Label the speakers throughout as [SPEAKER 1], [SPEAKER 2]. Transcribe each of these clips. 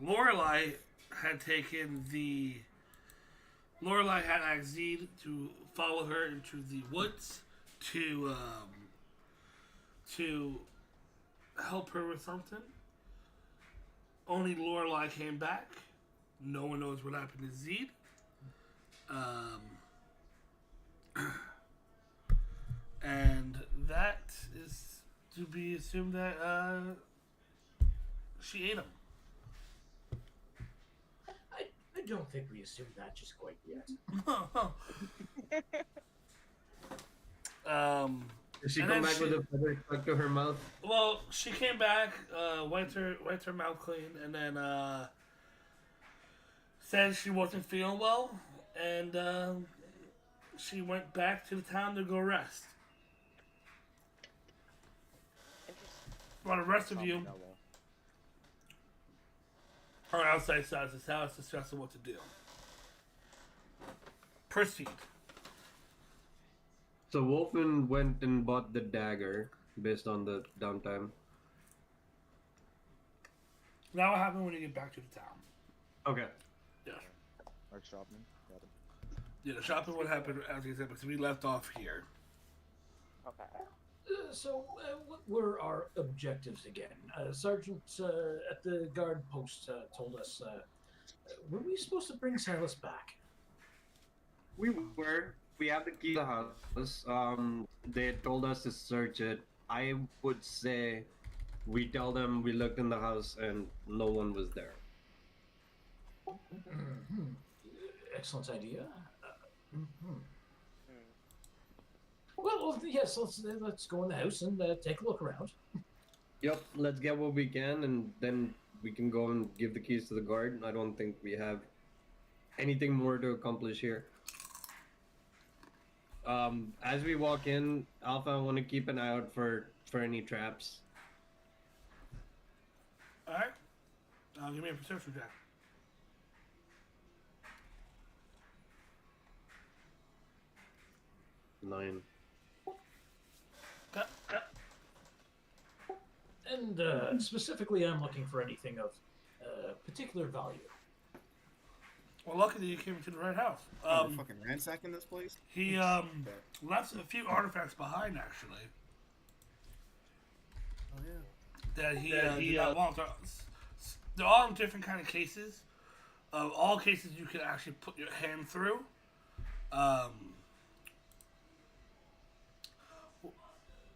[SPEAKER 1] Lorelai had taken the Lorelai had asked Zed to follow her into the woods to help her with something. Only Lorelai came back. No one knows what happened to Zed. Um, and that is to be assumed that she ate him.
[SPEAKER 2] I don't think we assumed that just quite yet.
[SPEAKER 3] Did she
[SPEAKER 1] And
[SPEAKER 3] come
[SPEAKER 1] then
[SPEAKER 3] back with a feather stuck to her mouth?
[SPEAKER 1] well, she came back, wiped her mouth clean, and then said she wasn't feeling well, and she went back to the town to go rest.
[SPEAKER 4] Interesting.
[SPEAKER 1] While the rest of
[SPEAKER 5] Tom
[SPEAKER 1] you
[SPEAKER 5] Mello.
[SPEAKER 1] are outside Saz's house discussing what to do. Proceed.
[SPEAKER 3] So Wolfen went and bought the dagger based on the downtime.
[SPEAKER 1] Now what happened when you get back to the town?
[SPEAKER 3] Okay.
[SPEAKER 1] Yeah.
[SPEAKER 5] Mark Shopman. Got it.
[SPEAKER 1] Yeah, the shopping would happen as you said, because we left off here.
[SPEAKER 4] Okay.
[SPEAKER 2] What were our objectives again? Sergeant at the guard post told us, were we supposed to bring Silas back?
[SPEAKER 3] We were. We have the key to the house. They told us to search it. I would say we tell them we looked in the house and no one was there.
[SPEAKER 2] Mm-hmm. Excellent idea. Mhm. Well, yes, let's go in the house and take a look around.
[SPEAKER 3] Yep, let's get what we can and then we can go and give the keys to the guard. I don't think we have anything more to accomplish here. As we walk in, Alpha, I want to keep an eye out for any traps.
[SPEAKER 1] Alright. Give me a perception check.
[SPEAKER 3] Nine.
[SPEAKER 2] And specifically, I'm looking for anything of particular value.
[SPEAKER 1] Well, luckily you came to the right house.
[SPEAKER 6] We're fucking ransacking this place.
[SPEAKER 1] He left a few artifacts behind, actually.
[SPEAKER 6] Oh yeah.
[SPEAKER 1] That he did not want. They're all in different kind of cases. All cases you can actually put your hand through.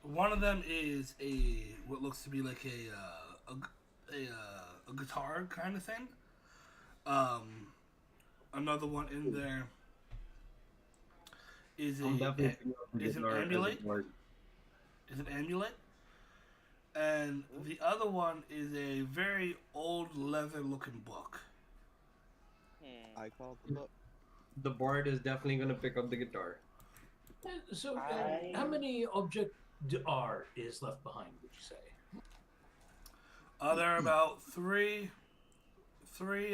[SPEAKER 1] One of them is what looks to be like a guitar kind of thing. Another one in there is
[SPEAKER 3] I'm definitely
[SPEAKER 1] is an amulet. Is an amulet. And the other one is a very old leather-looking book.
[SPEAKER 5] I called the book.
[SPEAKER 3] The bard is definitely gonna pick up the guitar.
[SPEAKER 2] How many object d'art is left behind, would you say?
[SPEAKER 1] There are about three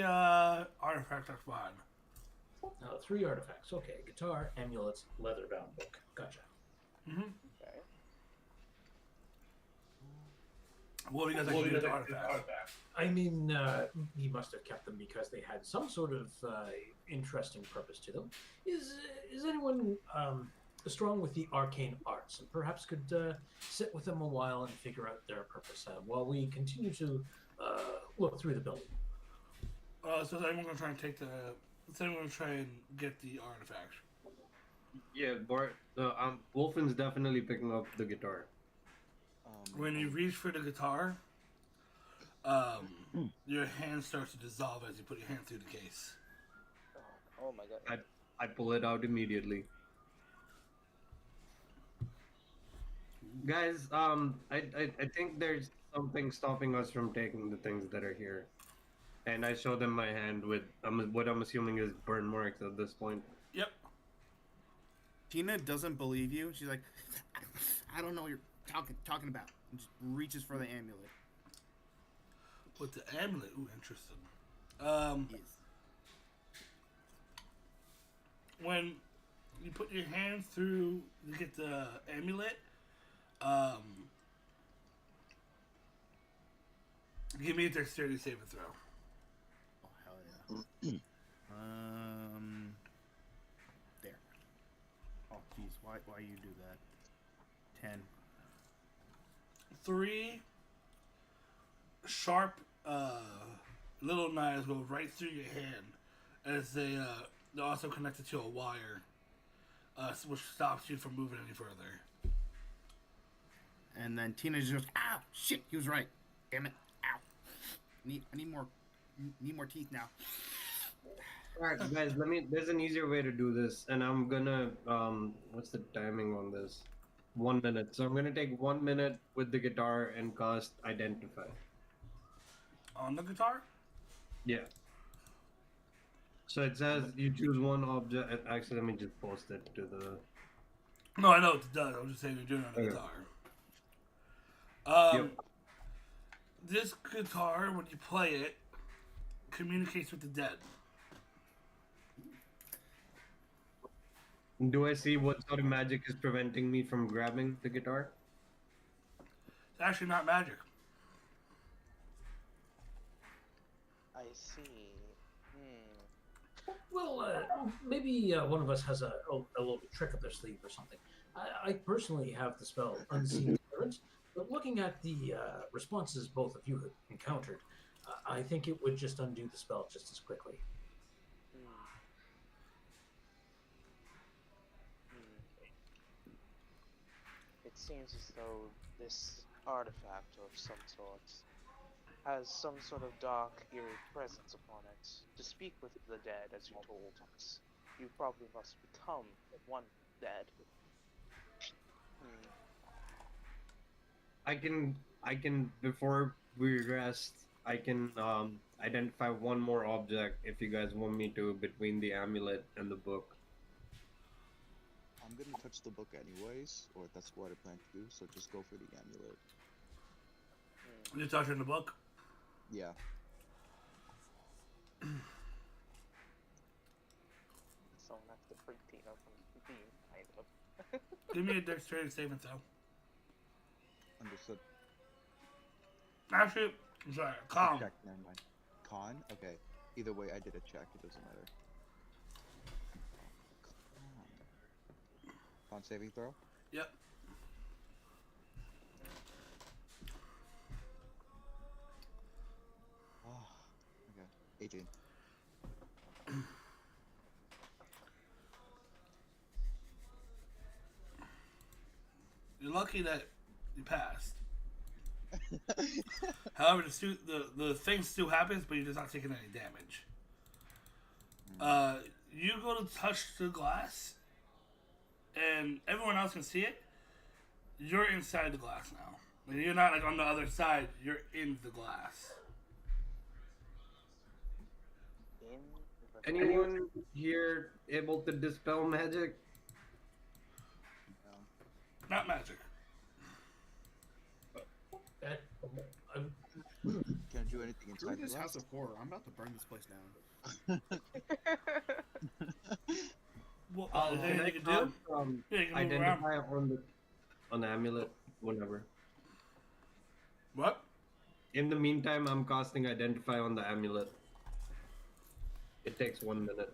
[SPEAKER 1] artifacts left behind.
[SPEAKER 2] 3 artifacts. Okay, guitar, amulets, leather-bound book. Gotcha.
[SPEAKER 1] Mm-hmm.
[SPEAKER 4] Okay.
[SPEAKER 1] What do you guys actually do with the artifacts?
[SPEAKER 2] I mean, he must have kept them because they had some sort of interesting purpose to them. Is anyone strong with the arcane arts and perhaps could sit with them a while and figure out their purpose while we continue to look through the building?
[SPEAKER 1] So is anyone gonna try and take the? Is anyone gonna try and get the artifacts?
[SPEAKER 3] Yeah, bard. Wolfen's definitely picking up the guitar.
[SPEAKER 1] When you reach for the guitar, your hand starts to dissolve as you put your hand through the case.
[SPEAKER 4] Oh my god.
[SPEAKER 3] I pull it out immediately. Guys, I think there's something stopping us from taking the things that are here. And I show them my hand with what I'm assuming is burn marks at this point.
[SPEAKER 1] Yep.
[SPEAKER 6] Tina doesn't believe you. She's like, I don't know what you're talking about. And just reaches for the amulet.
[SPEAKER 1] With the amulet, ooh, interesting.
[SPEAKER 6] Yes.
[SPEAKER 1] When you put your hand through to get the amulet, give me a dexterity saving throw.
[SPEAKER 6] why you do that. 10.
[SPEAKER 1] 3 sharp little knives go right through your hand as they're also connected to a wire, which stops you from moving any further.
[SPEAKER 6] And then Tina just goes, ow, shit, he was right. Damn it, ow. I need more teeth now.
[SPEAKER 3] Alright, guys, there's an easier way to do this, and I'm gonna, what's the timing on this? 1 minute. So I'm gonna take 1 minute with the guitar and cast Identify.
[SPEAKER 1] On the guitar?
[SPEAKER 3] Yeah. So it says you choose one object. Actually, let me just post it to the.
[SPEAKER 1] No, I know what it does. I'm just saying you're doing it on the
[SPEAKER 3] Okay.
[SPEAKER 1] guitar.
[SPEAKER 3] Yep.
[SPEAKER 1] This guitar, when you play it, communicates with the dead.
[SPEAKER 3] Do I see what sort of magic is preventing me from grabbing the guitar?
[SPEAKER 1] It's actually not magic.
[SPEAKER 4] I see.
[SPEAKER 2] Well, maybe one of us has a little trick up their sleeve or something. I personally have the spell Unseen Clearance, but looking at the responses both of you have encountered, I think it would just undo the spell just as quickly.
[SPEAKER 4] It seems as though this artifact of some sort has some sort of dark, eerie presence upon it. To speak with the dead, as you told us, you probably must become one dead.
[SPEAKER 3] I can before we rest, I can identify one more object if you guys want me to between the amulet and the book.
[SPEAKER 5] I'm gonna touch the book anyways, or that's what I plan to do, so just go for the amulet.
[SPEAKER 1] You're touching the book?
[SPEAKER 5] Yeah.
[SPEAKER 4] Someone has to freak Tina from the team, kind of.
[SPEAKER 1] Give me a dexterity saving throw.
[SPEAKER 5] Understood.
[SPEAKER 1] Actually, I'm sorry, calm.
[SPEAKER 5] Check, never mind. Con? Okay. Either way, I did a check, it doesn't matter. Con saving throw?
[SPEAKER 1] Yep.
[SPEAKER 5] Oh, okay. 18.
[SPEAKER 1] You're lucky that you passed. However, the thing still happens, but you're just not taking any damage. You go to touch the glass, and everyone else can see it. You're inside the glass now. Like, you're not like on the other side. You're in the glass.
[SPEAKER 4] In the
[SPEAKER 3] Anyone here able to dispel magic?
[SPEAKER 1] Not magic.
[SPEAKER 5] Can't do anything
[SPEAKER 6] Screw
[SPEAKER 5] inside the
[SPEAKER 6] this
[SPEAKER 5] glass.
[SPEAKER 6] house of horror. I'm about to burn this place down.
[SPEAKER 1] Well, is there
[SPEAKER 3] Can
[SPEAKER 1] anything
[SPEAKER 3] I
[SPEAKER 1] you can do?
[SPEAKER 3] cast,
[SPEAKER 1] Yeah, you can move around.
[SPEAKER 3] identify on the amulet, whatever.
[SPEAKER 1] What?
[SPEAKER 3] In the meantime, I'm casting Identify on the amulet. It takes 1 minute.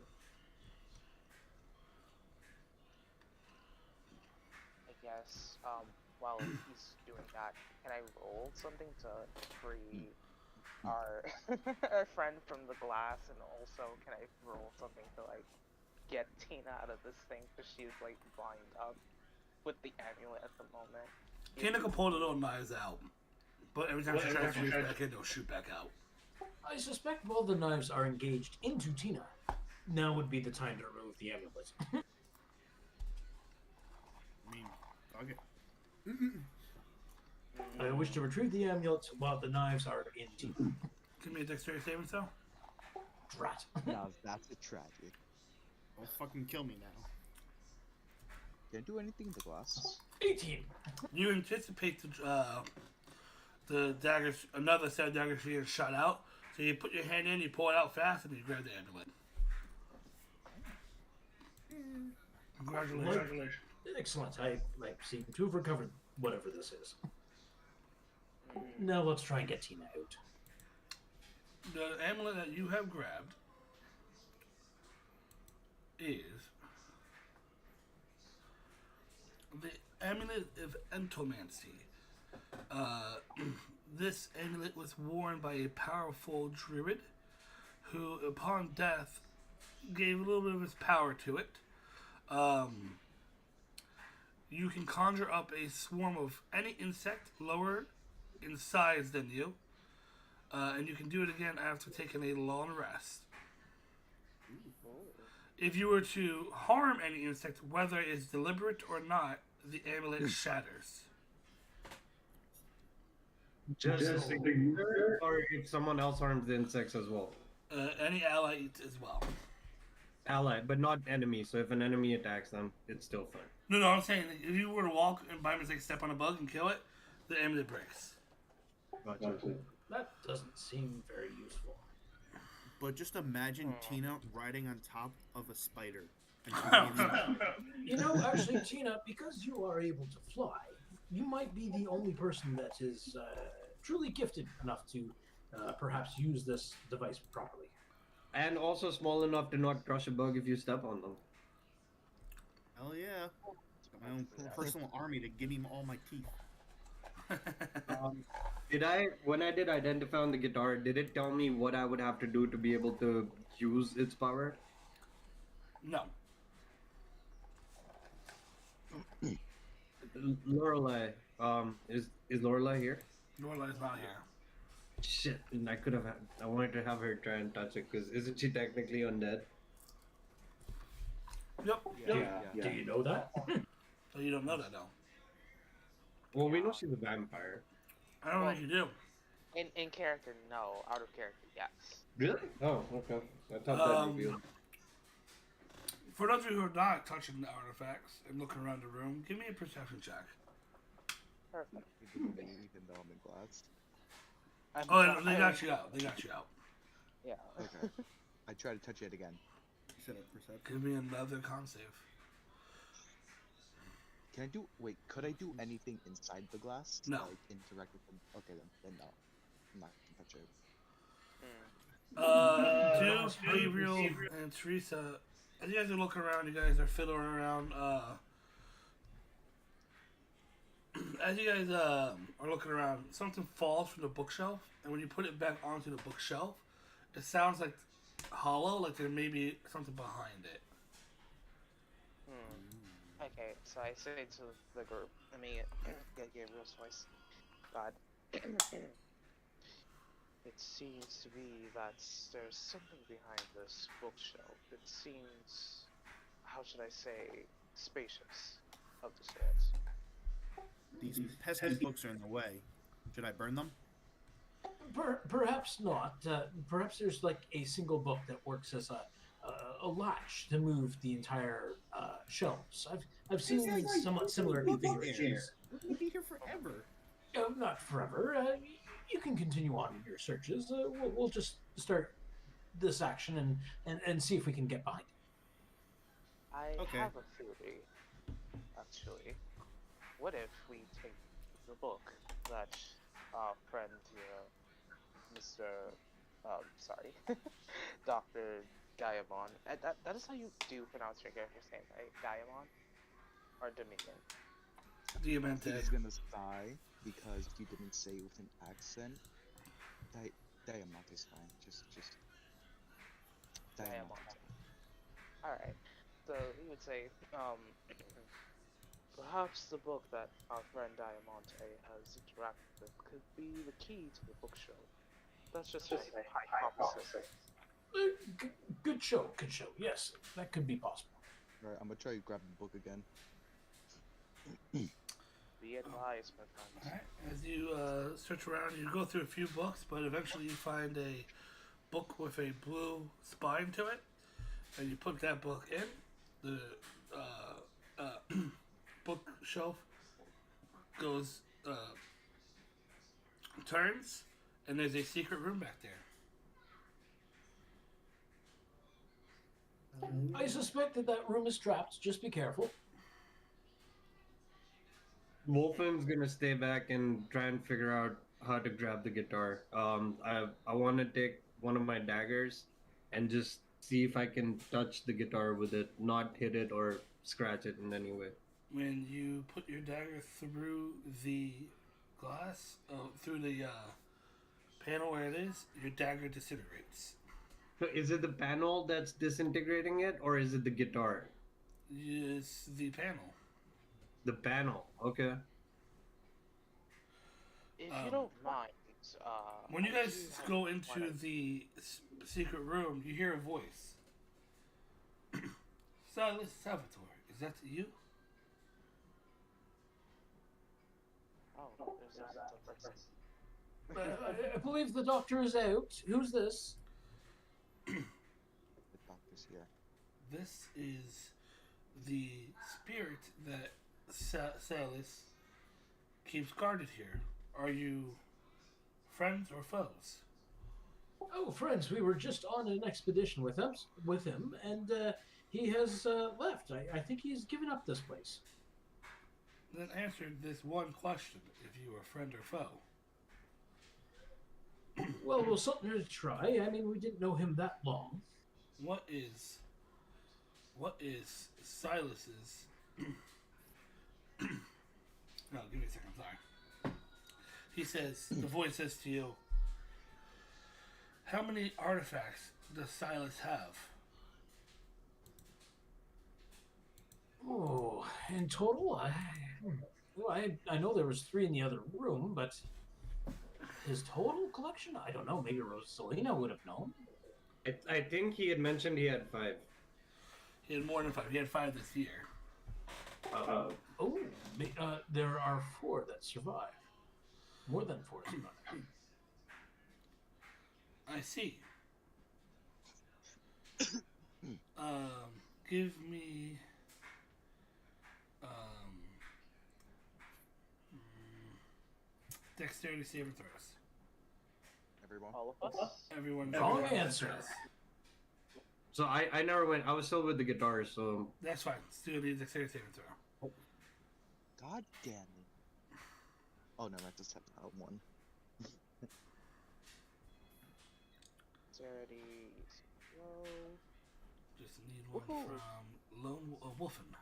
[SPEAKER 4] I guess, while he's doing that, can I roll something to free our our friend from the glass, and also can I roll something to like get Tina out of this thing because she's like blind up with the amulet at the moment.
[SPEAKER 1] Tina can pull the little knives out, but every time she tries to reach back in, they'll shoot back out.
[SPEAKER 2] I suspect while the knives are engaged into Tina, now would be the time to remove the amulet.
[SPEAKER 6] I mean, okay.
[SPEAKER 2] I wish to retrieve the amulet while the knives are in Tina.
[SPEAKER 1] Give me a dexterity saving throw.
[SPEAKER 2] Drat.
[SPEAKER 5] Now that's a tragic.
[SPEAKER 6] Don't fucking kill me now.
[SPEAKER 5] Can't do anything in the glass.
[SPEAKER 2] 18.
[SPEAKER 1] You anticipate the daggers, another set of daggers being shot out. So you put your hand in, you pull it out fast, and you grab the amulet. Congratulations.
[SPEAKER 2] Excellent. I seem to have recovered whatever this is. Now let's try and get Tina out.
[SPEAKER 1] The amulet that you have grabbed is Amulet of Entomancy. This amulet was worn by a powerful druid who, upon death, gave a little bit of his power to it. You can conjure up a swarm of any insect lower in size than you, and you can do it again after taking a long rest. If you were to harm any insect, whether it's deliberate or not, the amulet shatters.
[SPEAKER 3] Just the user, or if someone else harms the insects as well.
[SPEAKER 1] Any ally eats as well.
[SPEAKER 3] Ally, but not enemy. So if an enemy attacks them, it's still fine.
[SPEAKER 1] No, I'm saying like, if you were to walk and by mistake step on a bug and kill it, the amulet breaks.
[SPEAKER 3] Gotcha.
[SPEAKER 2] That doesn't seem very useful.
[SPEAKER 6] But just imagine Tina riding on top of a spider. And
[SPEAKER 2] You know, actually, Tina, because you are able to fly, you might be the only person that is truly gifted enough to perhaps use this device properly.
[SPEAKER 3] And also small enough to not crush a bug if you step on them.
[SPEAKER 6] hell yeah. Got my own personal army to give him all my teeth.
[SPEAKER 3] When I did identify on the guitar, did it tell me what I would have to do to be able to use its power?
[SPEAKER 1] No.
[SPEAKER 3] Lorelei, is Lorelei here?
[SPEAKER 1] Norlai's not here.
[SPEAKER 3] Shit, and I wanted to have her try and touch it, because isn't she technically undead?
[SPEAKER 1] Yep.
[SPEAKER 2] Do you know that?
[SPEAKER 1] So you don't know that though.
[SPEAKER 3] Well, we know she's a vampire.
[SPEAKER 1] I don't think you do.
[SPEAKER 4] In character, no. Out of character, yes.
[SPEAKER 3] Really? Oh, okay. I thought that revealed.
[SPEAKER 1] For those of you who are not touching the artifacts and looking around the room, give me a perception check.
[SPEAKER 4] Perfect.
[SPEAKER 5] Even though I'm in glass.
[SPEAKER 1] Oh, they got you out. They got you out.
[SPEAKER 4] Yeah.
[SPEAKER 5] Okay. I try to touch it again.
[SPEAKER 6] Set up perception.
[SPEAKER 1] Give me another con save.
[SPEAKER 5] Can I do? Wait, could I do anything inside the glass? To,
[SPEAKER 1] No.
[SPEAKER 5] like, interact with them? Okay, then no. I'm not gonna touch it.
[SPEAKER 1] Duke, Gabriel, and Teresa, as you guys are looking around, you guys are fiddling around. As you guys are looking around, something falls from the bookshelf, and when you put it back onto the bookshelf, it sounds like hollow, like there may be something behind it.
[SPEAKER 4] Okay, so I say to the group, let me get Gabriel's voice. God. It seems to be that there's something behind this bookshelf. It seems, how should I say, spacious of the sorts.
[SPEAKER 6] These pesky books are in the way. Should I burn them?
[SPEAKER 2] Perhaps not. Perhaps there's like a single book that works as a latch to move the entire shelves. I've seen somewhat similar configurations.
[SPEAKER 6] We'll be here forever.
[SPEAKER 2] Not forever. You can continue on your searches. We'll just start this action and see if we can get behind it.
[SPEAKER 4] I have a theory, actually. What if we take the book that our friend here, Mr. Dr. Diamond, that is how you do pronounce your character's name, right? Diamond? Or Dominion?
[SPEAKER 5] I was gonna sigh because you didn't say it with an accent. Diamond is fine. Just Diamond.
[SPEAKER 4] Alright. So he would say, perhaps the book that our friend Diamante has interacted with could be the key to the bookshelf. That's just a hypothesis.
[SPEAKER 2] Good show. Yes, that could be possible.
[SPEAKER 5] Alright, I'm gonna try to grab the book again.
[SPEAKER 4] Be advised, my friend.
[SPEAKER 1] Alright, as you search around, you go through a few books, but eventually you find a book with a blue spine to it, and you put that book in. The bookshelf goes, turns, and there's a secret room back there.
[SPEAKER 2] I suspect that room is trapped. Just be careful.
[SPEAKER 3] Wolfen's gonna stay back and try and figure out how to grab the guitar. I want to take one of my daggers and just see if I can touch the guitar with it, not hit it or scratch it in any way.
[SPEAKER 1] When you put your dagger through the glass, through the panel where it is, your dagger disintegrates.
[SPEAKER 3] So is it the panel that's disintegrating it, or is it the guitar?
[SPEAKER 1] It's the panel.
[SPEAKER 3] The panel. Okay.
[SPEAKER 4] If you don't mind,
[SPEAKER 1] When you
[SPEAKER 4] I
[SPEAKER 1] guys
[SPEAKER 4] do have
[SPEAKER 1] go
[SPEAKER 4] one
[SPEAKER 1] into
[SPEAKER 4] idea.
[SPEAKER 1] the secret room, you hear a voice. Silas Salvatore, is that you?
[SPEAKER 4] Oh, there's a person.
[SPEAKER 2] I believe the doctor is out. Who's this?
[SPEAKER 5] The doctor's here.
[SPEAKER 1] This is the spirit that Silas keeps guarded here. Are you friends or foes?
[SPEAKER 2] Oh, friends, we were just on an expedition with him, and he has left. I think he's given up this place.
[SPEAKER 1] Then answer this one question: if you are friend or foe.
[SPEAKER 2] Well, we'll certainly try. I mean, we didn't know him that long.
[SPEAKER 1] What is Silas's? No, give me a second. I'm sorry. He says the voice says to you, "How many artifacts does Silas have?"
[SPEAKER 2] Oh, in total, I know there was 3 in the other room, but his total collection, I don't know. Maybe Rosalina would have known.
[SPEAKER 3] I think he had mentioned he had 5.
[SPEAKER 1] He had more than 5. He had 5 this year.
[SPEAKER 2] Oh, there are 4 that survive. More than 4 survive.
[SPEAKER 1] I see. Give me. Dexterity saving throws.
[SPEAKER 5] Everyone?
[SPEAKER 4] All of us?
[SPEAKER 1] Everyone.
[SPEAKER 2] Wrong answer.
[SPEAKER 3] So I never went. I was still with the guitar, so
[SPEAKER 1] That's fine. Still need dexterity saving throw.
[SPEAKER 5] God damn it. Oh no, I just have that one.
[SPEAKER 4] Dexterity. Slow.
[SPEAKER 1] Just need one
[SPEAKER 4] Woohoo.
[SPEAKER 1] from Lone Wolfen.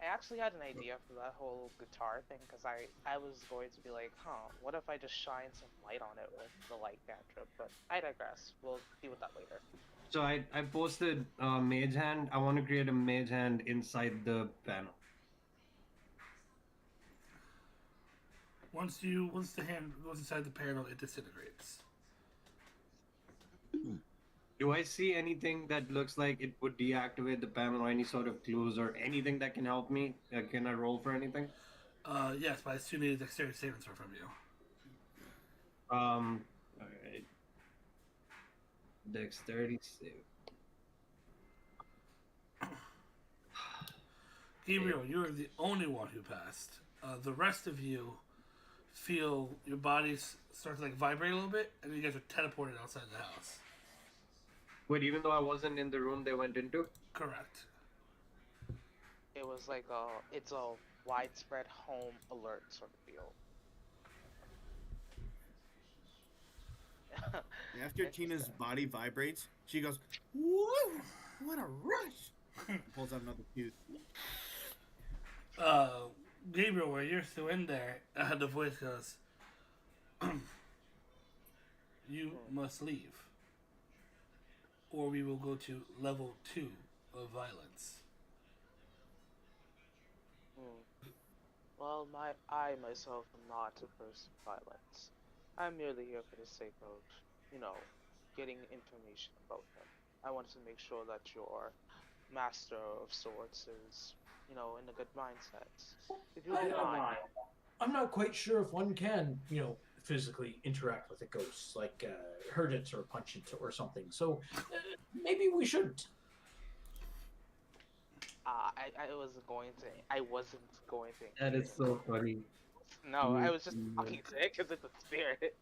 [SPEAKER 4] I actually had an idea for that whole guitar thing because I was going to be like, what if I just shine some light on it with the light cantrip? But I digress. We'll deal with that later.
[SPEAKER 3] so I posted mage hand. I want to create a mage hand inside the panel.
[SPEAKER 1] Once the hand goes inside the panel, it disintegrates.
[SPEAKER 3] Do I see anything that looks like it would deactivate the panel, or any sort of clues, or anything that can help me? Can I roll for anything?
[SPEAKER 1] Yes, but I still need a dexterity saving throw from you.
[SPEAKER 3] All right. Dexterity save.
[SPEAKER 1] Gabriel, you are the only one who passed. The rest of you feel your bodies start to like vibrate a little bit, and you guys are teleported outside the house.
[SPEAKER 3] Wait, even though I wasn't in the room they went into?
[SPEAKER 1] Correct.
[SPEAKER 4] It was like it's a widespread home alert sort of deal.
[SPEAKER 6] After Tina's body vibrates, she goes, "Woo! What a rush!" Pulls out another tooth.
[SPEAKER 1] Gabriel, where you're still in there, the voice goes, "You must leave, or we will go to level 2 of violence."
[SPEAKER 4] Well, I myself am not a person of violence. I'm merely here for the sake of, getting information about him. I wanted to make sure that your master of swords is, in a good mindset. If you don't mind.
[SPEAKER 2] I'm not quite sure if one can, physically interact with a ghost, like hurt it or punch it or something. So maybe we shouldn't.
[SPEAKER 4] I wasn't going to.
[SPEAKER 3] That is so funny.
[SPEAKER 4] No, I was just talking to it because it's a spirit.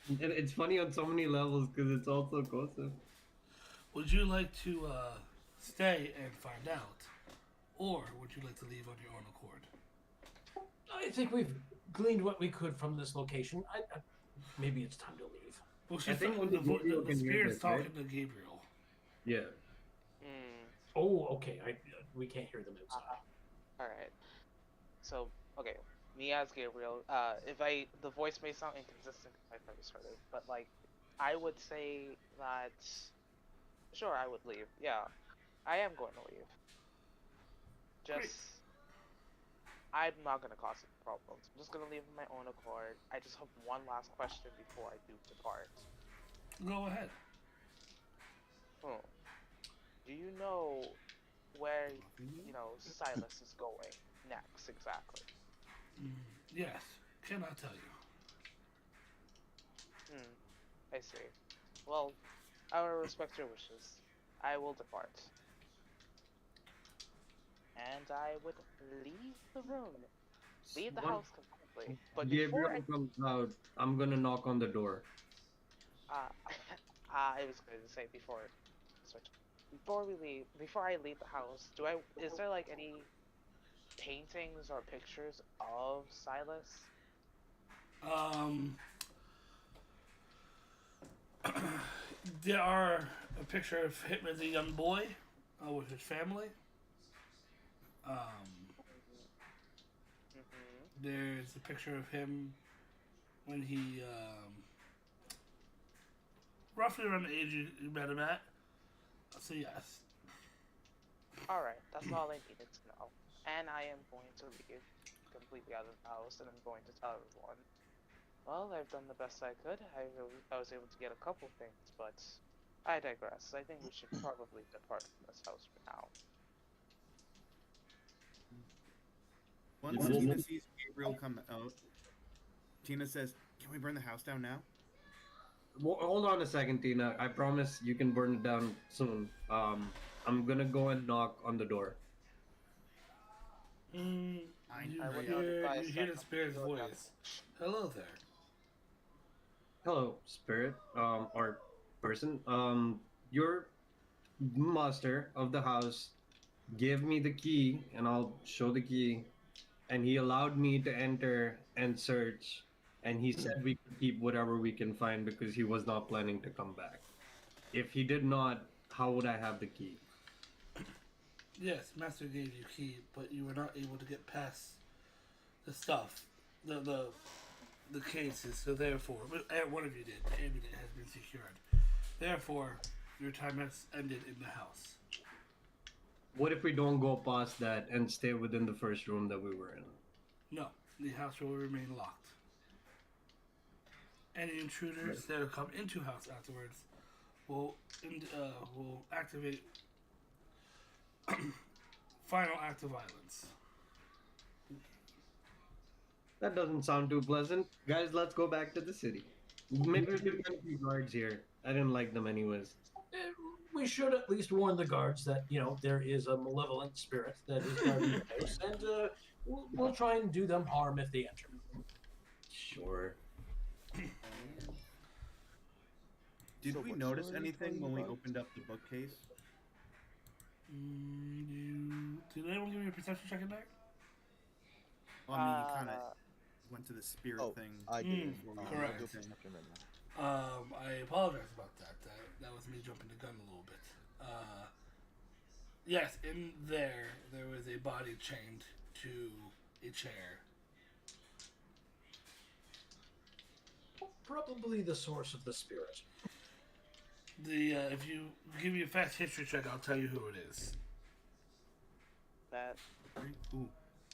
[SPEAKER 3] It's funny on so many levels because it's also cohesive.
[SPEAKER 1] Would you like to stay and find out, or would you like to leave on your own accord?
[SPEAKER 2] I think we've gleaned what we could from this location. Maybe it's time to leave.
[SPEAKER 1] Well,
[SPEAKER 3] I think
[SPEAKER 1] the
[SPEAKER 3] Gabriel can hear
[SPEAKER 1] spirit's
[SPEAKER 3] this,
[SPEAKER 1] talking
[SPEAKER 3] right?
[SPEAKER 1] to Gabriel.
[SPEAKER 3] Yeah.
[SPEAKER 2] Oh, okay. We can't hear them outside.
[SPEAKER 4] All right. So, okay, me as Gabriel. The voice may sound inconsistent if I first heard it, but like, I would say that. Sure, I would leave. Yeah, I am going to leave.
[SPEAKER 1] Great.
[SPEAKER 4] Just, I'm not gonna cause any problems. I'm just gonna leave on my own accord. I just have one last question before I do depart.
[SPEAKER 1] Go ahead.
[SPEAKER 4] Hmm. Do you know where, Silas is going next exactly?
[SPEAKER 1] Yes. Cannot tell you.
[SPEAKER 4] Hmm. I see. Well, I will respect your wishes. I will depart. And I would leave the room, leave the
[SPEAKER 3] Once
[SPEAKER 4] house completely. But before
[SPEAKER 3] Gabriel comes out, I'm gonna knock on the door.
[SPEAKER 4] uh, I was going to say switch, before I leave the house, is there like any paintings or pictures of Silas?
[SPEAKER 1] Um, there are a picture of him as a young boy with his family.
[SPEAKER 4] Mm-hmm.
[SPEAKER 1] There's a picture of him when he, roughly around the age you met him at. So yes.
[SPEAKER 4] Alright, that's all I needed to know. And I am going to leave completely out of the house, and I'm going to tell everyone. Well, I've done the best I could. I was able to get a couple things, but I digress. I think we should probably depart from this house for now.
[SPEAKER 6] Once
[SPEAKER 3] Well,
[SPEAKER 6] Tina sees Gabriel come out, Tina says, "Can we burn the house down now?"
[SPEAKER 3] Hold on a second, Tina. I promise you can burn it down soon. I'm gonna go and knock on the door.
[SPEAKER 4] I would not advise
[SPEAKER 1] You hear
[SPEAKER 4] that
[SPEAKER 1] the spirit's
[SPEAKER 4] doing that.
[SPEAKER 1] voice. Hello there.
[SPEAKER 3] Hello, spirit, or person. Your master of the house gave me the key, and I'll show the key. And he allowed me to enter and search. And he said we could keep whatever we can find because he was not planning to come back. If he did not, how would I have the key?
[SPEAKER 1] Yes, Master gave you key, but you were not able to get past the stuff, the cases. So therefore, one of you did. The amulet has been secured. Therefore, your time has ended in the house.
[SPEAKER 3] What if we don't go past that and stay within the first room that we were in?
[SPEAKER 1] No, the house will remain locked. Any intruders that come into house afterwards will activate final act of violence.
[SPEAKER 3] That doesn't sound too pleasant. Guys, let's go back to the city. Maybe we can find a few guards here. I didn't like them anyways.
[SPEAKER 2] We should at least warn the guards that there is a malevolent spirit that is guarding the house, and we'll try and do them harm if they enter.
[SPEAKER 3] Sure.
[SPEAKER 6] Did
[SPEAKER 5] So
[SPEAKER 6] we
[SPEAKER 5] what
[SPEAKER 6] notice
[SPEAKER 5] story are you
[SPEAKER 6] anything
[SPEAKER 5] telling
[SPEAKER 6] when we
[SPEAKER 5] about?
[SPEAKER 6] opened up the bookcase?
[SPEAKER 1] Did anyone give me a perception check in there?
[SPEAKER 6] Well, I mean, you kind of went to the spirit
[SPEAKER 5] Oh,
[SPEAKER 6] thing.
[SPEAKER 5] I did.
[SPEAKER 1] correct.
[SPEAKER 5] I'll do perception right now.
[SPEAKER 1] I apologize about that. That was me jumping the gun a little bit. Yes, in there was a body chained to a chair.
[SPEAKER 2] Probably the source of the spirit.
[SPEAKER 1] If you give me a fast history check, I'll tell you who it is.
[SPEAKER 4] That
[SPEAKER 6] Ooh,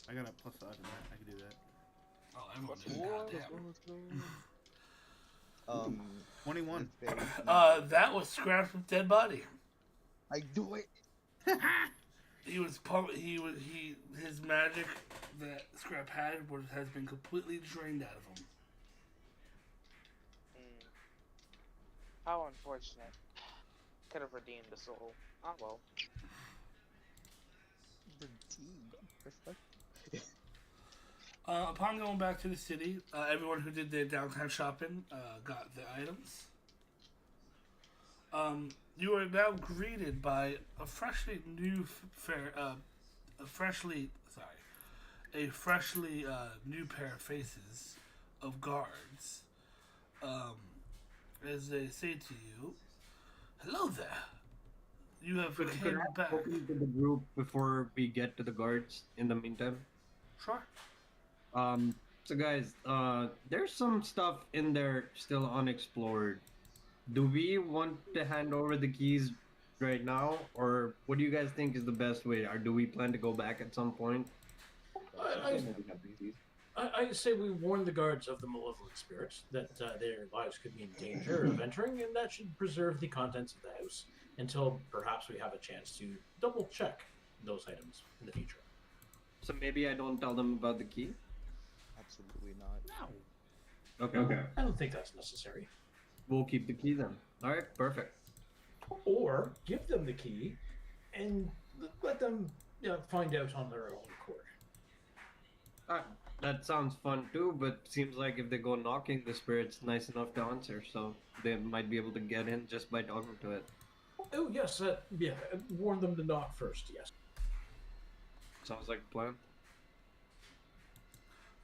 [SPEAKER 6] I got a +5 in that. I can do that.
[SPEAKER 1] Oh, everyone
[SPEAKER 4] Plus
[SPEAKER 1] did.
[SPEAKER 4] four,
[SPEAKER 1] Goddamn.
[SPEAKER 6] 21.
[SPEAKER 1] That was Scraps' dead body.
[SPEAKER 5] I do it.
[SPEAKER 1] His magic that Scrap had has been completely drained out of him.
[SPEAKER 4] How unfortunate. Could have redeemed the soul. Oh well.
[SPEAKER 5] The team.
[SPEAKER 1] Upon going back to the city, everyone who did their downtown shopping got their items. You are now greeted by a freshly new new pair of faces of guards. As they say to you, "Hello there. You have
[SPEAKER 3] Could
[SPEAKER 1] came
[SPEAKER 3] I
[SPEAKER 1] back.
[SPEAKER 3] open to the group before we get to the guards in the meantime?
[SPEAKER 1] Sure.
[SPEAKER 3] So guys, there's some stuff in there still unexplored. Do we want to hand over the keys right now, or what do you guys think is the best way? Or do we plan to go back at some point?
[SPEAKER 2] I, I say we warn the guards of the malevolent spirits that their lives could be in danger of entering, and that should preserve the contents of the house until perhaps we have a chance to double check those items in the future.
[SPEAKER 3] So maybe I don't tell them about the key.
[SPEAKER 5] Absolutely not.
[SPEAKER 6] No.
[SPEAKER 3] Okay.
[SPEAKER 2] I don't think that's necessary.
[SPEAKER 3] We'll keep the key then. All right. Perfect.
[SPEAKER 2] Or give them the key and let them find out on their own accord.
[SPEAKER 3] That sounds fun too, but seems like if they go knocking, the spirit's nice enough to answer, so they might be able to get in just by talking to it.
[SPEAKER 2] Oh, yes, warn them to knock first, yes.
[SPEAKER 3] Sounds like a plan.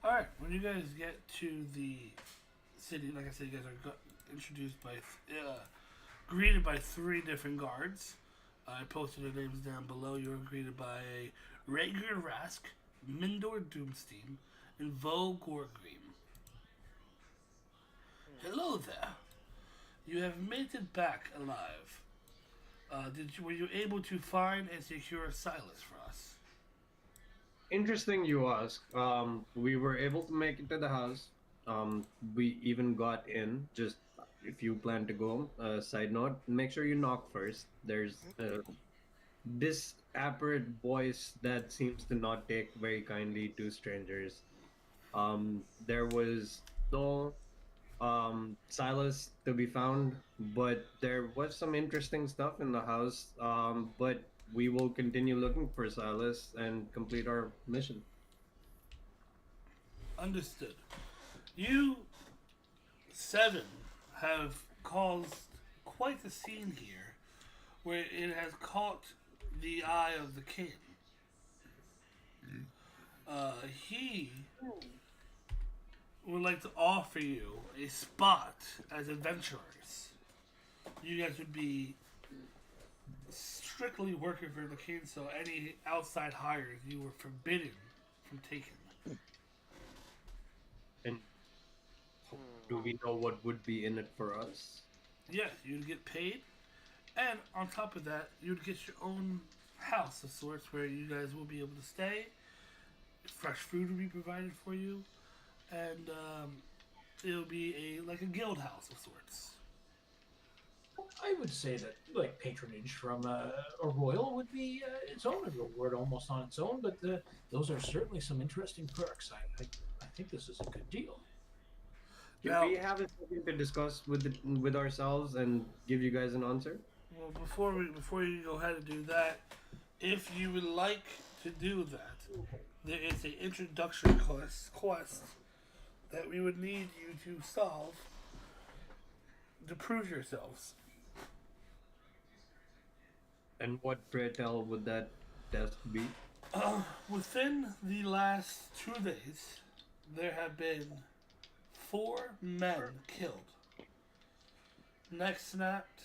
[SPEAKER 1] Alright, when you guys get to the city, like I said, you guys are introduced by, greeted by 3 different guards. I posted their names down below. You were greeted by Rhaegar Rask, Mindor Doomstein, and Vo Gorgrim. Hello there. You have made it back alive. Were you able to find and secure Silas for us?
[SPEAKER 3] Interesting you ask. We were able to make it to the house. We even got in. Just if you plan to go, side note, make sure you knock first. There's this apparent voice that seems to not take very kindly to strangers. There was no Silas to be found, but there was some interesting stuff in the house. But we will continue looking for Silas and complete our mission.
[SPEAKER 1] Understood. You 7 have caused quite a scene here where it has caught the eye of the king. He would like to offer you a spot as adventurers. You guys would be strictly working for the king, so any outside hires you were forbidden from taking.
[SPEAKER 3] And do we know what would be in it for us?
[SPEAKER 1] Yes, you'd get paid, and on top of that, you'd get your own house of sorts where you guys will be able to stay. Fresh food will be provided for you, and it'll be like a guild house of sorts.
[SPEAKER 2] I would say that patronage from a royal would be its own reward, almost on its own. But those are certainly some interesting perks. I think this is a good deal.
[SPEAKER 3] Do we have a second to discuss with ourselves and give you guys an answer?
[SPEAKER 1] Well, before you go ahead and do that, if you would like to do that, there is an introduction quest that we would need you to solve to prove yourselves.
[SPEAKER 3] And what, pray tell, would that test be?
[SPEAKER 1] Within the last 2 days, there have been 4 men killed. Necks snapped,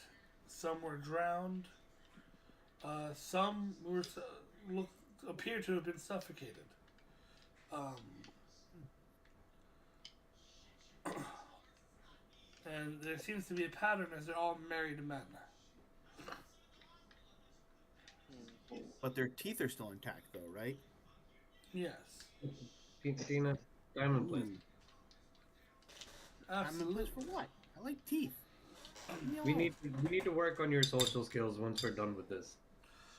[SPEAKER 1] some were drowned, some were appear to have been suffocated. And there seems to be a pattern as they're all married men.
[SPEAKER 6] But their teeth are still intact, though, right?
[SPEAKER 1] Yes.
[SPEAKER 3] Tina, diamond place.
[SPEAKER 1] Absolutely.
[SPEAKER 6] For what? I like teeth.
[SPEAKER 3] We need to work on your social skills once we're done with this.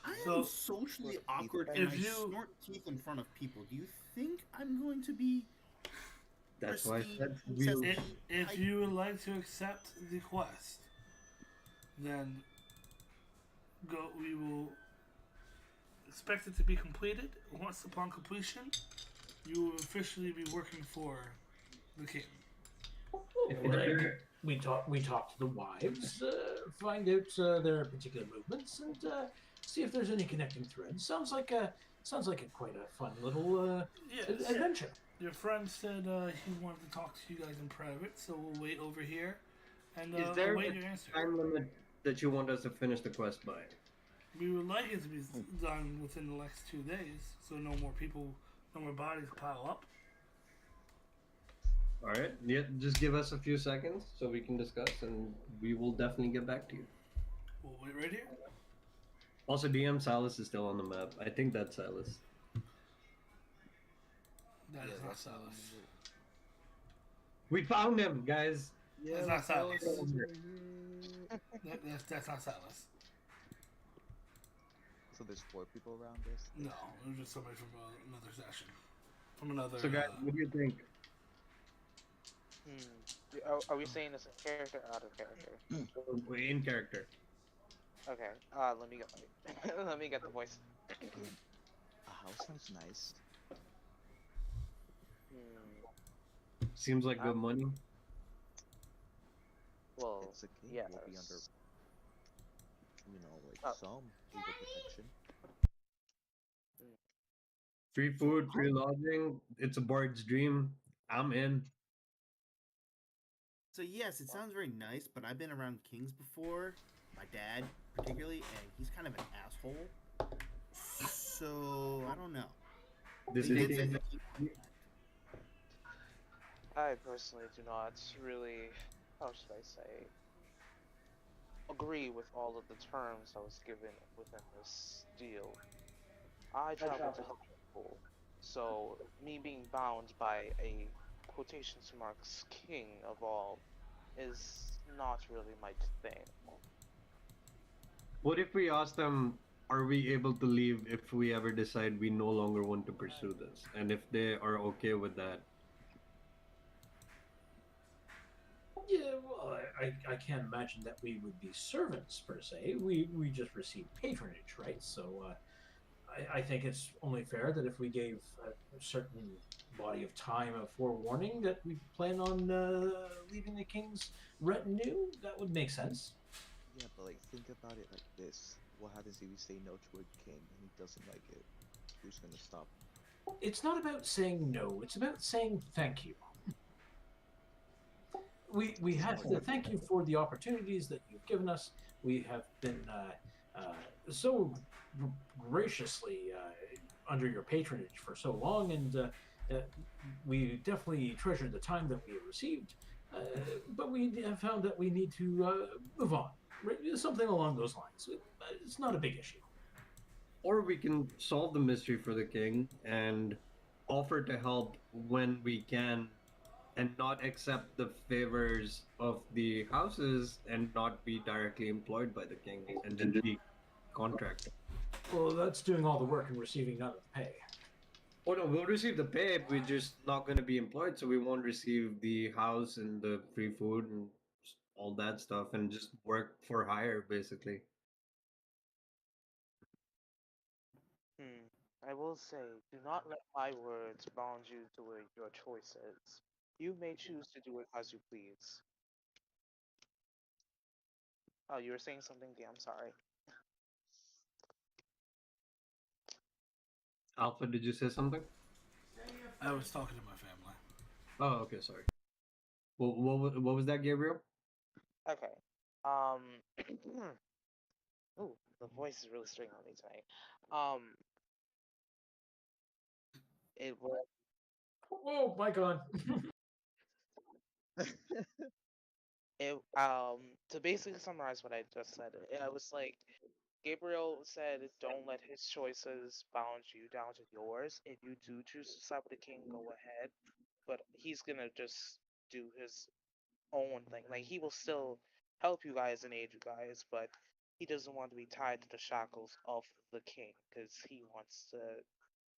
[SPEAKER 6] I
[SPEAKER 1] So-
[SPEAKER 6] am socially awkward and
[SPEAKER 1] If
[SPEAKER 6] I
[SPEAKER 1] you-
[SPEAKER 6] snort teeth in front of people. Do you think I'm going to be
[SPEAKER 3] That's why
[SPEAKER 6] pristine,
[SPEAKER 3] that's
[SPEAKER 6] princess-
[SPEAKER 3] real.
[SPEAKER 1] If you would like to accept the quest, then we will expect it to be completed. Once upon completion, you will officially be working for the king.
[SPEAKER 2] Right. We talk to the wives, find out their particular movements, and see if there's any connecting threads. Sounds like quite a fun little
[SPEAKER 1] Yes.
[SPEAKER 2] adventure.
[SPEAKER 1] Your friend said he wanted to talk to you guys in private, so we'll wait over here and
[SPEAKER 3] Is there
[SPEAKER 1] await
[SPEAKER 3] a
[SPEAKER 1] your answer.
[SPEAKER 3] time limit that you want us to finish the quest by?
[SPEAKER 1] We would like it to be done within the next 2 days, so no more bodies pile up.
[SPEAKER 3] All right. Yeah, just give us a few seconds so we can discuss, and we will definitely get back to you.
[SPEAKER 1] We'll wait right here.
[SPEAKER 3] Also, DM Silas is still on the map. I think that's Silas.
[SPEAKER 1] That is not
[SPEAKER 5] that's not
[SPEAKER 1] Silas.
[SPEAKER 5] it.
[SPEAKER 3] We found him, guys.
[SPEAKER 5] Yeah,
[SPEAKER 1] That's not Silas.
[SPEAKER 5] Yeah.
[SPEAKER 1] That's not Silas.
[SPEAKER 5] So there's 4 people around us.
[SPEAKER 1] No, it was just somebody from another session. From another.
[SPEAKER 3] So, guys, what do you think?
[SPEAKER 4] Are we saying this in character or out of character?
[SPEAKER 3] In character.
[SPEAKER 4] Okay. Let me get my let me get the voice.
[SPEAKER 5] A house sounds nice.
[SPEAKER 3] Seems like good money.
[SPEAKER 4] Well,
[SPEAKER 5] It's a king.
[SPEAKER 4] yeah.
[SPEAKER 5] We'll be under, like some legal protection.
[SPEAKER 3] Free food, free lodging. It's a bard's dream. I'm in.
[SPEAKER 6] So yes, it sounds very nice, but I've been around kings before, my dad particularly, and he's kind of an asshole. So I don't know.
[SPEAKER 3] This
[SPEAKER 6] He
[SPEAKER 3] is
[SPEAKER 6] did say that
[SPEAKER 4] I personally do not really, how should I say, agree with all of the terms I was given within this deal. I travel to help people, so me being bound by a quotations marks king of all is not really my thing.
[SPEAKER 3] What if we ask them, are we able to leave if we ever decide we no longer want to pursue this? And if they are okay with that?
[SPEAKER 2] Yeah, well, I can't imagine that we would be servants per se. We just receive patronage, right? So I think it's only fair that if we gave a certain body of time of forewarning that we plan on leaving the king's retinue, that would make sense.
[SPEAKER 5] Yeah, but like think about it like this: what happens if you say no to a king and he doesn't like it? Who's gonna stop?
[SPEAKER 2] It's not about saying no; it's about saying thank you. We have to thank you for the opportunities that you've given us. We have been so graciously under your patronage for so long, and we definitely treasure the time that we have received. But we have found that we need to move on. Something along those lines. It's not a big issue.
[SPEAKER 3] Or we can solve the mystery for the king and offer to help when we can and not accept the favors of the houses and not be directly employed by the king and then be contracted.
[SPEAKER 2] Well, that's doing all the work and receiving none of the pay.
[SPEAKER 3] Oh no, we'll receive the pay, we're just not going to be employed, so we won't receive the house and the free food and all that stuff and just work for hire, basically.
[SPEAKER 4] I will say, do not let my words bound you to your choices. You may choose to do it as you please. Oh, you were saying something, D. I'm sorry.
[SPEAKER 3] Alpha, did you say something?
[SPEAKER 1] I was talking to my family.
[SPEAKER 3] Oh, okay, sorry. Well, what was that, Gabriel?
[SPEAKER 4] Okay. Ooh, the voice is really stringing on me tonight. It was.
[SPEAKER 2] Whoa, mic on.
[SPEAKER 4] To basically summarize what I just said, I was like, Gabriel said, don't let his choices bound you down to yours. If you do choose to side with the king, go ahead. But he's gonna just do his own thing. Like, he will still help you guys and aid you guys, but he doesn't want to be tied to the shackles of the king because he wants to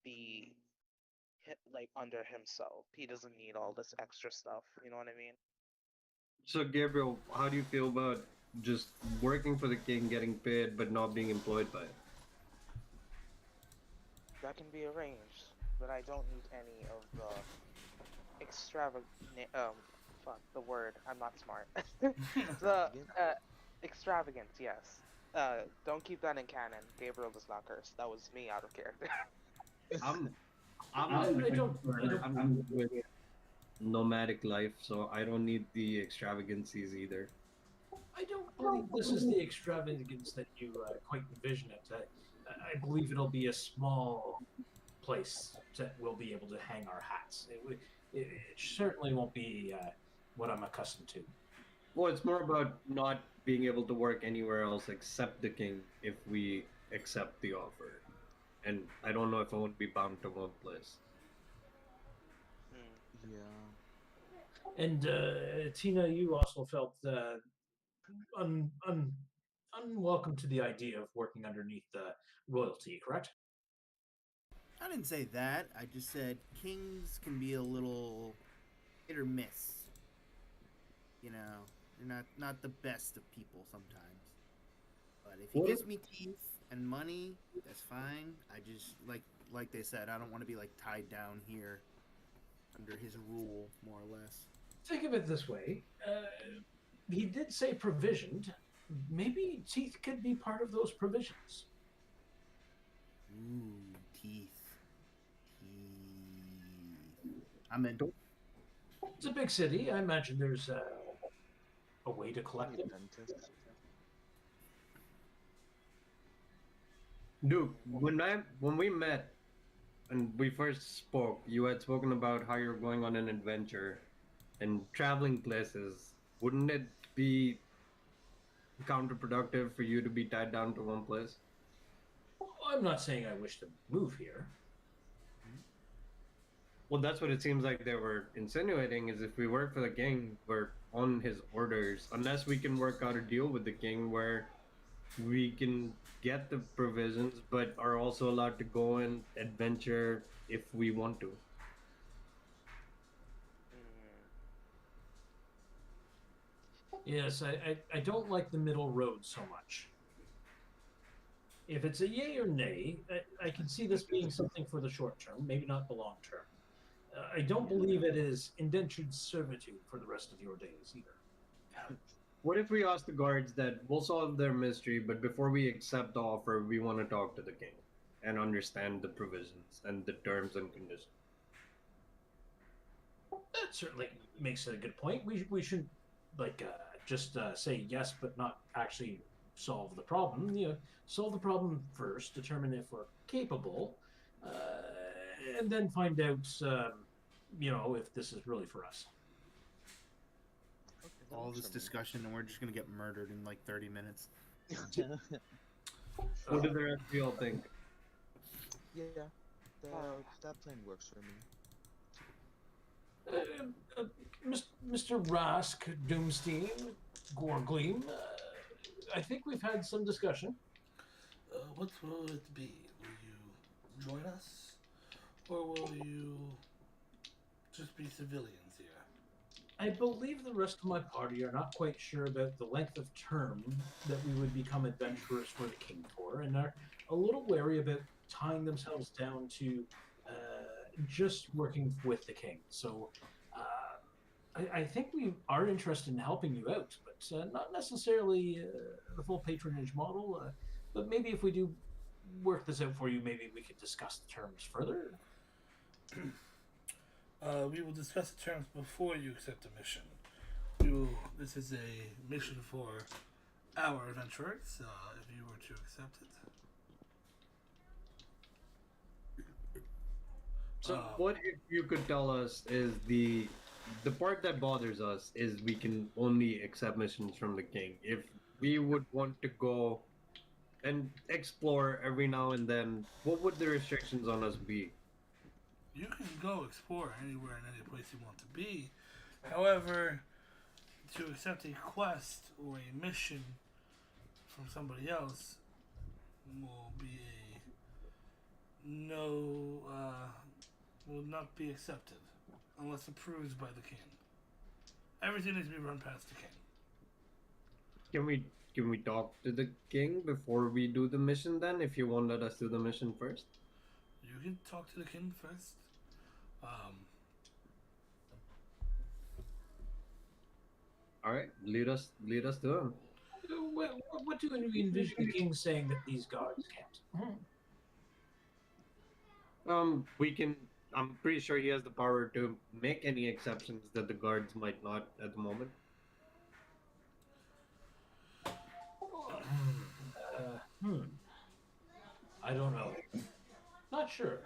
[SPEAKER 4] be like under himself. He doesn't need all this extra stuff. You know what I mean?
[SPEAKER 3] So, Gabriel, how do you feel about just working for the king, getting paid, but not being employed by it?
[SPEAKER 4] That can be arranged, but I don't need any of the extravagant. Fuck the word. I'm not smart. The extravagant. Yes. Don't keep that in canon. Gabriel does not curse. That was me out of character.
[SPEAKER 2] I don't.
[SPEAKER 3] I'm with nomadic life, so I don't need the extravagancies either.
[SPEAKER 2] I don't believe this is the extravagance that you quite envision it. I believe it'll be a small place that we'll be able to hang our hats. It certainly won't be what I'm accustomed to.
[SPEAKER 3] Well, it's more about not being able to work anywhere else except the king if we accept the offer. And I don't know if I want to be bound to one place.
[SPEAKER 4] Hmm.
[SPEAKER 5] Yeah.
[SPEAKER 2] And Tina, you also felt unwelcome to the idea of working underneath royalty, correct?
[SPEAKER 6] I didn't say that. I just said kings can be a little hit or miss. You know, they're not the best of people sometimes. But if he
[SPEAKER 3] What if,
[SPEAKER 6] gives me teeth and money, that's fine. I just like they said, I don't want to be like tied down here under his rule, more or less.
[SPEAKER 2] Think of it this way: he did say provisioned. Maybe teeth could be part of those provisions.
[SPEAKER 6] Ooh, teeth. Teeth. I'm in.
[SPEAKER 3] don't
[SPEAKER 2] It's a big city. I imagine there's a way to
[SPEAKER 5] I
[SPEAKER 2] collect
[SPEAKER 5] need
[SPEAKER 2] them.
[SPEAKER 5] a dentist.
[SPEAKER 3] Duke, when we met and we first spoke, you had spoken about how you're going on an adventure and traveling places. Wouldn't it be counterproductive for you to be tied down to one place?
[SPEAKER 2] I'm not saying I wish to move here.
[SPEAKER 3] Well, that's what it seems like they were insinuating is if we work for the king, we're on his orders. Unless we can work out a deal with the king where we can get the provisions, but are also allowed to go and adventure if we want to.
[SPEAKER 4] Hmm.
[SPEAKER 2] Yes, I don't like the middle road so much. If it's a yay or nay, I can see this being something for the short term, maybe not the long term. I don't believe it is indentured servitude for the rest of your days either.
[SPEAKER 3] What if we ask the guards that we'll solve their mystery, but before we accept the offer, we want to talk to the king and understand the provisions and the terms and conditions?
[SPEAKER 2] That certainly makes it a good point. We should like just say yes, but not actually solve the problem. You know, solve the problem first, determine if we're capable, uh, and then find out, if this is really for us.
[SPEAKER 5] Okay, that
[SPEAKER 6] All
[SPEAKER 5] works
[SPEAKER 6] this
[SPEAKER 5] for me.
[SPEAKER 6] discussion, and we're just gonna get murdered in like 30 minutes.
[SPEAKER 3] What do the rest of y'all think?
[SPEAKER 5] Yeah,
[SPEAKER 4] Ah.
[SPEAKER 5] that plan works for me.
[SPEAKER 2] Uh, uh, Mr. Rask, Doomstein, Gorgleam, I think we've had some discussion.
[SPEAKER 1] What will it be? Will you join us? Or will you just be civilians here?
[SPEAKER 2] I believe the rest of my party are not quite sure about the length of term that we would become adventurers for the king for, and are a little wary about tying themselves down to just working with the king. So I think we are interested in helping you out, but not necessarily the full patronage model. But maybe if we do work this out for you, maybe we could discuss the terms further.
[SPEAKER 1] We will discuss the terms before you accept the mission. This is a mission for our adventurers, if you were to accept it.
[SPEAKER 3] So, what if you could tell us is the part that bothers us is we can only accept missions from the king. If we would want to go and explore every now and then, what would the restrictions on us be?
[SPEAKER 1] You can go explore anywhere and any place you want to be. However, to accept a quest or a mission from somebody else will be a no, will not be accepted unless approved by the king. Everything needs to be run past the king.
[SPEAKER 3] Can we talk to the king before we do the mission then? If you won't let us do the mission first?
[SPEAKER 1] You can talk to the king first.
[SPEAKER 3] All right, lead us to him.
[SPEAKER 2] What do you envision the king saying that these guards can't?
[SPEAKER 3] We can. I'm pretty sure he has the power to make any exceptions that the guards might not at the moment.
[SPEAKER 2] not sure.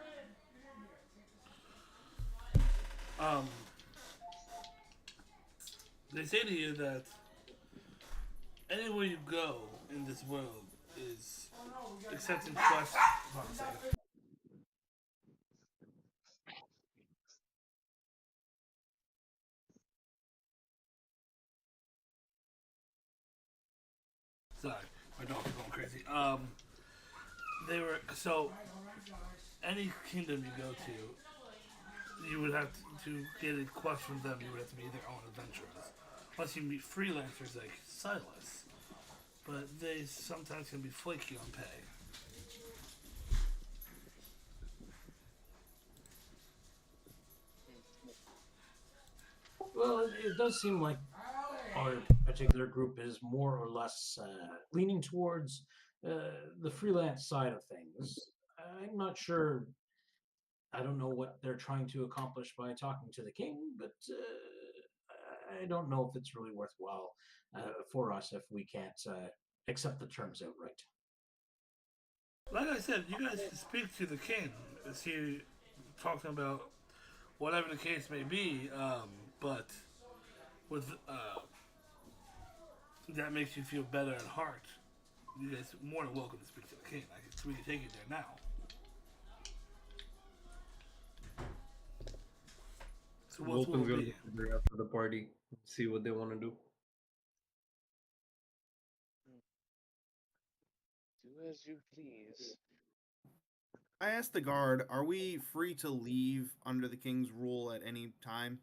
[SPEAKER 1] They say to you that anywhere you go in this world is accepting quests. Hold on a second. Sorry, my dog is going crazy. They were so any kingdom you go to, you would have to get a quest from them. You would have to be their own adventurers, unless you meet freelancers like Silas. But they sometimes can be flaky on pay.
[SPEAKER 2] Well, it does seem like our particular group is more or less leaning towards the freelance side of things. I'm not sure. I don't know what they're trying to accomplish by talking to the king, but I don't know if it's really worthwhile for us if we can't accept the terms outright.
[SPEAKER 1] Like I said, you guys can speak to the king as he talking about whatever the case may be. But with that makes you feel better at heart. You guys are more than welcome to speak to the king. We can take you there now. So
[SPEAKER 3] We'll
[SPEAKER 1] what will
[SPEAKER 3] go
[SPEAKER 1] it be?
[SPEAKER 3] after the party, see what they want to do.
[SPEAKER 4] Do as you please.
[SPEAKER 6] I asked the guard, are we free to leave under the king's rule at any time?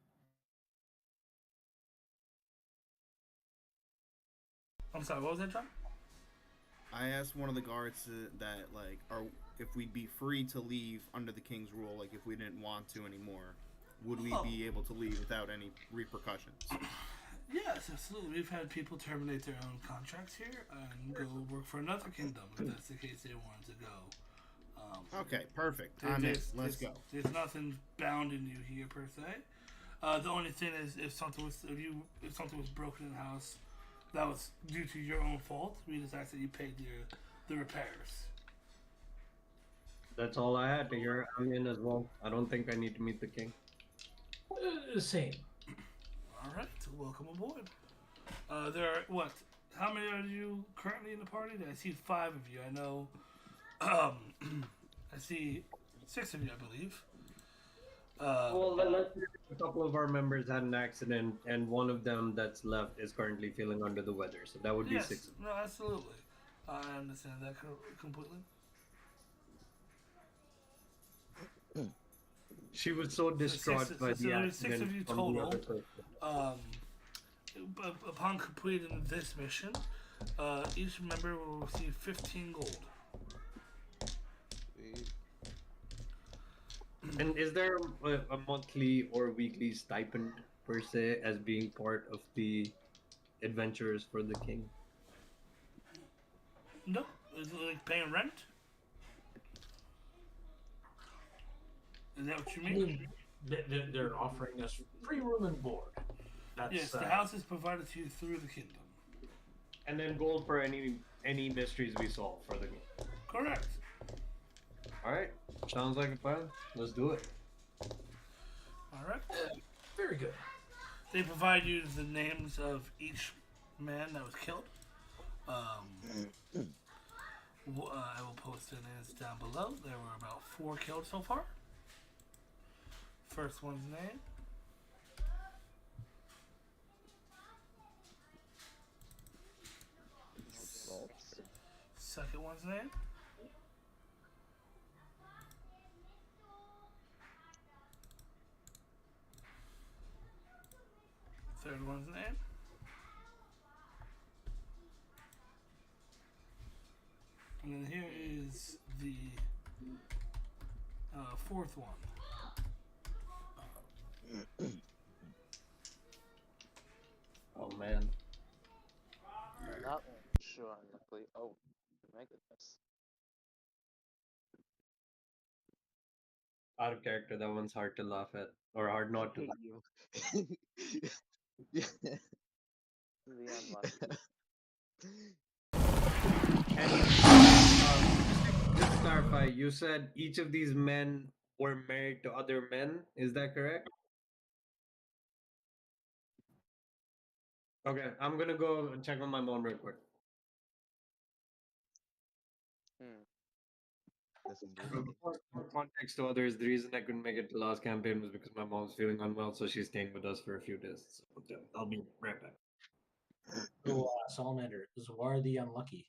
[SPEAKER 1] I'm sorry, what was that, John?
[SPEAKER 6] I asked one of the guards that, like, if we'd be free to leave under the king's rule, like, if we didn't want to anymore, would we be able to leave without any repercussions?
[SPEAKER 1] Yes, absolutely. We've had people terminate their own contracts here and go work for another kingdom if that's the case they wanted to go.
[SPEAKER 6] Okay, perfect. I'm in. Let's go.
[SPEAKER 1] There's nothing bounding you here per se. The only thing is if something was broken in the house, that was due to your own fault. We just asked that you paid the repairs.
[SPEAKER 3] That's all I had to hear. I'm in as well. I don't think I need to meet the king.
[SPEAKER 2] Same.
[SPEAKER 1] All right, welcome aboard. There are what? How many are you currently in the party? I see 5 of you. I know. I see 6 of you, I believe.
[SPEAKER 3] Well, a couple of our members had an accident, and one of them that's left is currently feeling under the weather. So that would be
[SPEAKER 1] yes,
[SPEAKER 3] 6.
[SPEAKER 1] no, absolutely. I understand that completely.
[SPEAKER 3] She was so distraught by the accident.
[SPEAKER 1] 6 of you
[SPEAKER 3] from the other
[SPEAKER 1] total.
[SPEAKER 3] person.
[SPEAKER 1] Upon completing this mission, each member will receive 15 gold.
[SPEAKER 3] And is there a monthly or weekly stipend per se as being part of the adventures for the king?
[SPEAKER 1] No, is it like paying rent? Is that what you mean?
[SPEAKER 2] They're offering us free room and board. That's,
[SPEAKER 1] yes, the house is provided to you through the kingdom.
[SPEAKER 3] And then gold for any mysteries we solve for the game.
[SPEAKER 1] Correct.
[SPEAKER 3] All right, sounds like a plan. Let's do it.
[SPEAKER 1] All right.
[SPEAKER 2] Very good.
[SPEAKER 1] They provide you the names of each man that was killed. I will post their names down below. There were about 4 killed so far. First one's name. Second one's name. Third one's name. And then here is the 4th one.
[SPEAKER 3] Oh man.
[SPEAKER 4] That one, sure, luckily. Oh, my goodness.
[SPEAKER 3] Out of character, that one's hard to laugh at, or hard not to.
[SPEAKER 5] Yeah.
[SPEAKER 4] The unlucky.
[SPEAKER 3] And just to clarify, you said each of these men were married to other men. Is that correct? Okay, I'm gonna go and check on my mom real quick.
[SPEAKER 4] Hmm.
[SPEAKER 5] Definitely do that.
[SPEAKER 3] For context to others, the reason I couldn't make it to last campaign was because my mom's feeling unwell, so she's staying with us for a few days. So yeah, I'll be right back.
[SPEAKER 2] So, Salamander, Zwar the Unlucky.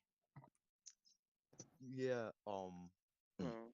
[SPEAKER 5] Yeah.
[SPEAKER 4] Hmm.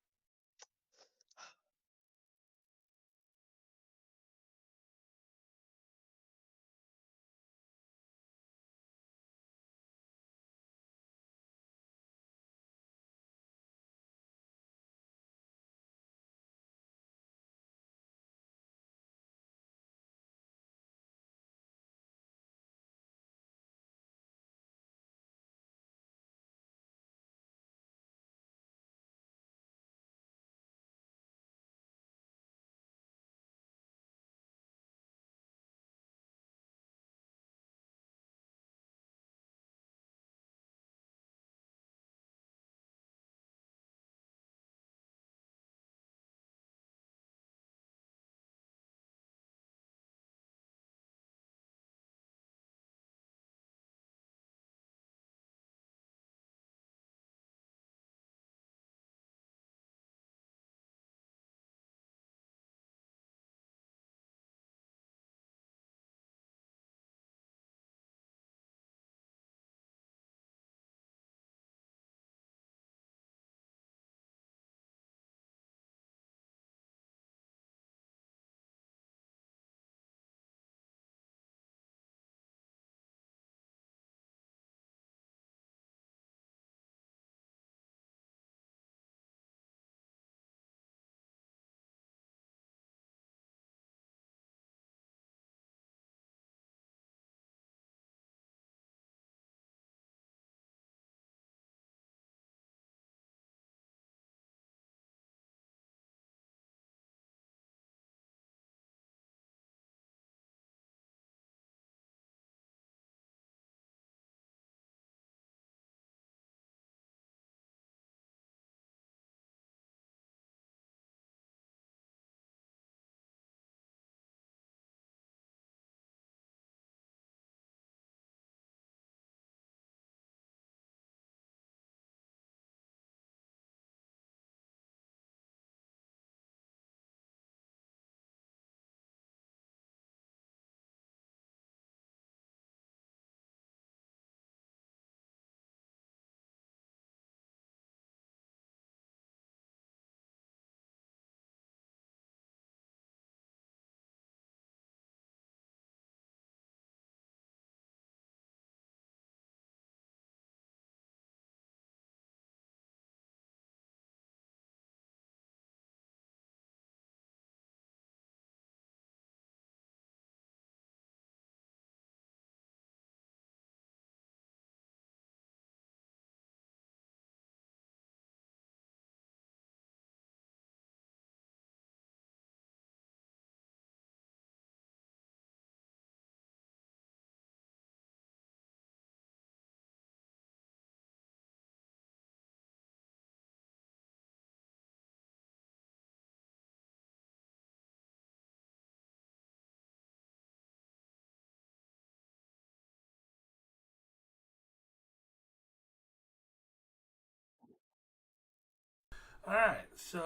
[SPEAKER 1] All right, so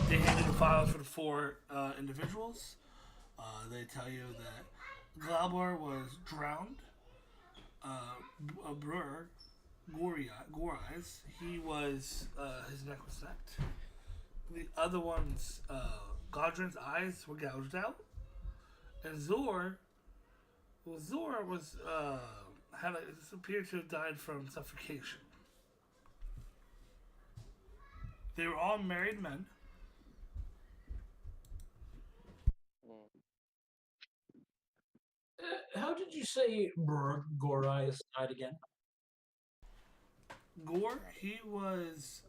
[SPEAKER 1] they handed the files for the four individuals. They tell you that Glabar was drowned. A brewer, Goreyes, he was his neck was snapped. The other one's Godrin's eyes were gouged out, and Zor was had appeared to have died from suffocation. They were all married men.
[SPEAKER 4] Hmm.
[SPEAKER 2] How did you say Gorai died again?
[SPEAKER 1] Gore, he was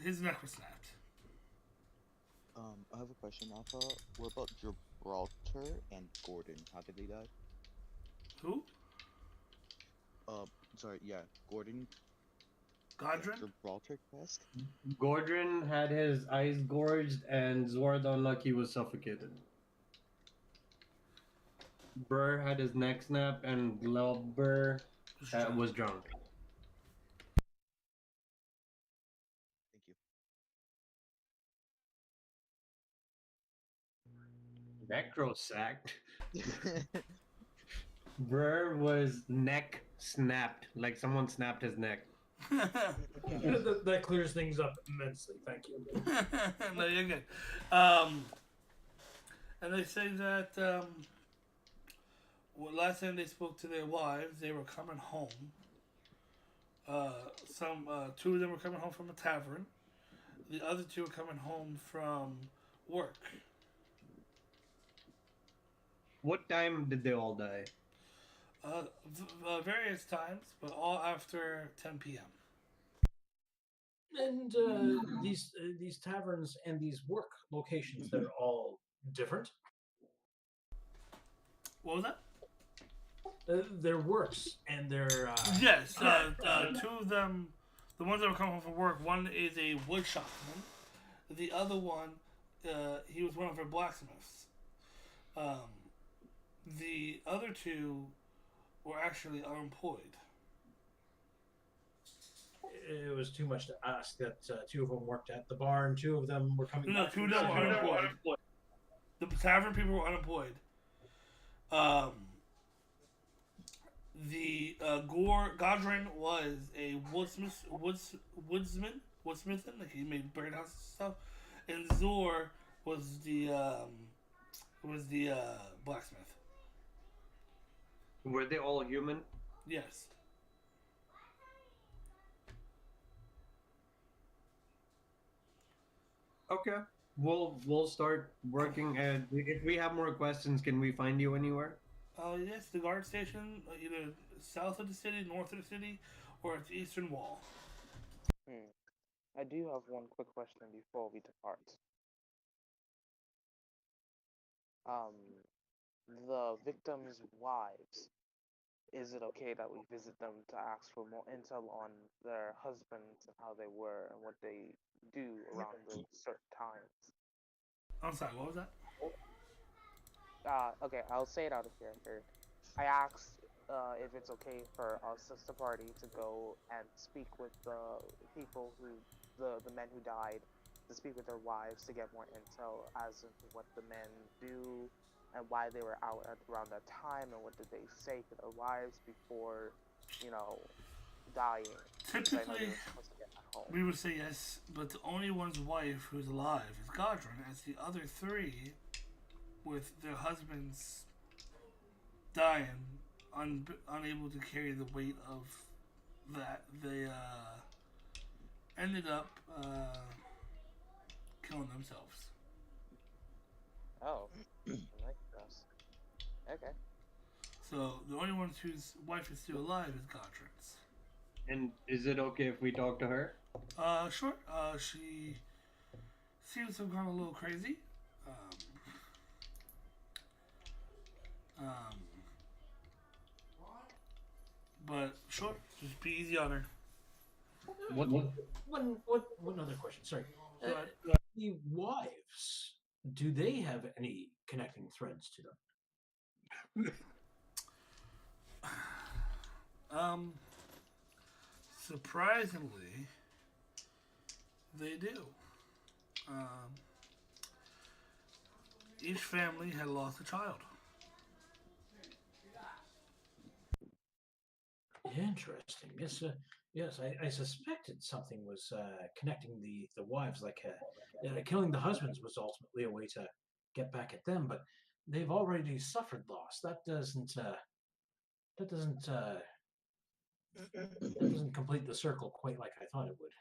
[SPEAKER 1] his neck was snapped.
[SPEAKER 5] I have a question, Alpha. What about Gibraltar and Gordon? How did they die?
[SPEAKER 1] Who?
[SPEAKER 5] Sorry, yeah, Gordon.
[SPEAKER 1] Godrin?
[SPEAKER 5] Gibraltar-esque?
[SPEAKER 3] Gordon had his eyes gorged, and Zord Unlucky was suffocated. Burr had his neck snapped, and Glubber was drunk.
[SPEAKER 5] Thank you.
[SPEAKER 3] Necrosacked. Burr was neck snapped, like someone snapped his neck.
[SPEAKER 2] That clears things up immensely. Thank you.
[SPEAKER 1] No, you're good. And they say that last time they spoke to their wives, they were coming home. Two of them were coming home from a tavern. The other two were coming home from work.
[SPEAKER 3] What time did they all die?
[SPEAKER 1] Various times, but all after 10 p.m.
[SPEAKER 2] And these taverns and these work locations, they're all different.
[SPEAKER 1] What was that?
[SPEAKER 2] Their works and their
[SPEAKER 1] Yes, two of them, the ones that were coming home from work, one is a wood shopman. The other one, he was one of our blacksmiths. The other two were actually unemployed.
[SPEAKER 2] It was too much to ask that two of them worked at the bar and two of them were coming.
[SPEAKER 1] No,
[SPEAKER 2] back
[SPEAKER 1] two of
[SPEAKER 2] from
[SPEAKER 1] them
[SPEAKER 2] the
[SPEAKER 1] were
[SPEAKER 2] city.
[SPEAKER 1] unemployed. The tavern people were unemployed. The Godrin was a woodsmith, like he made birdhouses and stuff, and Zor was the blacksmith.
[SPEAKER 3] Were they all human?
[SPEAKER 1] Yes.
[SPEAKER 3] Okay. We'll start working, and if we have more questions, can we find you anywhere?
[SPEAKER 1] Yes, the guard station, either south of the city, north of the city, or at the eastern wall.
[SPEAKER 4] I do have one quick question before we depart. The victims' wives, is it okay that we visit them to ask for more intel on their husbands and how they were and what they do around those certain times?
[SPEAKER 1] I'm sorry, what was that?
[SPEAKER 4] Okay, I'll say it out of here. I asked if it's okay for our sister party to go and speak with the people the men who died, to speak with their wives to get more intel as to what the men do and why they were out at around that time and what did they say to their wives before, dying.
[SPEAKER 1] Typically, we would say yes, but the only one's wife who's alive is Godrin, as the other three, with their husbands dying, unable to carry the weight of that, they ended up killing themselves.
[SPEAKER 4] Oh, like this. Okay.
[SPEAKER 1] So the only one whose wife is still alive is Godrin's.
[SPEAKER 3] And is it okay if we talk to her?
[SPEAKER 1] Sure. She seems to have gone a little crazy. But sure, just be easy on her.
[SPEAKER 2] One other question. Sorry. The wives, do they have any connecting threads to them?
[SPEAKER 1] Surprisingly, they do. Each family had lost a child.
[SPEAKER 2] Interesting. Yes. I suspected something was connecting the wives, like killing the husbands was ultimately a way to get back at them, but they've already suffered loss. That doesn't complete the circle quite like I thought it would.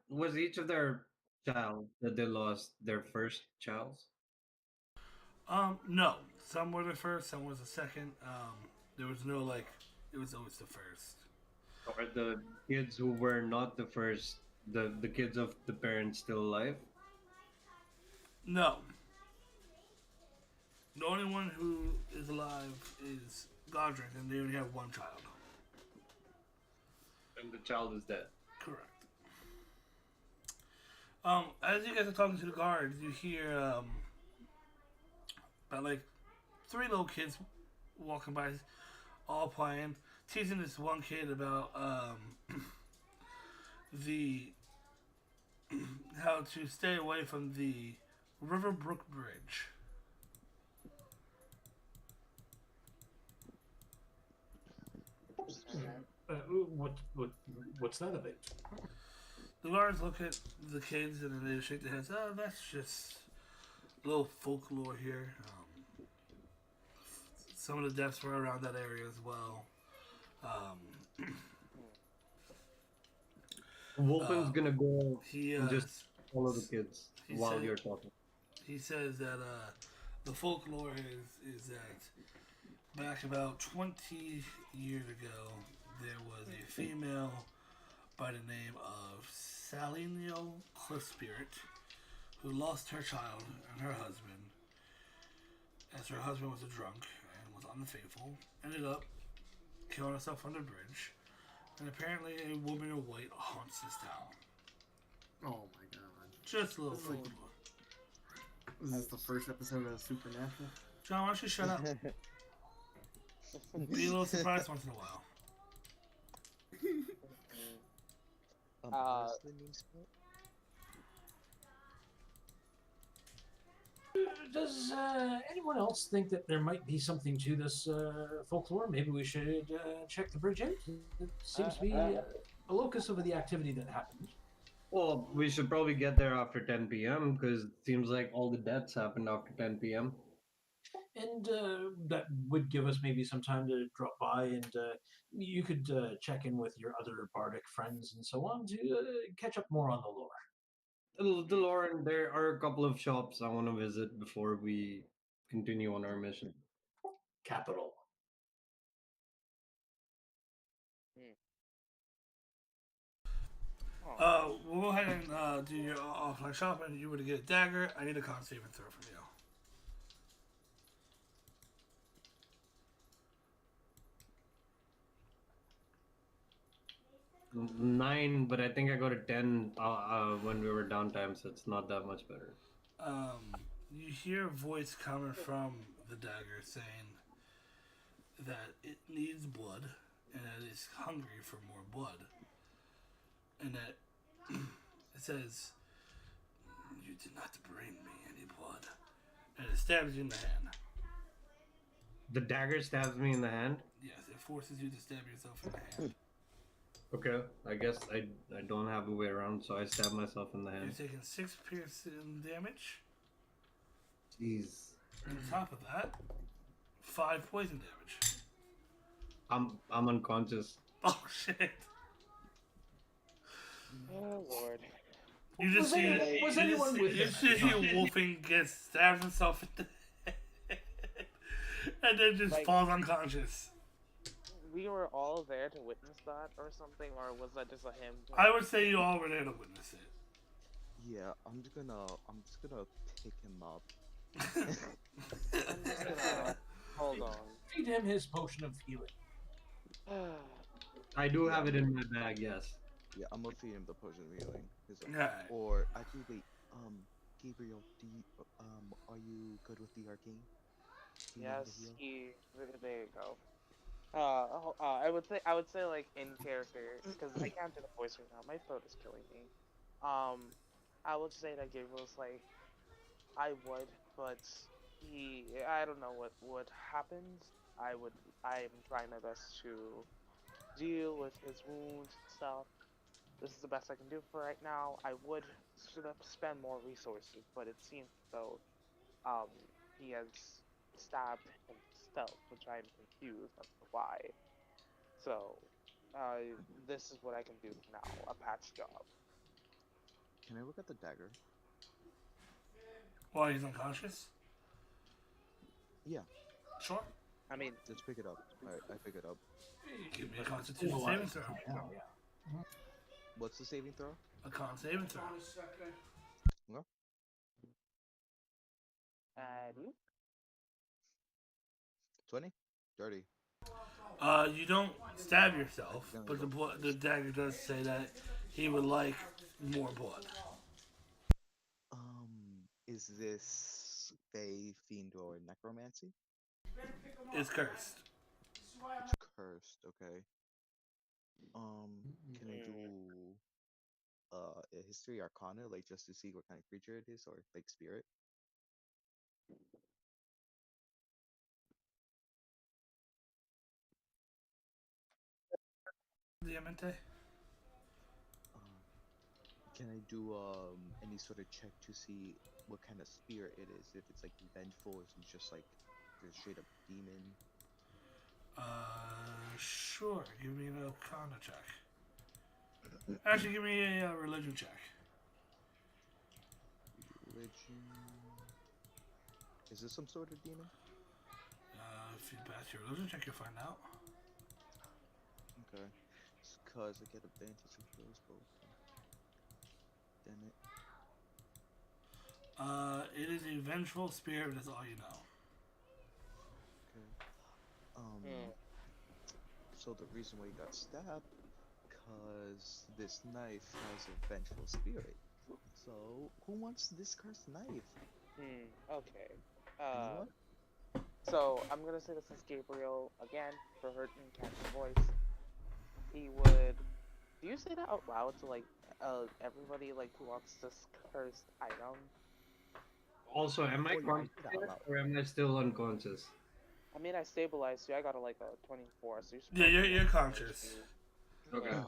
[SPEAKER 3] Was each of their child that they lost their first child?
[SPEAKER 1] No. Some were the first, some was the second. There was no it was always the first.
[SPEAKER 3] Are the kids who were not the first, the kids of the parents, still alive?
[SPEAKER 1] No. The only one who is alive is Godric, and they only have one child.
[SPEAKER 3] And the child is dead.
[SPEAKER 1] Correct. As you guys are talking to the guards, you hear about like three little kids walking by, all playing, teasing this one kid about the how to stay away from the Riverbrook Bridge.
[SPEAKER 2] Uh, what's that about?
[SPEAKER 1] The guards look at the kids and then they shake their heads. Oh, that's just a little folklore here. Some of the deaths were around that area as well.
[SPEAKER 3] Wolfen's gonna go
[SPEAKER 1] He
[SPEAKER 3] and just follow the kids
[SPEAKER 1] he
[SPEAKER 3] while
[SPEAKER 1] said-
[SPEAKER 3] you're talking.
[SPEAKER 1] He says that the folklore is that back about 20 years ago, there was a female by the name of Salinio Cliff Spirit who lost her child and her husband, as her husband was a drunk and was unfaithful, ended up killing herself on the bridge, and apparently a woman in white haunts this town.
[SPEAKER 6] Oh my god.
[SPEAKER 1] Just a little
[SPEAKER 6] This is like-
[SPEAKER 1] folklore.
[SPEAKER 6] Is this the first episode of Supernatural?
[SPEAKER 1] John, why don't you shut up? Be a little surprised once in a while.
[SPEAKER 5] What's the name spell?
[SPEAKER 2] Does anyone else think that there might be something to this folklore? Maybe we should check the bridge out. It seems to be a locus of the activity that happened.
[SPEAKER 3] Well, we should probably get there after 10 p.m. because it seems like all the deaths happened after 10 p.m.
[SPEAKER 2] And that would give us maybe some time to drop by, and you could check in with your other bardic friends and so on to catch up more on the lore.
[SPEAKER 3] Lauren, there are a couple of shops I want to visit before we continue on our mission.
[SPEAKER 2] Capital.
[SPEAKER 1] We'll go ahead and do your offline shopping. You were to get a dagger. I need a con saving throw from you.
[SPEAKER 3] Nine, but I think I got a 10 when we were downtime, so it's not that much better.
[SPEAKER 1] You hear a voice coming from the dagger saying that it needs blood and that it's hungry for more blood. And that it says, "You did not bring me any blood." And it stabs you in the hand.
[SPEAKER 3] The dagger stabs me in the hand.
[SPEAKER 1] Yes, it forces you to stab yourself in the hand.
[SPEAKER 3] Okay, I guess I don't have a way around, so I stab myself in the
[SPEAKER 1] You're
[SPEAKER 3] hand.
[SPEAKER 1] taking 6 piercing damage.
[SPEAKER 3] Jeez,
[SPEAKER 1] And on top of that, 5 poison damage.
[SPEAKER 3] I'm unconscious.
[SPEAKER 1] Oh shit!
[SPEAKER 4] Oh lord.
[SPEAKER 1] You just see
[SPEAKER 2] Was anyone with
[SPEAKER 1] you
[SPEAKER 2] him?
[SPEAKER 1] see Wolfing gets stabs himself in the head, and then just
[SPEAKER 4] Like-
[SPEAKER 1] falls unconscious.
[SPEAKER 4] We were all there to witness that or something, or was that just a him?
[SPEAKER 1] I would say you all were there to witness it.
[SPEAKER 5] Yeah, I'm just gonna pick him up.
[SPEAKER 4] I'm just gonna hold on.
[SPEAKER 2] Feed him his potion of healing.
[SPEAKER 3] I do have it in my bag, yes.
[SPEAKER 5] Yeah, I'm gonna feed him the potion of healing.
[SPEAKER 1] Alright.
[SPEAKER 5] Or actually, wait. Gabriel, are you good with the arcane? Do you know how to
[SPEAKER 4] Yes,
[SPEAKER 5] heal?
[SPEAKER 4] there you go. I would say like in character, because I can't do the voice right now. My throat is killing me. I would say that Gabriel's like, I would, but I don't know what happens. I'm trying my best to deal with his wounds and stuff. This is the best I can do for right now. I would spend more resources, but it seems though, he has stabbed himself, which I'm confused as to why. So, this is what I can do now, a patch job.
[SPEAKER 5] Can I look at the dagger?
[SPEAKER 1] While he's unconscious?
[SPEAKER 5] Yeah,
[SPEAKER 1] Sure.
[SPEAKER 4] I mean,
[SPEAKER 5] just pick it up. Alright, I pick it up.
[SPEAKER 1] Give me a constitution saving throw.
[SPEAKER 2] Yeah.
[SPEAKER 5] What's the saving throw?
[SPEAKER 1] A con saving throw.
[SPEAKER 4] you?
[SPEAKER 5] 20? Dirty.
[SPEAKER 1] You don't stab yourself, but the dagger does say that he would like more blood.
[SPEAKER 5] Is this Fey, Fiend, or Necromancy?
[SPEAKER 1] It's cursed.
[SPEAKER 5] It's cursed, okay. Can I do a history arcana, like just to see what kind of creature it is, or like spirit?
[SPEAKER 1] Diamante?
[SPEAKER 5] Um, can I do any sort of check to see what kind of spirit it is? If it's like vengeful, or if it's just like a straight up demon?
[SPEAKER 1] Sure. Give me an Arcana check. Actually, give me a religion check.
[SPEAKER 5] Religion. Is this some sort of demon?
[SPEAKER 1] If you pass your religion check, you'll find out.
[SPEAKER 5] Okay. It's cause I get advantage of those both. Damn it.
[SPEAKER 1] It is a vengeful spirit. That's all you know.
[SPEAKER 5] Okay. So the reason why he got stabbed, cause this knife has a vengeful spirit. So who wants this cursed knife?
[SPEAKER 4] Okay.
[SPEAKER 5] Anyone?
[SPEAKER 4] So I'm gonna say this is Gabriel again for hurting Cat's voice. He would. Do you say that out loud to like everybody like who wants this cursed item?
[SPEAKER 3] Also, am I
[SPEAKER 5] Oh, yeah, I did
[SPEAKER 3] conscious
[SPEAKER 5] that loud.
[SPEAKER 3] or am I still unconscious?
[SPEAKER 4] I mean, I stabilized you. I got a like a 24, so
[SPEAKER 1] Yeah, you're conscious.
[SPEAKER 3] Okay.
[SPEAKER 4] Yeah.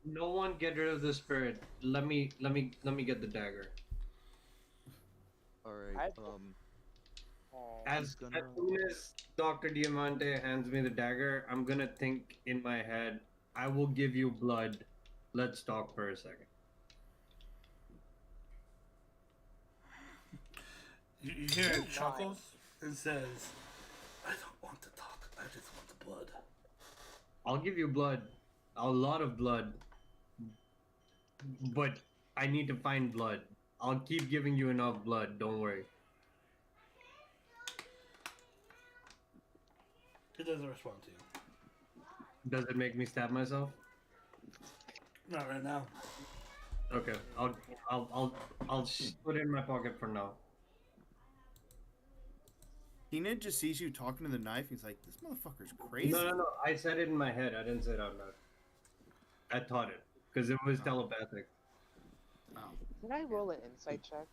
[SPEAKER 3] No one get rid of the spirit. Let me get the dagger.
[SPEAKER 5] Alright,
[SPEAKER 3] As
[SPEAKER 5] gonna-
[SPEAKER 3] as soon as Dr. Diamante hands me the dagger, I'm gonna think in my head, I will give you blood. Let's talk for a second.
[SPEAKER 1] You hear it chuckles and says, I don't want to talk. I just want the blood.
[SPEAKER 3] I'll give you blood. A lot of blood. But I need to find blood. I'll keep giving you enough blood, don't worry.
[SPEAKER 1] It doesn't respond to you.
[SPEAKER 3] Does it make me stab myself?
[SPEAKER 1] Not right now.
[SPEAKER 3] Okay, I'll put it in my pocket for now.
[SPEAKER 6] Tina just sees you talking to the knife. He's like, "This motherfucker's crazy."
[SPEAKER 3] No. I said it in my head. I didn't say it out loud. I thought it because it was telepathic.
[SPEAKER 6] Oh.
[SPEAKER 4] Can I roll an insight check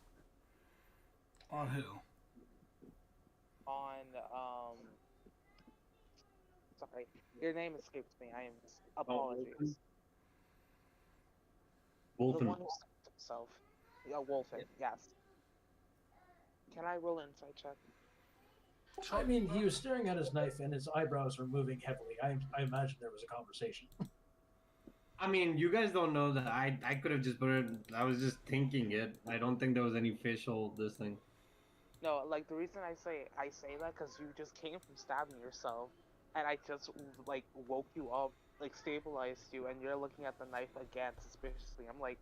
[SPEAKER 1] On who?
[SPEAKER 4] on Sorry, your name escapes me. I am apologies.
[SPEAKER 3] Wolfen.
[SPEAKER 4] The one who stabbed himself. Yeah, Wolfen. Yes. Can I roll an insight check?
[SPEAKER 2] I mean, he was staring at his knife and his eyebrows were moving heavily. I imagine there was a conversation.
[SPEAKER 3] I mean, you guys don't know that I could have just put it. I was just thinking it. I don't think there was any facial this thing.
[SPEAKER 4] No, like the reason I say that because you just came from stabbing yourself, and I just like woke you up, like stabilized you, and you're looking at the knife again suspiciously. I'm like,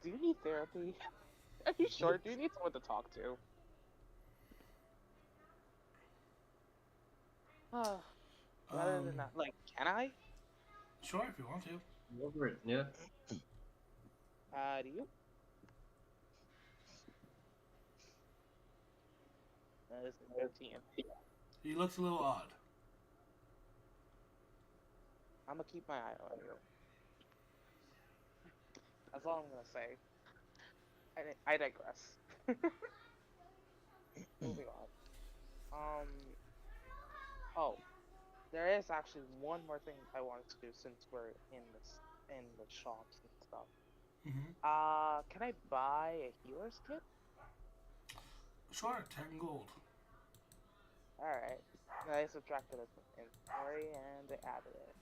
[SPEAKER 4] do you need therapy? Are you sure? Do you need someone to talk to? Rather than that, like, can I?
[SPEAKER 1] Sure, if you want to.
[SPEAKER 3] Go for it. Yeah.
[SPEAKER 4] Do you? This is 13.
[SPEAKER 1] He looks a little odd.
[SPEAKER 4] I'm gonna keep my eye on you. That's all I'm gonna say. I digress. Moving on. Oh, there is actually one more thing I wanted to do since we're in the shops and stuff. Can I buy a healer's kit?
[SPEAKER 1] Sure, 10 gold.
[SPEAKER 4] Alright. I subtracted it from inventory and I added it.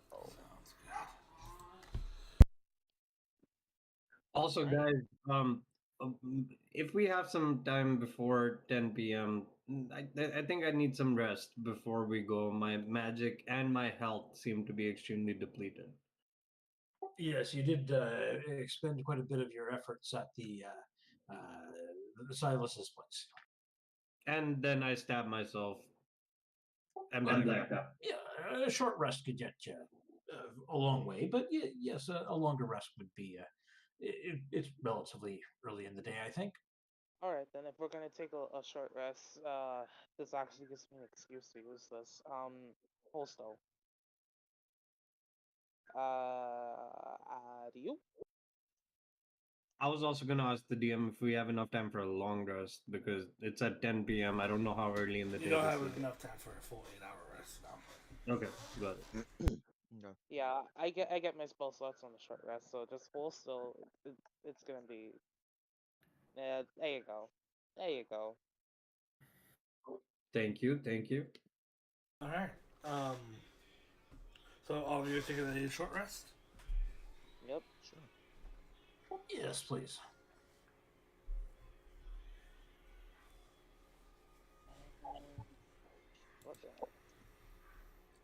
[SPEAKER 4] So,
[SPEAKER 1] Sounds good.
[SPEAKER 3] Also, guys, if we have some time before 10 p.m., I think I need some rest before we go. My magic and my health seem to be extremely depleted.
[SPEAKER 2] Yes, you did expend quite a bit of your efforts at the Silas's place.
[SPEAKER 3] And then I stab myself. And
[SPEAKER 2] blacked out. Yeah, a short rest could get you a long way, but yes, a longer rest would be It's relatively early in the day, I think.
[SPEAKER 4] Alright, then if we're gonna take a short rest, this actually gives me an excuse to use this. Holstow. Do you?
[SPEAKER 3] I was also gonna ask the DM if we have enough time for a long rest because it's at 10 p.m. I don't know how early in the
[SPEAKER 1] You
[SPEAKER 3] day
[SPEAKER 1] don't
[SPEAKER 3] this
[SPEAKER 1] have
[SPEAKER 3] is.
[SPEAKER 1] enough time for a full 8-hour rest now.
[SPEAKER 3] Okay, got it.
[SPEAKER 5] Okay.
[SPEAKER 4] Yeah, I get my spell slots on the short rest, so just Holstow, it's gonna be. Yeah, there you go. There you go.
[SPEAKER 3] Thank you, thank you.
[SPEAKER 1] All right. So all of you are taking a short rest.
[SPEAKER 4] Yep.
[SPEAKER 5] Sure.
[SPEAKER 2] Yes, please.
[SPEAKER 4] What the hell?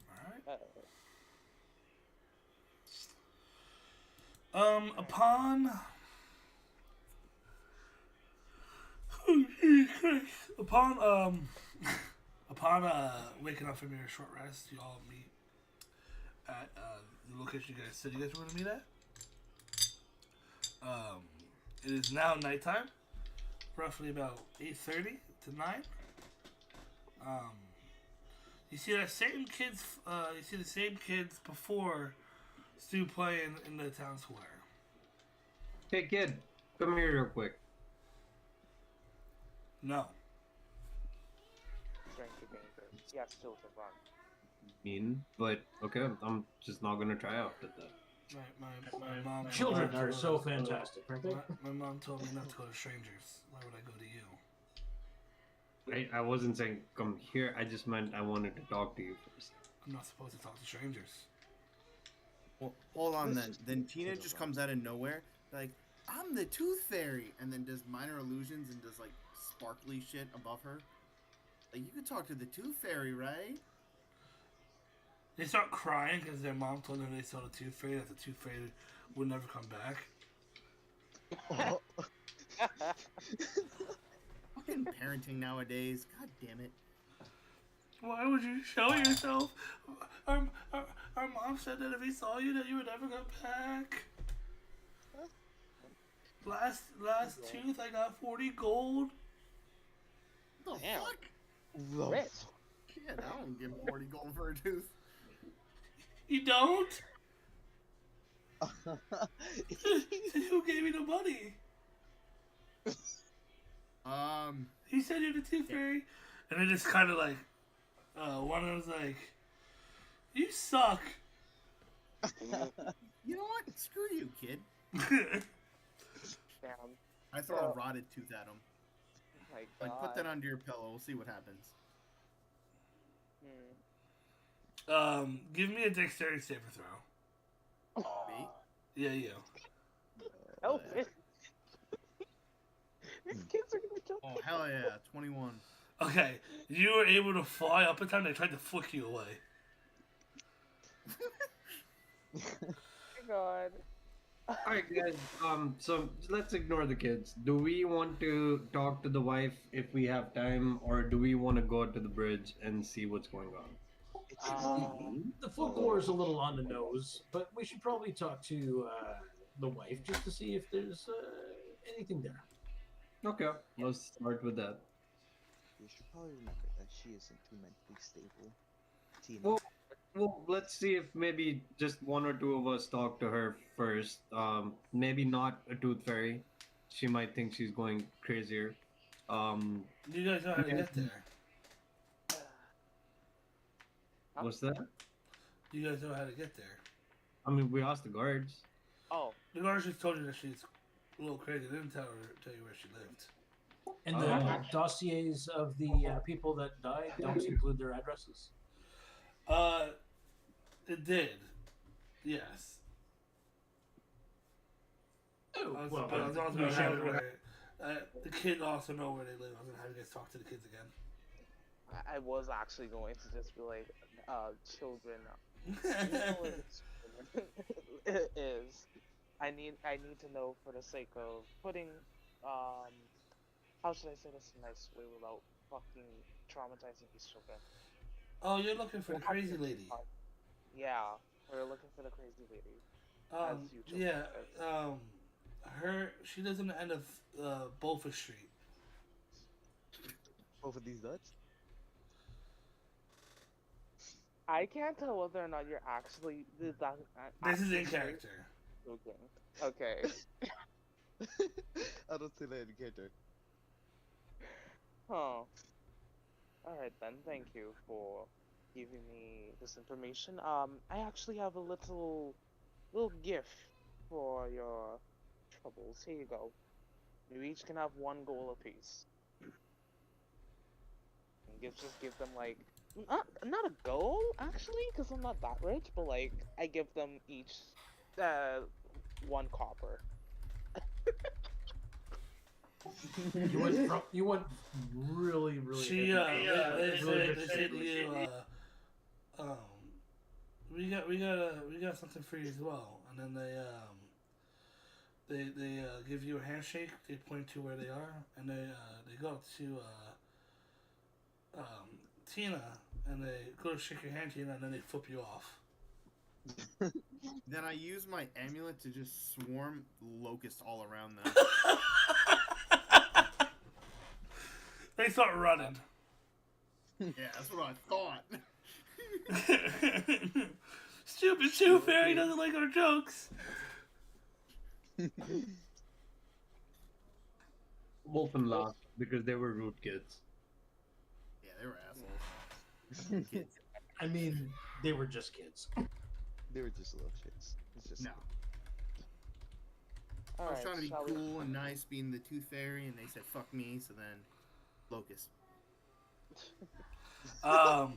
[SPEAKER 1] All right. Upon upon upon waking up from your short rest, you all meet at the location you guys said you guys were going to meet at. Um, it is now nighttime, roughly about 8:30 to 9. Um, you see that same kids. You see the same kids before Stu playing in the town square.
[SPEAKER 3] Hey kid, come here real quick.
[SPEAKER 1] No.
[SPEAKER 4] Stranger danger. Yes, children run.
[SPEAKER 3] Mean, but okay, I'm just not gonna try after that.
[SPEAKER 1] My mom.
[SPEAKER 2] Children are so fantastic, aren't they?
[SPEAKER 1] My mom told me not to go to strangers. Why would I go to you?
[SPEAKER 3] I wasn't saying come here. I just meant I wanted to talk to you first.
[SPEAKER 1] I'm not supposed to talk to strangers.
[SPEAKER 6] Well, hold on
[SPEAKER 5] Let's
[SPEAKER 6] then.
[SPEAKER 5] just
[SPEAKER 6] Then
[SPEAKER 5] move to
[SPEAKER 6] Tina
[SPEAKER 5] the
[SPEAKER 6] just
[SPEAKER 5] right.
[SPEAKER 6] comes out of nowhere, like, I'm the Tooth Fairy, and then does minor illusions and does, like, sparkly shit above her. Like, you could talk to the Tooth Fairy, right?
[SPEAKER 1] They start crying because their mom told them they saw the Tooth Fairy, that the Tooth Fairy would never come back.
[SPEAKER 5] Oh,
[SPEAKER 6] Fucking parenting nowadays. God damn it.
[SPEAKER 1] Why would you show yourself? Our, our, our mom said that if he saw you, that you would never come back. Last tooth, I got 40 gold.
[SPEAKER 6] What the
[SPEAKER 4] Damn.
[SPEAKER 6] fuck?
[SPEAKER 5] the
[SPEAKER 4] Rich.
[SPEAKER 6] Shit, I don't give 40 gold for a tooth.
[SPEAKER 1] You don't?
[SPEAKER 5] fuck?
[SPEAKER 1] Who gave you the money?
[SPEAKER 6] He
[SPEAKER 1] He said you're the Tooth Fairy. And then just kind of like, one of them was like, you suck.
[SPEAKER 6] You know what? Screw you, kid.
[SPEAKER 4] Damn.
[SPEAKER 6] I throw a rotted tooth at him.
[SPEAKER 4] My
[SPEAKER 6] Like,
[SPEAKER 4] God.
[SPEAKER 6] put that under your pillow. We'll see what happens.
[SPEAKER 1] Give me a dexterity saver throw.
[SPEAKER 6] Me?
[SPEAKER 1] Yeah, you.
[SPEAKER 4] Help it. These kids are gonna kill
[SPEAKER 6] Oh, hell yeah. 21.
[SPEAKER 1] Okay, you were able to fly up in time. They tried to flick you away.
[SPEAKER 4] my God.
[SPEAKER 3] Alright guys, so let's ignore the kids. Do we want to talk to the wife if we have time, or do we want to go to the bridge and see what's going on?
[SPEAKER 5] It's evening.
[SPEAKER 2] The folklore is a little on the nose, but we should probably talk to the wife just to see if there's anything there.
[SPEAKER 3] Okay, let's start with that.
[SPEAKER 5] We should probably remember that she isn't too mentally stable. Tina.
[SPEAKER 3] Well, let's see if maybe just one or two of us talk to her first. Maybe not a tooth fairy. She might think she's going crazier.
[SPEAKER 1] You guys know how to get there.
[SPEAKER 3] What's that?
[SPEAKER 1] You guys know how to get there.
[SPEAKER 3] I mean, we asked the guards.
[SPEAKER 4] Oh,
[SPEAKER 1] The guards just told you that she's a little crazy. They didn't tell you where she lived.
[SPEAKER 2] And the dossiers of the people that died don't include their addresses.
[SPEAKER 1] It did. Yes.
[SPEAKER 2] Oh,
[SPEAKER 1] I was,
[SPEAKER 2] well,
[SPEAKER 1] but I was also
[SPEAKER 2] we
[SPEAKER 1] gonna have
[SPEAKER 2] should-
[SPEAKER 1] the kids also know where they live. I was gonna have you guys talk to the kids again.
[SPEAKER 4] I was actually going to just be like, children. You know where this children is. I need to know for the sake of putting, how should I say this in a nice way without fucking traumatizing these children?
[SPEAKER 1] Oh, you're looking for the crazy lady.
[SPEAKER 4] Yeah, we're looking for the crazy lady.
[SPEAKER 1] Yeah. She lives on the end of Beaufort Street.
[SPEAKER 5] Both of these nuts?
[SPEAKER 4] I can't tell whether or not you're actually
[SPEAKER 1] This is in
[SPEAKER 4] actually
[SPEAKER 1] character.
[SPEAKER 4] joking. Okay.
[SPEAKER 5] I don't say that in character.
[SPEAKER 4] Huh. All right then. Thank you for giving me this information. I actually have a little gift for your troubles. Here you go. You each can have one gold apiece. And just give them like not a goal actually, because I'm not that rich, but like I give them each uh 1 copper.
[SPEAKER 2] You went really, really.
[SPEAKER 1] She they say to you, um, we got something for you as well, and then they give you a handshake. They point to where they are, and they go to Tina, and they go to shake your hand, Tina, and then they flip you off.
[SPEAKER 6] Then I use my amulet to just swarm locusts all around them.
[SPEAKER 1] They start running.
[SPEAKER 6] Yeah, that's what I thought.
[SPEAKER 1] Stupid Shoe Fairy doesn't like our jokes.
[SPEAKER 3] Wolfen laughed because they were rude kids.
[SPEAKER 6] Yeah, they were assholes. Kids.
[SPEAKER 2] I mean, they were just kids.
[SPEAKER 5] They were just little shits. It's just
[SPEAKER 6] No.
[SPEAKER 4] All
[SPEAKER 6] I was
[SPEAKER 4] right,
[SPEAKER 6] trying to be
[SPEAKER 4] shall we-
[SPEAKER 6] cool and nice, being the Tooth Fairy, and they said "fuck me," so then locust.
[SPEAKER 4] Shall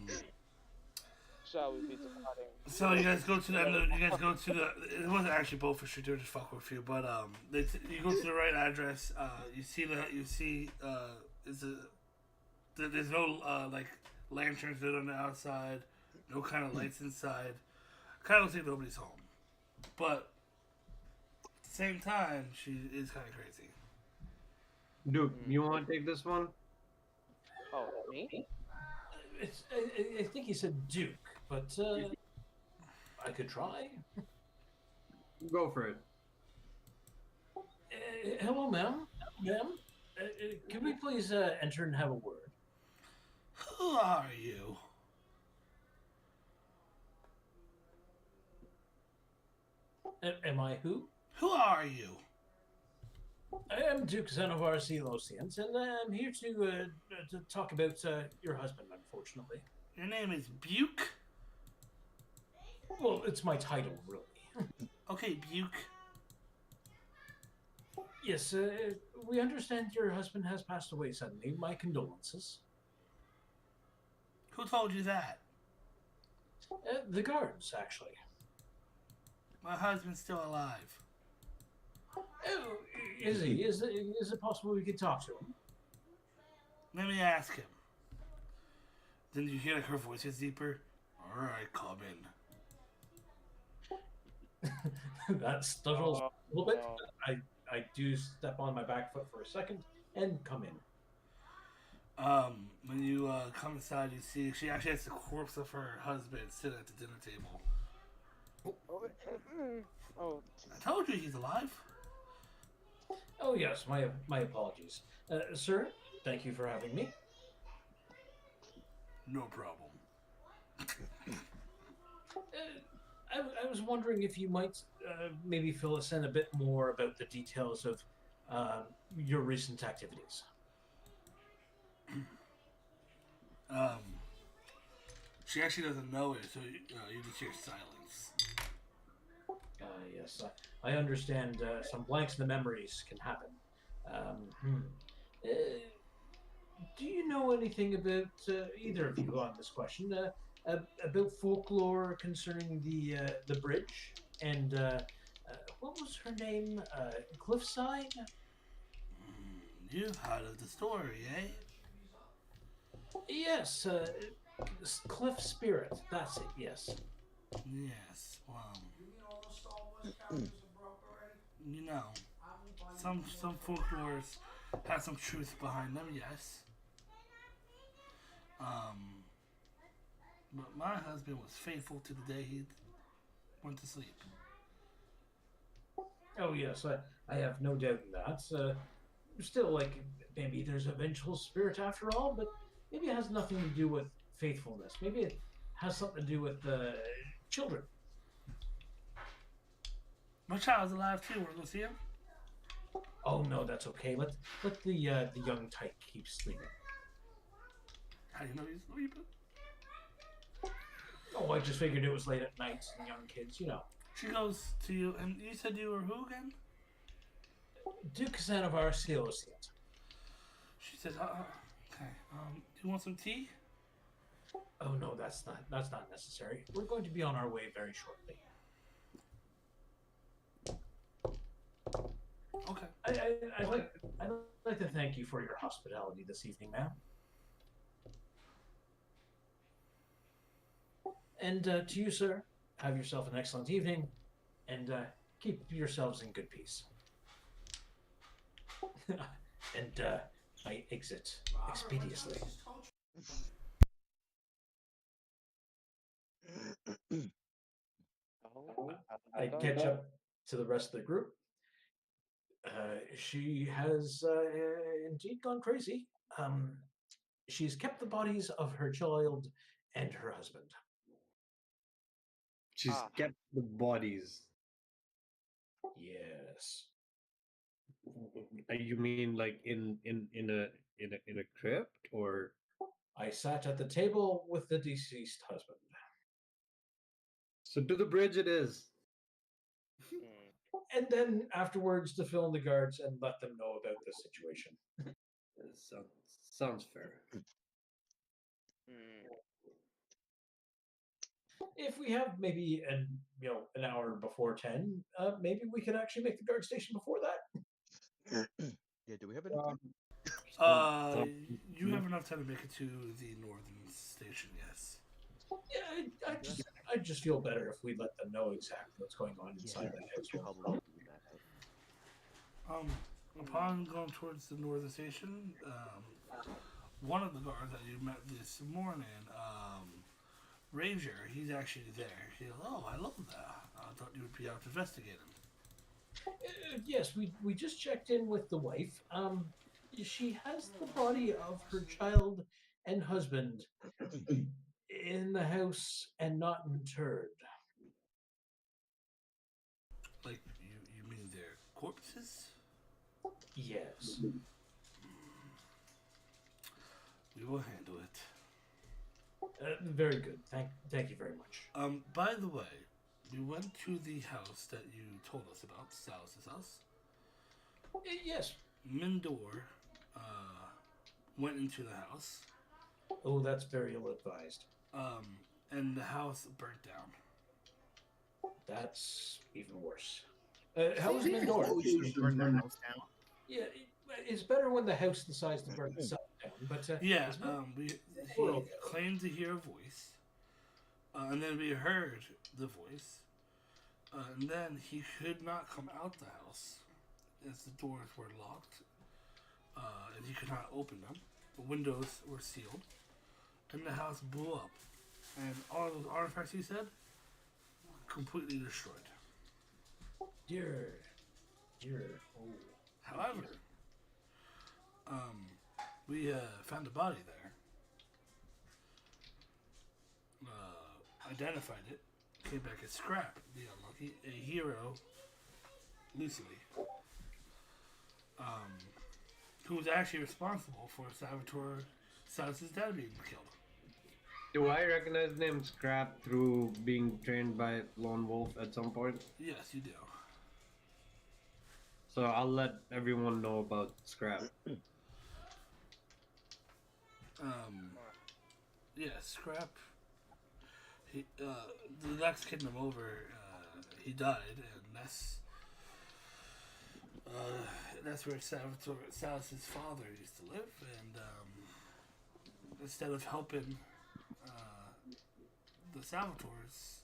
[SPEAKER 4] we be departing?
[SPEAKER 1] So you guys go to the end of, you guys go to the, it wasn't actually Beaufort Street, they were just fucking with you, but you go to the right address, you see there's no like lanterns lit on the outside, no kind of lights inside, kind of looks like nobody's home, but at the same time she is kind of crazy.
[SPEAKER 3] Duke, you want to take this one?
[SPEAKER 4] Oh, me?
[SPEAKER 2] I think he said Duke, but I could try.
[SPEAKER 3] Go for it.
[SPEAKER 2] Hello, ma'am. Ma'am, can we please enter and have a word?
[SPEAKER 1] Who are you?
[SPEAKER 2] Am I who?
[SPEAKER 1] Who are you?
[SPEAKER 2] I am Duke Xenovar Celosians, and I'm here to talk about your husband, unfortunately.
[SPEAKER 1] Your name is Buke?
[SPEAKER 2] Well, it's my title, really.
[SPEAKER 1] Okay, Buke.
[SPEAKER 2] Yes, we understand your husband has passed away suddenly. My condolences.
[SPEAKER 1] Who told you that?
[SPEAKER 2] The guards, actually.
[SPEAKER 1] My husband's still alive.
[SPEAKER 2] Oh, is he? Is it possible we could talk to him?
[SPEAKER 1] Let me ask him. Then you hear like her voice gets deeper. Alright, come in.
[SPEAKER 2] That stutters a little bit. I do step on my back foot for a second and come in.
[SPEAKER 1] When you come inside, you see she actually has the corpse of her husband sitting at the dinner table.
[SPEAKER 4] Oh,
[SPEAKER 1] I told you he's alive.
[SPEAKER 2] Oh yes, my apologies, sir. Thank you for having me.
[SPEAKER 1] No problem.
[SPEAKER 2] I was wondering if you might maybe fill us in a bit more about the details of your recent activities.
[SPEAKER 1] She actually doesn't know it, so you just hear silence.
[SPEAKER 2] Yes, I understand some blanks in the memories can happen. Do you know anything about, either of you on this question, about folklore concerning the bridge? And what was her name? Cliffside?
[SPEAKER 1] You've heard of the story, eh?
[SPEAKER 2] Yes, Cliff Spirit. That's it, yes.
[SPEAKER 1] Yes, well... You know, some folklores have some truth behind them, yes. But my husband was faithful to the day he went to sleep.
[SPEAKER 2] Oh yes, I have no doubt in that. Still, like, maybe there's a vengeful spirit after all, but maybe it has nothing to do with faithfulness. Maybe it has something to do with children.
[SPEAKER 1] My child's alive too. Wanna go see him?
[SPEAKER 2] Oh no, that's okay. Let the young tyke keep sleeping.
[SPEAKER 1] How do you know he's sleeping?
[SPEAKER 2] Oh, I just figured it was late at night and young kids, you know.
[SPEAKER 1] She goes to you, and you said you were who again?
[SPEAKER 2] Duke Xanavar Sealosiat.
[SPEAKER 1] She said, okay. Do you want some tea?
[SPEAKER 2] Oh no, that's not necessary. We're going to be on our way very shortly.
[SPEAKER 1] Okay.
[SPEAKER 2] I'd like to thank you for your hospitality this evening, ma'am. And to you, sir, have yourself an excellent evening, and keep yourselves in good peace. And I exit expeditiously. I catch up to the rest of the group. She has indeed gone crazy. She's kept the bodies of her child and her husband.
[SPEAKER 3] She's kept the bodies.
[SPEAKER 2] Yes.
[SPEAKER 3] You mean like in a crypt, or?
[SPEAKER 2] I sat at the table with the deceased husband.
[SPEAKER 3] So to the bridge it is.
[SPEAKER 2] And then afterwards to film the guards and let them know about the situation.
[SPEAKER 3] Sounds fair.
[SPEAKER 2] If we have maybe an hour before 10, maybe we can actually make the guard station before that.
[SPEAKER 5] Yeah, do we have any time?
[SPEAKER 1] You have enough time to make it to the northern station, yes.
[SPEAKER 2] Yeah, I just feel better if we let them know exactly what's going on inside the house.
[SPEAKER 5] Probably do that.
[SPEAKER 1] Upon going towards the northern station, one of the guards that you met this morning, Ranger, he's actually there. He goes, oh, I love that. I thought you would be out investigating.
[SPEAKER 2] Yes, we just checked in with the wife. She has the body of her child and husband in the house and not interred.
[SPEAKER 1] Like, you mean their corpses?
[SPEAKER 2] Yes.
[SPEAKER 1] We will handle it.
[SPEAKER 2] Very good. Thank you very much.
[SPEAKER 1] By the way, we went to the house that you told us about, Salus's house.
[SPEAKER 2] Yes.
[SPEAKER 1] Mindor went into the house.
[SPEAKER 2] Oh, that's very ill-advised.
[SPEAKER 1] And the house burnt down.
[SPEAKER 2] That's even worse. How was Mindor?
[SPEAKER 6] Oh, you should burn that house down.
[SPEAKER 2] Yeah, it's better when the house decides to burn itself down. But
[SPEAKER 1] yeah, he claimed to hear a voice, and then we heard the voice, and then he could not come out the house as the doors were locked, and he could not open them. The windows were sealed, and the house blew up, and all those artifacts he said completely destroyed.
[SPEAKER 2] Dear. Oh.
[SPEAKER 1] However, we found a body there. Identified it. Came back as Scrap, the unlucky, a hero, loosely, who was actually responsible for Salvatore Salus's dad being killed.
[SPEAKER 3] Do I recognize the name Scrap through being trained by Lone Wolf at some point?
[SPEAKER 1] Yes, you do.
[SPEAKER 3] So I'll let everyone know about Scrap.
[SPEAKER 1] Yeah, Scrap. He, the next kingdom over, he died, and that's where Salus's father used to live, and instead of helping the Salvatores,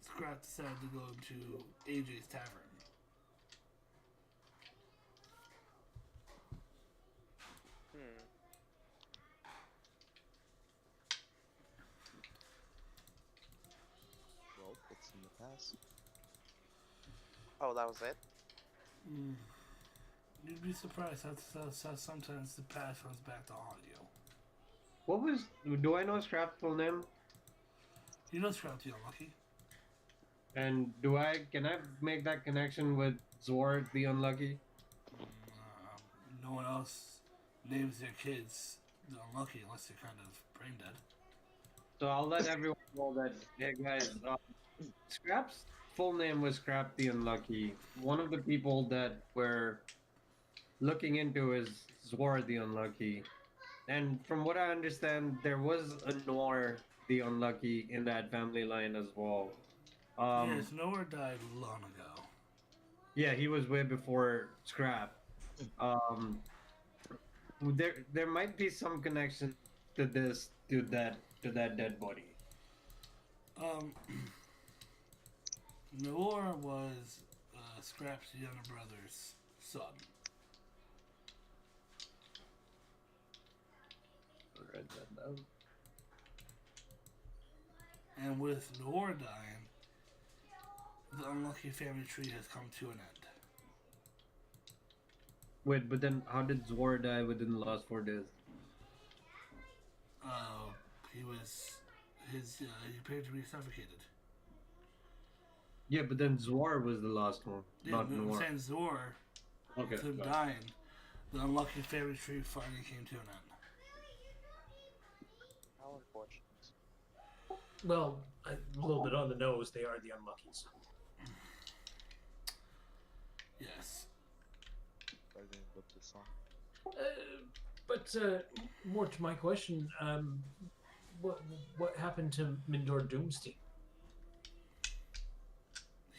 [SPEAKER 1] Scrap decided to go to AJ's Tavern.
[SPEAKER 5] Well, it's in the past.
[SPEAKER 4] Oh, that was it?
[SPEAKER 1] Mm. You'd be surprised how sometimes the past comes back to haunt you.
[SPEAKER 3] What was? Do I know Scrap's full name?
[SPEAKER 1] You know Scrap the Unlucky.
[SPEAKER 3] And can I make that connection with Zor the Unlucky?
[SPEAKER 1] No one else names their kids the Unlucky unless they're kind of brain dead.
[SPEAKER 3] So I'll let everyone know that, hey guys, Scrap's full name was Scrap the Unlucky. One of the people that we're looking into is Zor the Unlucky. And from what I understand, there was a Noir the Unlucky in that family line as well.
[SPEAKER 1] Yes, Noah died long ago.
[SPEAKER 3] Yeah, he was way before Scrap. Um, there might be some connection to that dead body.
[SPEAKER 1] Um, Noor was Scrap's younger brother's son.
[SPEAKER 3] I'll write that down.
[SPEAKER 1] And with Noor dying, the unlucky family tree has come to an end.
[SPEAKER 3] Wait, but then how did Zor die within the last 4 days?
[SPEAKER 1] He was he appeared to be suffocated.
[SPEAKER 3] Yeah, but then Zor was the last one,
[SPEAKER 1] Yeah,
[SPEAKER 3] not
[SPEAKER 1] I'm
[SPEAKER 3] Noir.
[SPEAKER 1] saying Zor,
[SPEAKER 3] Okay.
[SPEAKER 1] with him
[SPEAKER 3] got it.
[SPEAKER 1] dying, the unlucky family tree finally came to an end.
[SPEAKER 4] How unfortunate.
[SPEAKER 2] Well, a little bit on the nose. They are the unluckies.
[SPEAKER 1] Yes.
[SPEAKER 5] I didn't love the song.
[SPEAKER 2] But more to my question, what happened to Mindor Doomstein?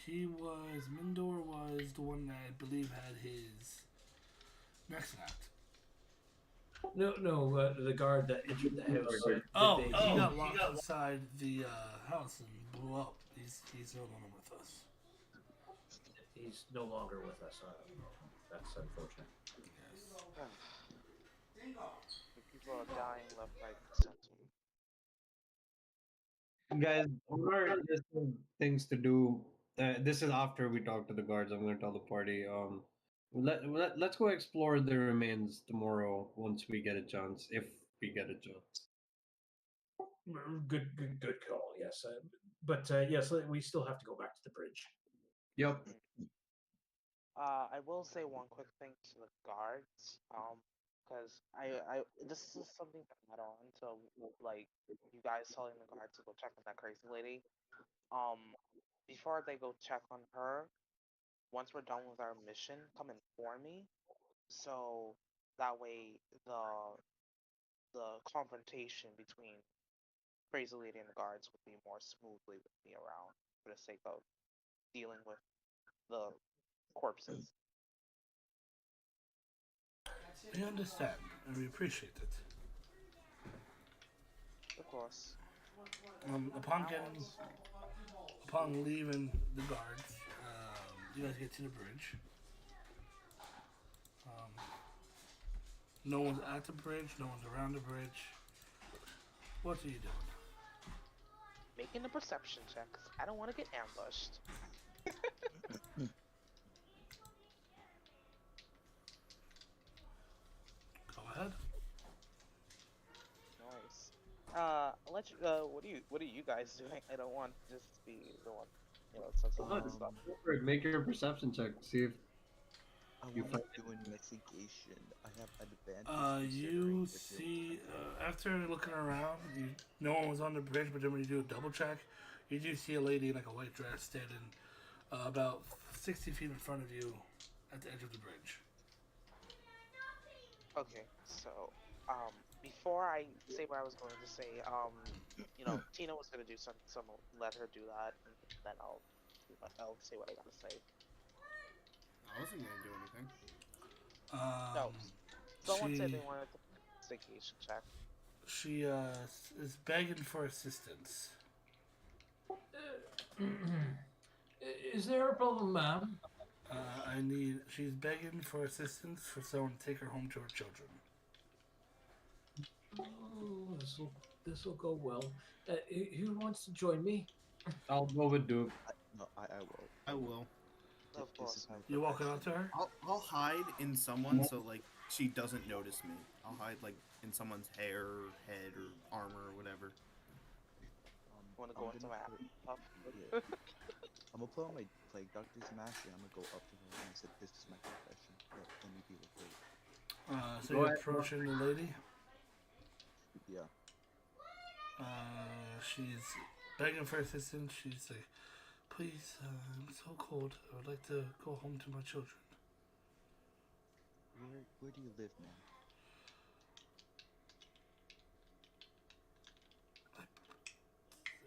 [SPEAKER 1] Mindor was the one that I believe had his next act.
[SPEAKER 2] No, the guard that entered the house.
[SPEAKER 1] He got locked inside the house and blew up. He's no longer with us.
[SPEAKER 2] He's no longer with us. That's unfortunate.
[SPEAKER 1] Yes.
[SPEAKER 4] The people are dying left, right, and center.
[SPEAKER 3] Guys, there are just some things to do. This is after we talk to the guards. I'm going to tell the party. Let's go explore the remains tomorrow once we get a chance, if we get a chance.
[SPEAKER 2] Good call. Yes, but yes, we still have to go back to the bridge.
[SPEAKER 3] Yep.
[SPEAKER 4] I will say one quick thing to the guards, because this is something to add on to like you guys telling the guards to go check on that crazy lady. Before they go check on her, once we're done with our mission, come inform me, so that way the confrontation between crazy lady and the guards would be more smoothly with me around, for the sake of dealing with the corpses.
[SPEAKER 1] We understand and we appreciate it.
[SPEAKER 4] Of course.
[SPEAKER 1] Upon leaving the guards, you guys get to the bridge. No one's at the bridge. No one's around the bridge. What are you doing?
[SPEAKER 4] Making a perception check, 'cause I don't want to get ambushed.
[SPEAKER 1] Go ahead.
[SPEAKER 4] Nice. I'll let you. What are you guys doing? I don't want to just be the one, sensitive and stuff.
[SPEAKER 3] Make your perception check. See if
[SPEAKER 5] I
[SPEAKER 3] You
[SPEAKER 5] want to
[SPEAKER 3] find-
[SPEAKER 5] do investigation. I have advantage.
[SPEAKER 1] You
[SPEAKER 5] considering the
[SPEAKER 1] see,
[SPEAKER 5] different
[SPEAKER 1] after looking around, no one was on the bridge, but then when you do a double check, you do see a lady in like a white dress standing about 60 feet in front of you at the edge of the bridge.
[SPEAKER 4] Okay, so before I say what I was going to say, Tina was going to do something, so let her do that, and then I'll say what I gotta say.
[SPEAKER 6] I wasn't gonna do anything.
[SPEAKER 4] No, someone said
[SPEAKER 1] she
[SPEAKER 4] they wanted to investigation check.
[SPEAKER 1] she is begging for assistance.
[SPEAKER 2] Is there a problem, ma'am?
[SPEAKER 1] She's begging for assistance for someone to take her home to her children.
[SPEAKER 2] Oh, this will go well. Who wants to join me?
[SPEAKER 3] I'll go with Duke.
[SPEAKER 5] No, I will.
[SPEAKER 6] I will.
[SPEAKER 5] If
[SPEAKER 4] Of
[SPEAKER 5] this
[SPEAKER 4] course
[SPEAKER 5] is my
[SPEAKER 4] not.
[SPEAKER 1] You walking
[SPEAKER 5] profession.
[SPEAKER 1] up to her?
[SPEAKER 6] I'll hide in someone so like she doesn't notice me. I'll hide like in someone's hair, or head, or armor, or whatever.
[SPEAKER 4] Wanna
[SPEAKER 5] I'm
[SPEAKER 4] go into
[SPEAKER 5] gonna
[SPEAKER 4] my
[SPEAKER 5] put
[SPEAKER 4] laptop?
[SPEAKER 5] yeah. I'm gonna put on my plague doctor's mask and I'm gonna go up to her and I said, "This is my profession. Let me be the code."
[SPEAKER 1] So
[SPEAKER 3] Go
[SPEAKER 1] you're
[SPEAKER 3] ahead.
[SPEAKER 1] approaching the lady.
[SPEAKER 5] Yeah.
[SPEAKER 1] She's begging for assistance. She's like, "Please, I'm so cold. I would like to go home to my children."
[SPEAKER 5] Where do you live, ma'am?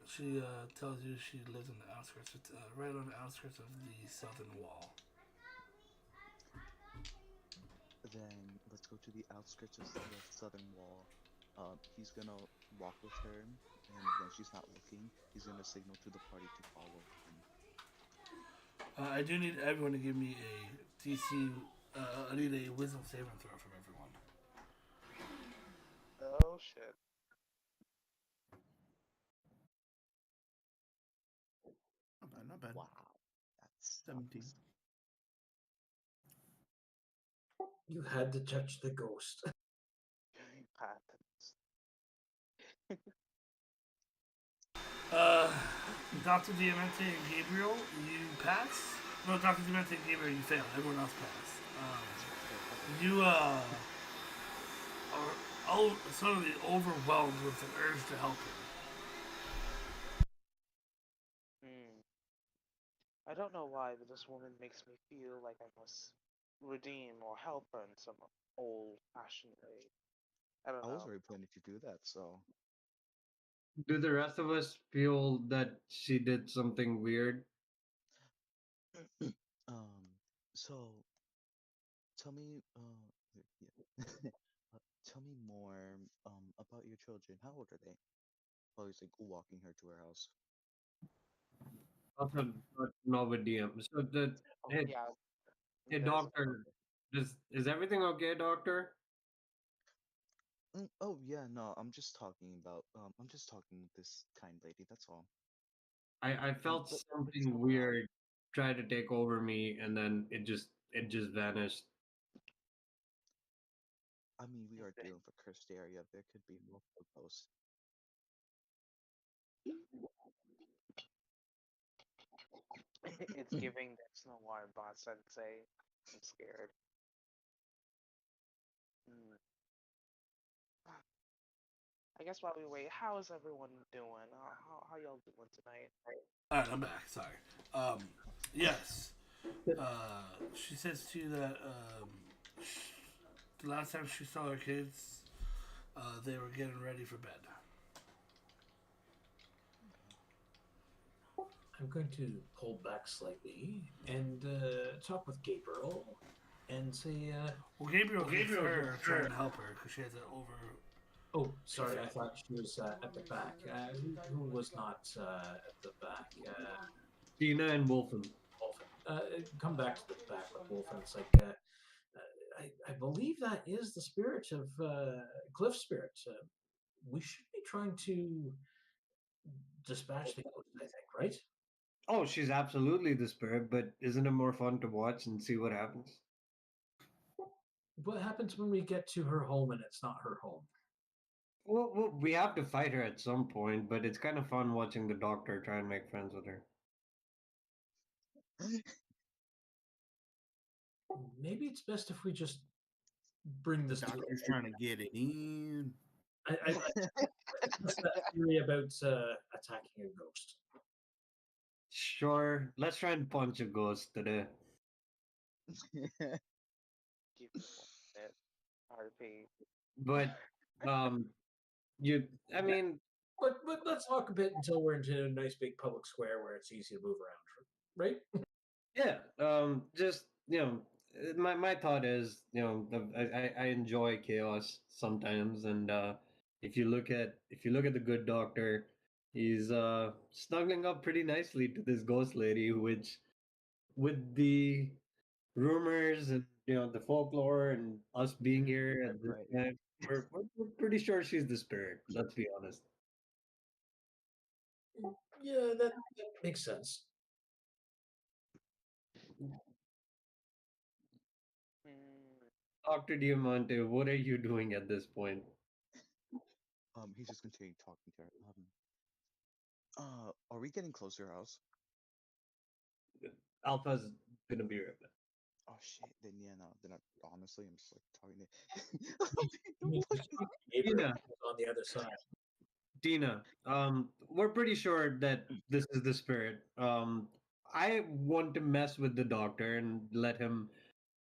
[SPEAKER 1] She tells you she lives on the outskirts, right on the outskirts of the southern wall.
[SPEAKER 5] Then let's go to the outskirts of the southern wall. He's gonna walk with her, and when she's not looking, he's gonna signal to the party to follow him.
[SPEAKER 1] I do need everyone to give me a DC. I need a wisdom saving throw from everyone.
[SPEAKER 4] Oh shit.
[SPEAKER 6] Not bad, not bad.
[SPEAKER 5] Wow, that
[SPEAKER 6] 17.
[SPEAKER 5] sucks.
[SPEAKER 2] You had to touch the ghost.
[SPEAKER 4] Patents.
[SPEAKER 1] Uh, Dr. Diamante and Gabriel, you pass. No, Dr. Diamante and Gabriel, you fail. Everyone else passed. You are suddenly overwhelmed with an urge to help him.
[SPEAKER 4] Hmm. I don't know why, but this woman makes me feel like I must redeem or help her in some old-fashioned way. I don't
[SPEAKER 5] I was
[SPEAKER 4] know.
[SPEAKER 5] already planning to do that, so
[SPEAKER 3] Do the rest of us feel that she did something weird?
[SPEAKER 5] um, so tell me, yeah, tell me more about your children. How old are they? Oh, he's like walking her to her house.
[SPEAKER 3] Also, not with DM. So the
[SPEAKER 4] Oh
[SPEAKER 3] hey,
[SPEAKER 4] yeah,
[SPEAKER 3] hey
[SPEAKER 4] there's
[SPEAKER 3] doctor, is everything okay, doctor?
[SPEAKER 5] Oh yeah, no, I'm just talking with this kind lady. That's all.
[SPEAKER 3] I felt
[SPEAKER 5] But he's
[SPEAKER 3] something
[SPEAKER 5] coming around.
[SPEAKER 3] weird try to take over me, and then it just vanished.
[SPEAKER 5] I mean, we are
[SPEAKER 4] the-
[SPEAKER 5] dealing with a cursed area. There could be multiple ghosts.
[SPEAKER 4] it's giving there's no water bot sensei. I'm scared. Hmm. I guess while we wait, how is everyone doing? How y'all doing tonight?
[SPEAKER 1] All right, I'm back. Sorry. Um, yes. She says to you that the last time she saw her kids, they were getting ready for bed.
[SPEAKER 2] I'm going to pull back slightly and talk with Gabriel and say,
[SPEAKER 1] Well, Gabriel gets her trying to help her because she has an over.
[SPEAKER 2] oh, sorry, I thought she was at the back. Who was not at the back?
[SPEAKER 3] Tina and Wolfen.
[SPEAKER 2] Wolfen. Come back to the back with Wolfen. It's like, I believe that is the spirit of Cliff Spirit. We should be trying to dispatch the ghost, I think, right?
[SPEAKER 3] Oh, she's absolutely the spirit, but isn't it more fun to watch and see what happens?
[SPEAKER 2] What happens when we get to her home and it's not her home?
[SPEAKER 3] Well, we have to fight her at some point, but it's kind of fun watching the doctor try and make friends with her.
[SPEAKER 2] Maybe it's best if we just bring
[SPEAKER 6] The
[SPEAKER 2] this to.
[SPEAKER 6] doctor's trying to get it in.
[SPEAKER 2] I that's that theory about attacking a ghost.
[SPEAKER 3] Sure, let's try and punch a ghost today.
[SPEAKER 4] Give me 1 minute. RP.
[SPEAKER 3] But um, I mean,
[SPEAKER 2] But let's talk a bit until we're into a nice big public square where it's easy to move around, right?
[SPEAKER 3] yeah. Just my thought is, I enjoy chaos sometimes, and if you look at the good doctor, he's snuggling up pretty nicely to this ghost lady, which with the rumors and the folklore and us being here at this
[SPEAKER 5] Right.
[SPEAKER 3] time, we're pretty sure she's the spirit. Let's be honest.
[SPEAKER 2] Yeah, that makes sense.
[SPEAKER 3] Dr. Diamante, what are you doing at this point?
[SPEAKER 5] He's just continuing talking to her. Are we getting close to her house?
[SPEAKER 3] Alpha's gonna be right back.
[SPEAKER 5] Oh shit, then yeah, no, then honestly, I'm just like talking to. Don't push me.
[SPEAKER 3] Tina,
[SPEAKER 2] On the other side.
[SPEAKER 3] Tina, we're pretty sure that this is the spirit. I want to mess with the doctor and let him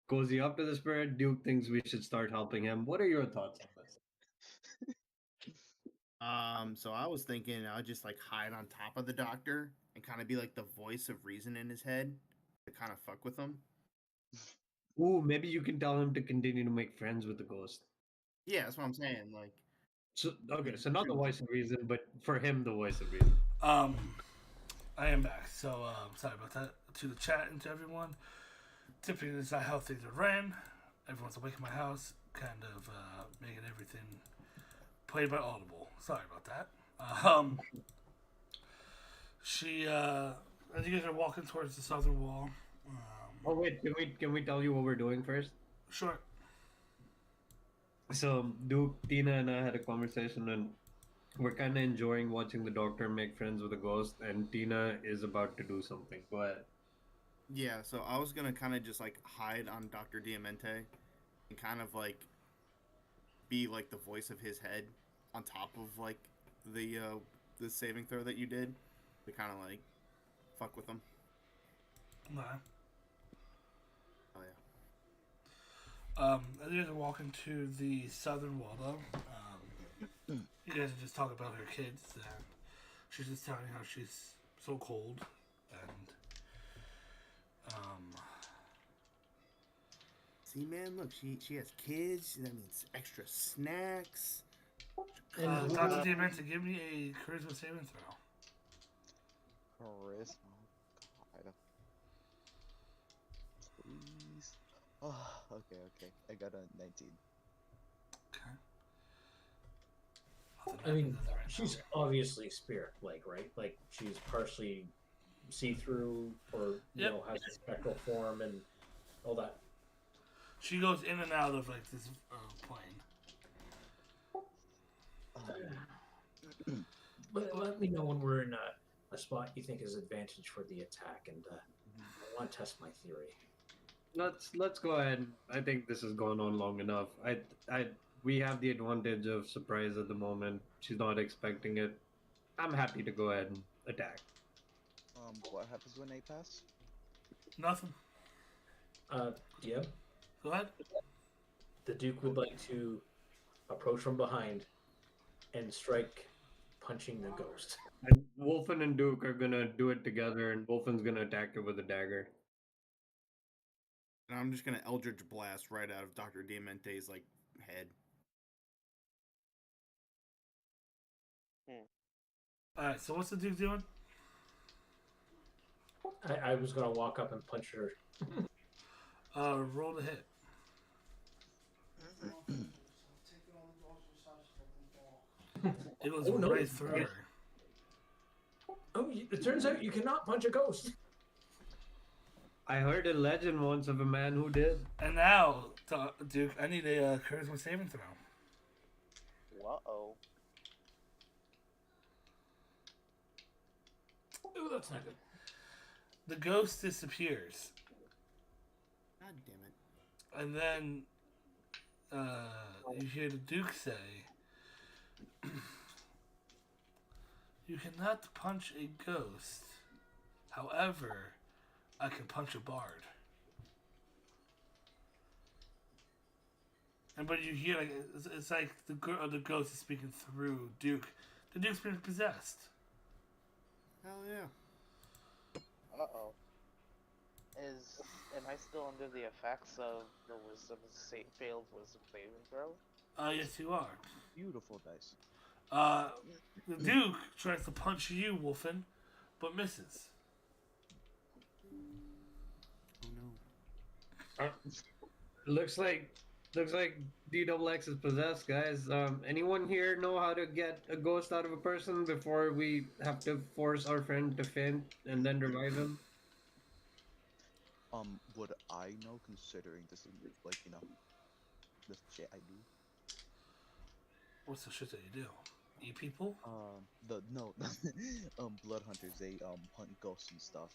[SPEAKER 3] cozy up to the spirit. Duke thinks we should start helping him. What are your thoughts on this?
[SPEAKER 6] So I was thinking I would just like hide on top of the doctor and kind of be like the voice of reason in his head to kind of fuck with him.
[SPEAKER 3] Ooh, maybe you can tell him to continue to make friends with the ghost.
[SPEAKER 6] Yeah, that's what I'm saying. Like,
[SPEAKER 3] So okay, so not the voice of reason, but for him the voice of reason.
[SPEAKER 1] I am back. So sorry about that. To the chat and to everyone. Typically, this is not how things are ran. Everyone's awake in my house, kind of making everything played by Audible. Sorry about that. She, as you guys are walking towards the southern wall.
[SPEAKER 3] Oh wait, can we tell you what we're doing first?
[SPEAKER 1] Sure.
[SPEAKER 3] So Duke, Tina, and I had a conversation, and we're kind of enjoying watching the doctor make friends with a ghost. And Tina is about to do something. Go ahead.
[SPEAKER 6] yeah, so I was gonna kind of just like hide on Dr. Diamante and kind of like be like the voice of his head on top of like the saving throw that you did to kind of like fuck with him.
[SPEAKER 1] Okay.
[SPEAKER 6] Oh yeah.
[SPEAKER 1] As you guys are walking to the southern wall, though, you guys are just talking about her kids, and she's just telling how she's so cold, and
[SPEAKER 6] See, man, look, she has kids. That means extra snacks.
[SPEAKER 1] Dr. Diamante, give me a charisma saving throw.
[SPEAKER 5] Charisma. God. Please. Oh, okay. I got a 19.
[SPEAKER 1] Okay.
[SPEAKER 2] I mean, she's obviously spirit-like, right? Like she's partially see-through, or you
[SPEAKER 1] Yep.
[SPEAKER 2] know, has a spectral form and all that.
[SPEAKER 1] She goes in and out of like this plane.
[SPEAKER 2] But let me know when we're in a spot you think is advantage for the attack, and I want to test my theory.
[SPEAKER 3] Let's go ahead. I think this has gone on long enough. We have the advantage of surprise at the moment. She's not expecting it. I'm happy to go ahead and attack.
[SPEAKER 5] What happens when they pass?
[SPEAKER 1] Nothing.
[SPEAKER 2] Yeah,
[SPEAKER 1] Go ahead.
[SPEAKER 2] the Duke would like to approach from behind and strike, punching the ghost.
[SPEAKER 3] And Wolfen and Duke are gonna do it together, and Wolfen's gonna attack her with a dagger.
[SPEAKER 6] And I'm just gonna Eldritch Blast right out of Dr. Diamante's like head.
[SPEAKER 1] Alright, so what's the Duke doing?
[SPEAKER 2] I was gonna walk up and punch her.
[SPEAKER 1] Roll to hit. It goes
[SPEAKER 2] Oh, no.
[SPEAKER 1] right through her.
[SPEAKER 2] Oh, it turns out you cannot punch a ghost.
[SPEAKER 3] I heard a legend once of a man who did.
[SPEAKER 1] And now, Duke, I need a charisma saving throw.
[SPEAKER 4] Uh-oh.
[SPEAKER 2] Oh, that's not good.
[SPEAKER 1] The ghost disappears.
[SPEAKER 6] God damn it.
[SPEAKER 1] And then you hear the Duke say, "You cannot punch a ghost. However, I can punch a bard." And but you hear like it's like the ghost is speaking through Duke. The Duke's been possessed.
[SPEAKER 6] Hell yeah.
[SPEAKER 4] Uh-oh. Am I still under the effects of the failed wisdom saving throw?
[SPEAKER 1] Yes, you are.
[SPEAKER 5] Beautiful dice.
[SPEAKER 1] The Duke tries to punch you, Wolfen, but misses.
[SPEAKER 6] Oh no.
[SPEAKER 3] Looks like DXX is possessed, guys. Anyone here know how to get a ghost out of a person before we have to force our friend to faint and then revive him?
[SPEAKER 5] Would I know, considering this is like, the shit I do.
[SPEAKER 1] What's the shit that you do? Eat people?
[SPEAKER 5] The no, blood hunters. They hunt ghosts and stuff.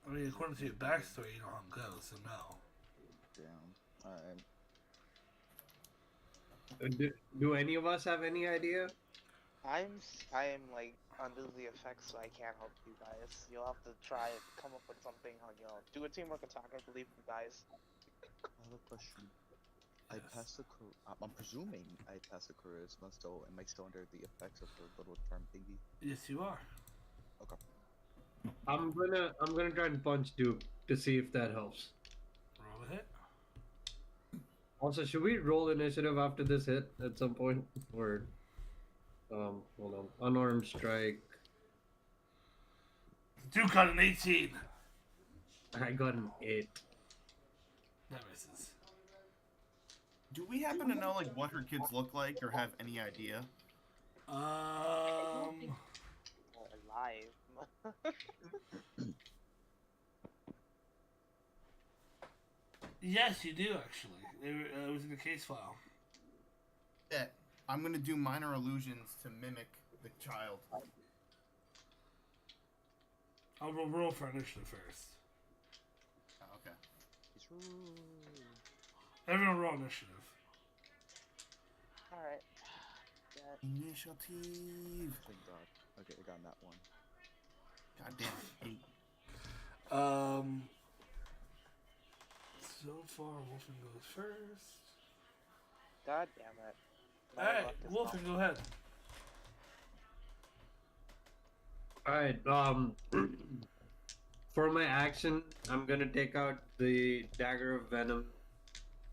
[SPEAKER 1] I mean, according to your backstory, you don't hunt ghosts, so no.
[SPEAKER 5] Damn. Alright.
[SPEAKER 3] Do any of us have any idea?
[SPEAKER 4] I am like under the effects, so I can't help you guys. You'll have to try and come up with something on your own. Do a teamwork attack, I believe you guys.
[SPEAKER 5] I have a question. I
[SPEAKER 1] Yes.
[SPEAKER 5] passed the I'm presuming I passed the charisma, so am I still under the effects of the little charm thingy?
[SPEAKER 1] Yes, you are.
[SPEAKER 5] Okay.
[SPEAKER 3] I'm gonna try and punch Duke to see if that helps.
[SPEAKER 1] Roll a hit.
[SPEAKER 3] Also, should we roll initiative after this hit at some point? Or hold on. Unarmed strike.
[SPEAKER 1] Duke got an 18.
[SPEAKER 3] I got an 8.
[SPEAKER 1] That misses.
[SPEAKER 6] Do we happen to know like what her kids look like or have any idea?
[SPEAKER 4] Alive.
[SPEAKER 1] Yes, you do actually. It was in the case file.
[SPEAKER 6] Yeah, I'm gonna do minor illusions to mimic the child.
[SPEAKER 1] I'll roll for initiative first.
[SPEAKER 6] Oh, okay.
[SPEAKER 1] Everyone roll initiative.
[SPEAKER 4] Alright.
[SPEAKER 6] Initiative.
[SPEAKER 5] Thank God. Okay, I got that one.
[SPEAKER 6] God damn it. 8.
[SPEAKER 1] So far, Wolfen goes first.
[SPEAKER 4] God damn it. My
[SPEAKER 1] Alright,
[SPEAKER 4] luck is
[SPEAKER 1] Wolfen,
[SPEAKER 4] not-
[SPEAKER 1] go ahead.
[SPEAKER 3] Alright, for my action, I'm gonna take out the Dagger of Venom,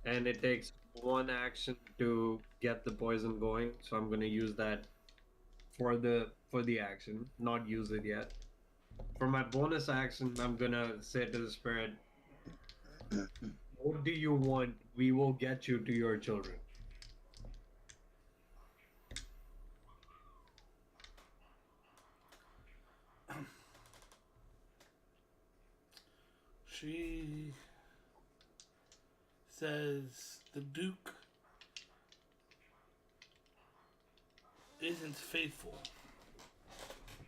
[SPEAKER 3] and it takes 1 action to get the poison going, so I'm gonna use that for the action, not use it yet. For my bonus action, I'm gonna say to the spirit, what do you want? We will get you to your children.
[SPEAKER 1] She says the Duke isn't faithful.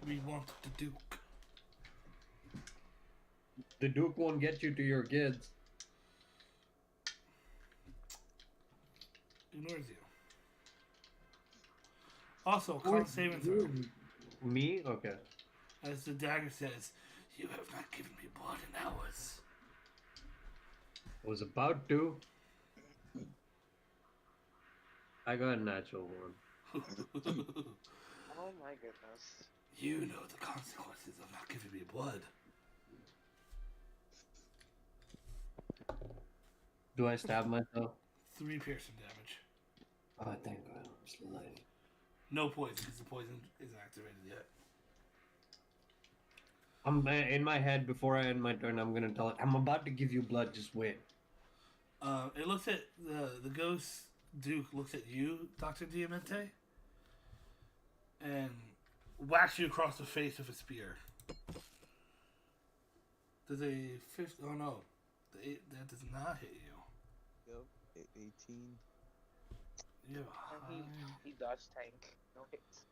[SPEAKER 1] We want the Duke.
[SPEAKER 3] The Duke won't get you to your kids.
[SPEAKER 1] Ignores you. Also, con saving throw.
[SPEAKER 3] Me? Okay.
[SPEAKER 1] As the dagger says, you have not given me blood in hours.
[SPEAKER 3] Was about to. I got a natural 1.
[SPEAKER 4] Oh my goodness.
[SPEAKER 1] You know the consequences of not giving me blood.
[SPEAKER 3] Do I stab myself?
[SPEAKER 1] 3 piercing damage.
[SPEAKER 3] Oh, thank God, I'm still alive.
[SPEAKER 1] No poison, because the poison isn't activated yet.
[SPEAKER 3] I'm in my head before I end my turn. I'm gonna tell it. I'm about to give you blood. Just wait.
[SPEAKER 1] It looks at the ghost Duke looks at you, Dr. Diamante, and whacks you across the face with a spear. Does a 50? Oh no, that does not hit you.
[SPEAKER 5] Yep. 18.
[SPEAKER 1] You have a
[SPEAKER 4] And
[SPEAKER 1] high.
[SPEAKER 4] he does tank. No hits.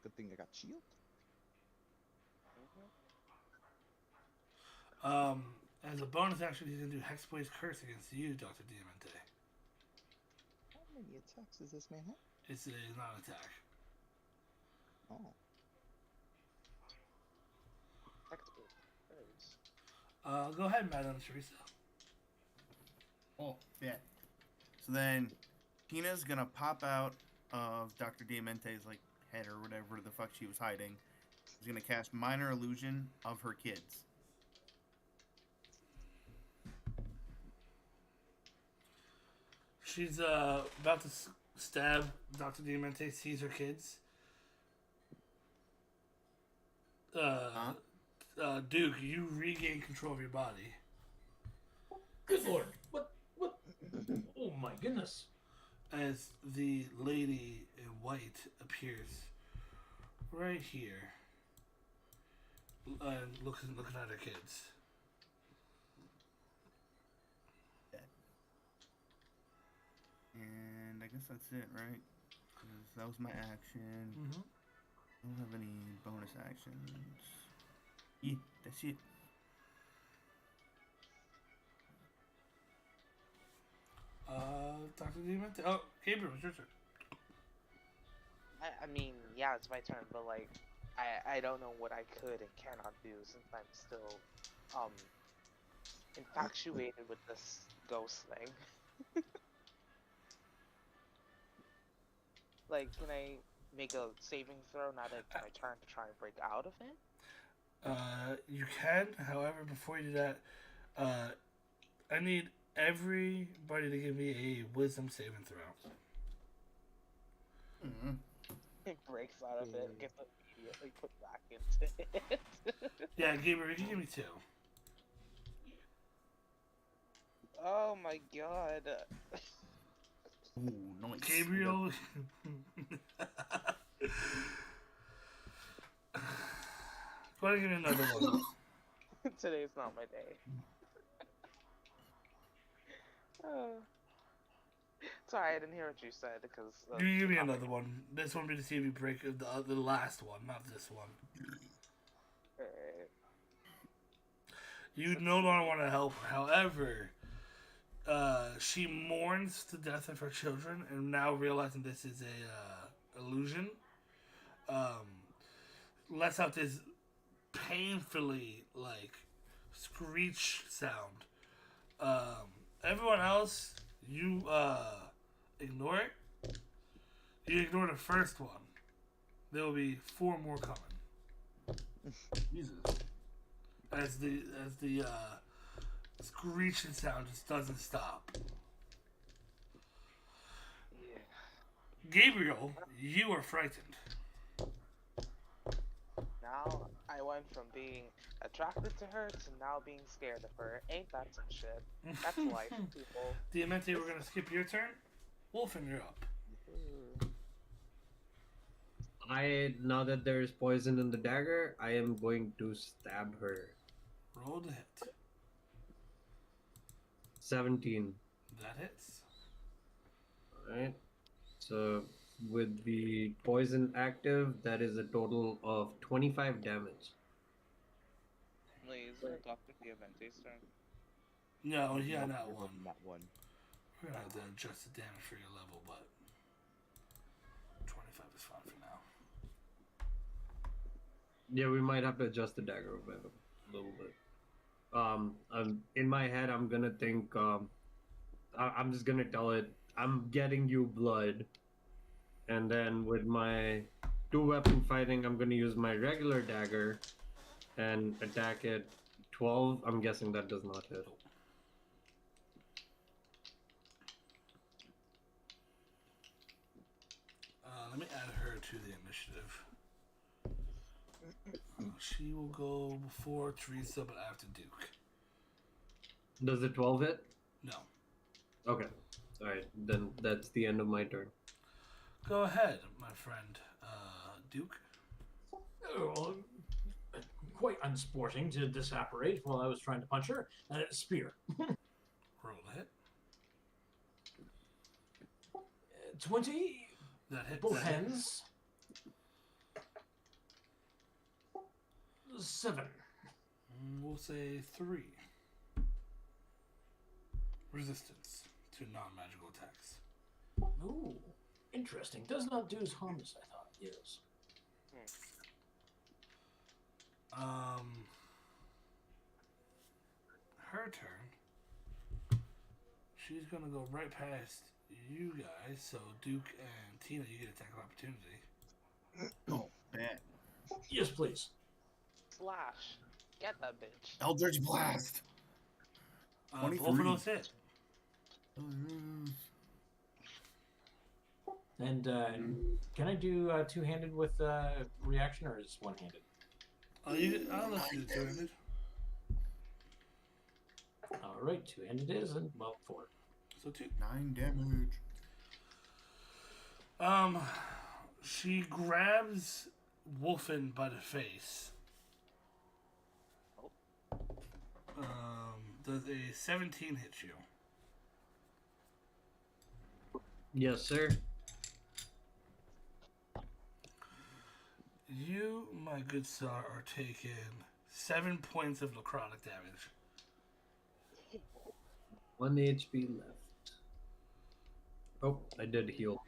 [SPEAKER 5] Good thing I got shield.
[SPEAKER 1] As a bonus action, he's gonna do Hexblade's Curse against you, Dr. Diamante.
[SPEAKER 5] How many attacks does this man have?
[SPEAKER 1] It's a non-attack.
[SPEAKER 5] Oh.
[SPEAKER 4] Textbook. There it is.
[SPEAKER 1] Go ahead, Madame Teresa.
[SPEAKER 6] Oh, yeah. So then, Tina's gonna pop out of Dr. Diamante's like head or whatever the fuck she was hiding. She's gonna cast minor illusion of her kids.
[SPEAKER 1] She's about to stab Dr. Diamante, sees her kids. Duke, you regain control of your body.
[SPEAKER 2] Good lord. What? Oh my goodness.
[SPEAKER 1] As the lady in white appears right here. and looking at her kids.
[SPEAKER 6] And I guess that's it, right? 'Cause that was my action.
[SPEAKER 1] Mm-hmm.
[SPEAKER 6] I don't have any bonus actions. Yeah, that's it.
[SPEAKER 1] Dr. Demon. Oh, Gabriel, it's your turn.
[SPEAKER 4] I mean, yeah, it's my turn, but like, I don't know what I could and cannot do since I'm still, infatuated with this ghost thing. Like, can I make a saving throw now that it's my turn to try and break out of it?
[SPEAKER 1] You can, however, before you do that, I need everybody to give me a wisdom saving throw.
[SPEAKER 6] Mm-hmm.
[SPEAKER 4] It breaks out of it and gets immediately put back into it.
[SPEAKER 1] Yeah, Gabriel, you can give me 2.
[SPEAKER 4] Oh my god.
[SPEAKER 6] Ooh, nice.
[SPEAKER 1] Gabriel. Go ahead and give me another one.
[SPEAKER 4] Today's not my day. Sorry, I didn't hear what you said because.
[SPEAKER 1] You give me another one. This one be to see if you break the last one, not this one. You no longer want to help. However, she mourns the death of her children, and now realizing this is a illusion, lets out this painfully like screech sound. Everyone else, you ignore it. You ignore the first one. There will be 4 more coming.
[SPEAKER 6] Jesus.
[SPEAKER 1] As the screeching sound just doesn't stop.
[SPEAKER 4] Yeah.
[SPEAKER 1] Gabriel, you are frightened.
[SPEAKER 4] Now I went from being attracted to her to now being scared of her. Ain't that some shit? That's life, people.
[SPEAKER 1] Diamante, we're gonna skip your turn. Wolfen, you're up.
[SPEAKER 3] Now that there is poison in the dagger, I am going to stab her.
[SPEAKER 1] Roll to hit.
[SPEAKER 3] 17.
[SPEAKER 1] That hits.
[SPEAKER 3] Alright. So with the poison active, that is a total of 25 damage.
[SPEAKER 7] Wait, is it Dr. Diamante's turn?
[SPEAKER 1] No, yeah, not
[SPEAKER 5] You're
[SPEAKER 1] one.
[SPEAKER 5] voting that one.
[SPEAKER 1] We're gonna have to adjust the damage for your level, but 25 is fine for now.
[SPEAKER 3] Yeah, we might have to adjust the dagger a little bit. In my head, I'm gonna think. I'm just gonna tell it. I'm getting you blood, and then with my 2-weapon fighting, I'm gonna use my regular dagger, and attack it. 12. I'm guessing that does not hit.
[SPEAKER 1] Let me add her to the initiative. She will go before Teresa, but after Duke.
[SPEAKER 3] Does the 12 hit?
[SPEAKER 1] No.
[SPEAKER 3] Okay. Alright, then that's the end of my turn.
[SPEAKER 1] Go ahead, my friend. Duke?
[SPEAKER 2] Oh, quite unsporting to disapparate while I was trying to punch her. Spear.
[SPEAKER 1] Roll a hit.
[SPEAKER 2] 20.
[SPEAKER 1] That hits.
[SPEAKER 2] Both hands. 7.
[SPEAKER 1] We'll say 3. Resistance to non-magical attacks.
[SPEAKER 2] Ooh, interesting. Does not do as harm as I thought. Yes.
[SPEAKER 1] Her turn. She's gonna go right past you guys, so Duke and Tina, you get attack of opportunity.
[SPEAKER 6] Oh, bad.
[SPEAKER 2] Yes, please.
[SPEAKER 4] Slash. Get that bitch.
[SPEAKER 6] Eldritch Blast.
[SPEAKER 1] Both of those hit.
[SPEAKER 2] And can I do two-handed with reaction, or is one-handed?
[SPEAKER 1] I'll let you do two-handed.
[SPEAKER 2] All right, two-handed is, and well, 4.
[SPEAKER 1] So 2.
[SPEAKER 6] 9 damage.
[SPEAKER 1] She grabs Wolfen by the face Does a 17 hit you?
[SPEAKER 3] Yes, sir.
[SPEAKER 1] You, my good sir, are taking 7 points of necrotic damage.
[SPEAKER 3] 1 HP left. Oh, I did heal.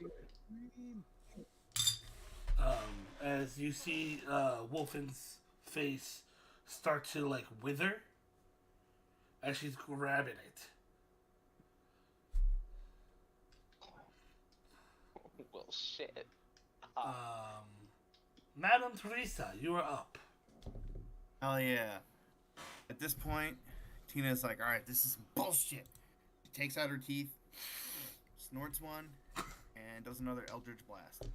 [SPEAKER 1] As you see Wolfen's face start to like wither as she's grabbing it.
[SPEAKER 4] Well, shit.
[SPEAKER 1] Madam Teresa, you are up.
[SPEAKER 6] Hell yeah. At this point, Tina's like, alright, this is some bullshit. She takes out her teeth, snorts one, and does another Eldritch Blast.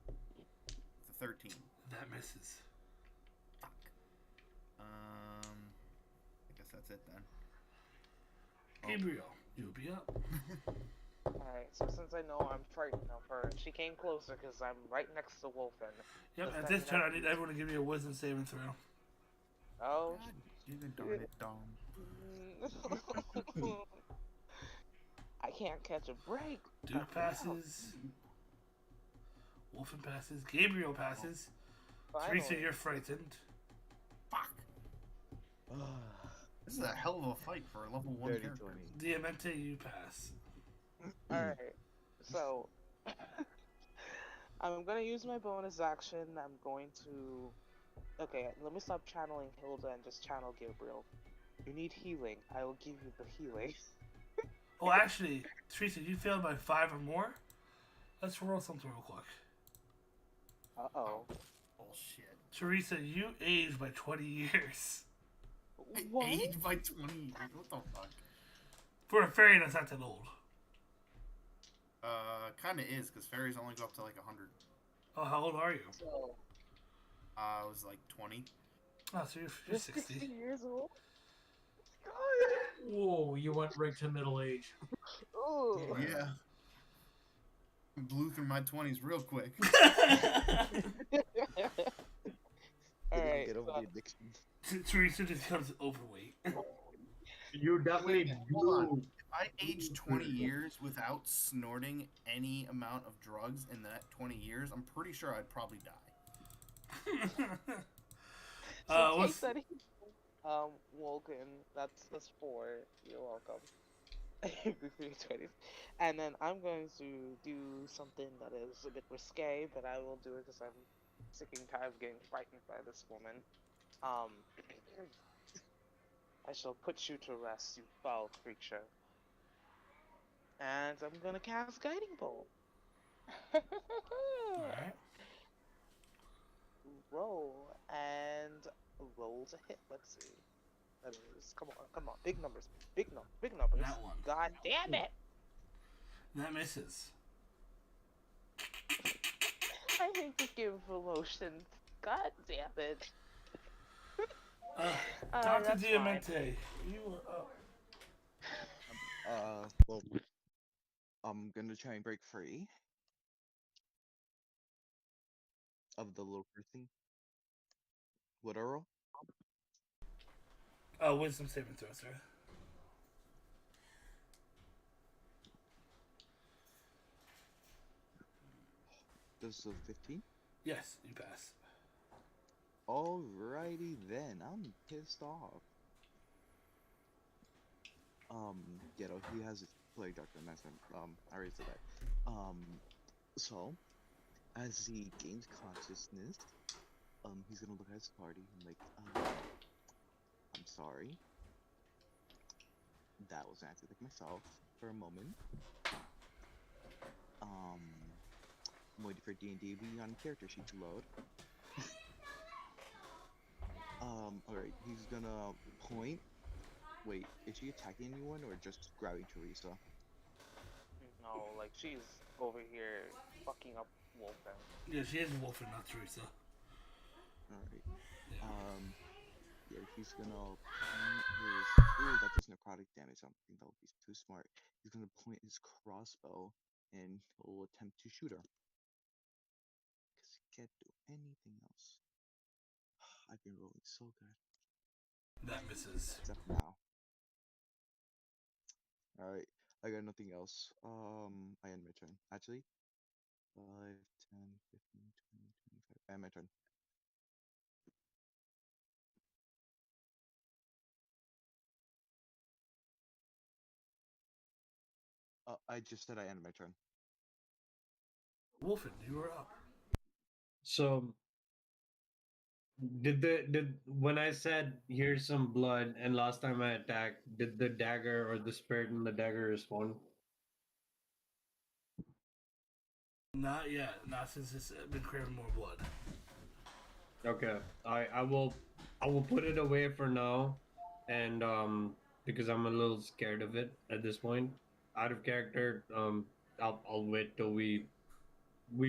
[SPEAKER 6] It's a 13.
[SPEAKER 1] That misses.
[SPEAKER 6] Fuck. I guess that's it then.
[SPEAKER 1] Gabriel, you'll be up.
[SPEAKER 4] Alright, so since I know I'm frightened of her, she came closer because I'm right next to Wolfen.
[SPEAKER 1] Yep,
[SPEAKER 4] Does
[SPEAKER 1] at
[SPEAKER 4] that
[SPEAKER 1] this turn,
[SPEAKER 4] mean
[SPEAKER 1] I need everyone to give me a wisdom saving throw.
[SPEAKER 4] Oh.
[SPEAKER 6] God, you can darn it, Dom.
[SPEAKER 4] I can't catch a break.
[SPEAKER 1] Duke passes. Wolfen passes. Gabriel passes.
[SPEAKER 4] Finally.
[SPEAKER 1] Teresa, you're frightened.
[SPEAKER 6] Fuck. This is a hell of a fight for a level 1
[SPEAKER 5] Dirty
[SPEAKER 6] character.
[SPEAKER 5] 20.
[SPEAKER 1] Diamante, you pass.
[SPEAKER 4] Alright, so I'm gonna use my bonus action. I'm going to. Okay, let me stop channeling Hilda and just channel Gabriel. You need healing. I will give you the healing.
[SPEAKER 1] Oh, actually, Teresa, you failed by 5 or more? Let's roll something real quick.
[SPEAKER 4] Oh.
[SPEAKER 6] Bullshit.
[SPEAKER 1] Teresa, you aged by 20 years.
[SPEAKER 4] What?
[SPEAKER 6] Aged by 20 years? What the fuck?
[SPEAKER 1] For a fairy, that's not that old.
[SPEAKER 6] Kinda is, because fairies only go up to like 100.
[SPEAKER 1] Oh, how old are you?
[SPEAKER 4] So,
[SPEAKER 6] I was like 20.
[SPEAKER 1] Oh, so you're 60.
[SPEAKER 4] years old?
[SPEAKER 2] Whoa, you went right to middle age.
[SPEAKER 4] Ooh.
[SPEAKER 6] Yeah. Blew through my 20s real quick.
[SPEAKER 4] Alright,
[SPEAKER 5] Get over
[SPEAKER 4] so
[SPEAKER 5] the addiction.
[SPEAKER 1] Teresa just becomes overweight.
[SPEAKER 3] You definitely
[SPEAKER 6] Hold on.
[SPEAKER 3] do.
[SPEAKER 6] If I aged 20 years without snorting any amount of drugs in that 20 years, I'm pretty sure I'd probably die.
[SPEAKER 4] take
[SPEAKER 1] what's
[SPEAKER 4] that Woken, that's 4. You're welcome. 20s. And then I'm going to do something that is a bit risque, but I will do it because I'm sick and tired of getting frightened by this woman. I shall put you to rest, you foul creature. And I'm gonna cast Guiding Bolt.
[SPEAKER 1] alright?
[SPEAKER 4] Roll and roll to hit. Let's see. That is, come on, big numbers, big numbers.
[SPEAKER 1] That one.
[SPEAKER 4] God damn it!
[SPEAKER 1] That misses.
[SPEAKER 4] I hate to give promotions. God damn it.
[SPEAKER 1] Dr.
[SPEAKER 4] That's
[SPEAKER 1] Diamante, you are up.
[SPEAKER 5] Well, I'm gonna try and break free of the little person. What I roll?
[SPEAKER 1] Wisdom saving throw, sir.
[SPEAKER 5] Does a 15?
[SPEAKER 1] Yes, you pass.
[SPEAKER 5] Alrighty then, I'm pissed off. Ghetto, he has a plague doctor management. I already said that. So, as he gains consciousness, he's gonna look at his party and like, I'm sorry. That was acting like myself for a moment. I'm waiting for D&D on character sheet to load. Alright, he's gonna point. Wait, is she attacking anyone or just grabbing Teresa?
[SPEAKER 4] No, like she's over here fucking up Wolfen.
[SPEAKER 1] Yeah, she is Wolfen, not Teresa.
[SPEAKER 5] Alright.
[SPEAKER 1] Yeah.
[SPEAKER 5] Yeah, he's gonna point his. Ooh, that does necrotic damage. I don't think that would be too smart. He's gonna point his crossbow and he'll attempt to shoot her. Because he can't do anything else. I've been rolling so good.
[SPEAKER 1] That misses.
[SPEAKER 5] Except now. Alright, I got nothing else. I end my turn. Actually, 5, 10, 15, 20, 25. I end my turn. I just said I end my turn.
[SPEAKER 1] Wolfen, you were up.
[SPEAKER 3] So did when I said here's some blood and last time I attacked, did the dagger or the spirit in the dagger respond?
[SPEAKER 1] Not yet. Not since it's been craving more blood.
[SPEAKER 3] Okay. I will put it away for now, and because I'm a little scared of it at this point. Out of character, I'll wait till we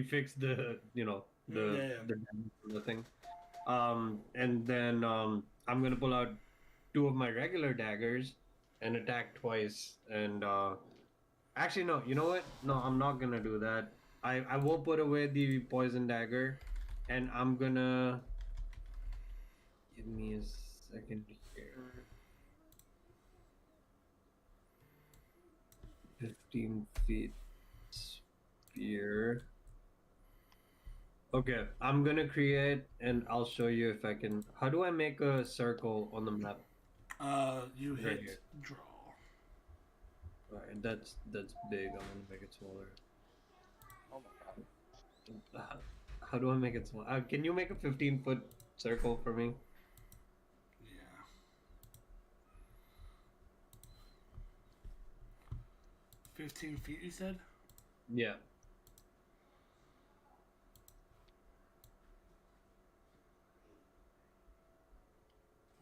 [SPEAKER 3] fix the the
[SPEAKER 1] Yeah.
[SPEAKER 3] the thing. And then I'm gonna pull out two of my regular daggers and attack twice. And actually, no. You know what? No, I'm not gonna do that. I will put away the poison dagger, and I'm gonna give me a second here. 15 feet sphere. Okay, I'm gonna create, and I'll show you if I can. How do I make a circle on the map?
[SPEAKER 1] You
[SPEAKER 3] Right
[SPEAKER 1] hit
[SPEAKER 3] here.
[SPEAKER 1] draw.
[SPEAKER 3] Alright, that's big. I'm gonna make it smaller.
[SPEAKER 4] Oh my god.
[SPEAKER 3] How do I make it small? Can you make a 15-foot circle for me?
[SPEAKER 1] Yeah. 15 feet, you said?
[SPEAKER 3] Yeah.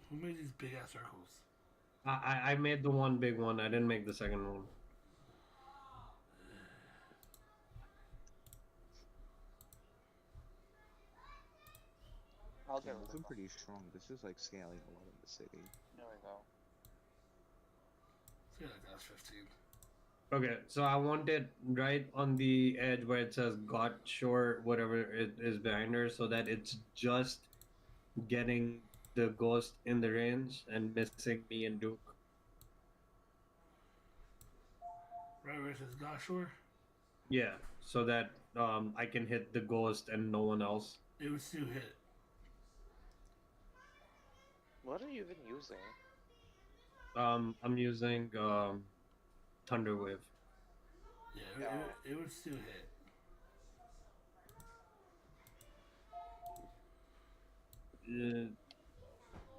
[SPEAKER 1] Who made these big ass circles?
[SPEAKER 3] I made the one big one. I didn't make the second one.
[SPEAKER 4] I'll
[SPEAKER 5] Yeah,
[SPEAKER 4] get rid
[SPEAKER 5] looking
[SPEAKER 4] of them.
[SPEAKER 5] pretty strong. This is like scaling a lot in the city.
[SPEAKER 4] There we go.
[SPEAKER 1] I feel like that was 15.
[SPEAKER 3] Okay, so I want it right on the edge where it says "Got Shore," whatever it is behind her, so that it's just getting the ghost in the range and missing me and Duke.
[SPEAKER 1] Right where it says Goshore,
[SPEAKER 3] Yeah, so that I can hit the ghost and no one else.
[SPEAKER 1] it would still hit.
[SPEAKER 4] What are you even using?
[SPEAKER 3] I'm using Thunder Wave.
[SPEAKER 1] Yeah, it would still hit.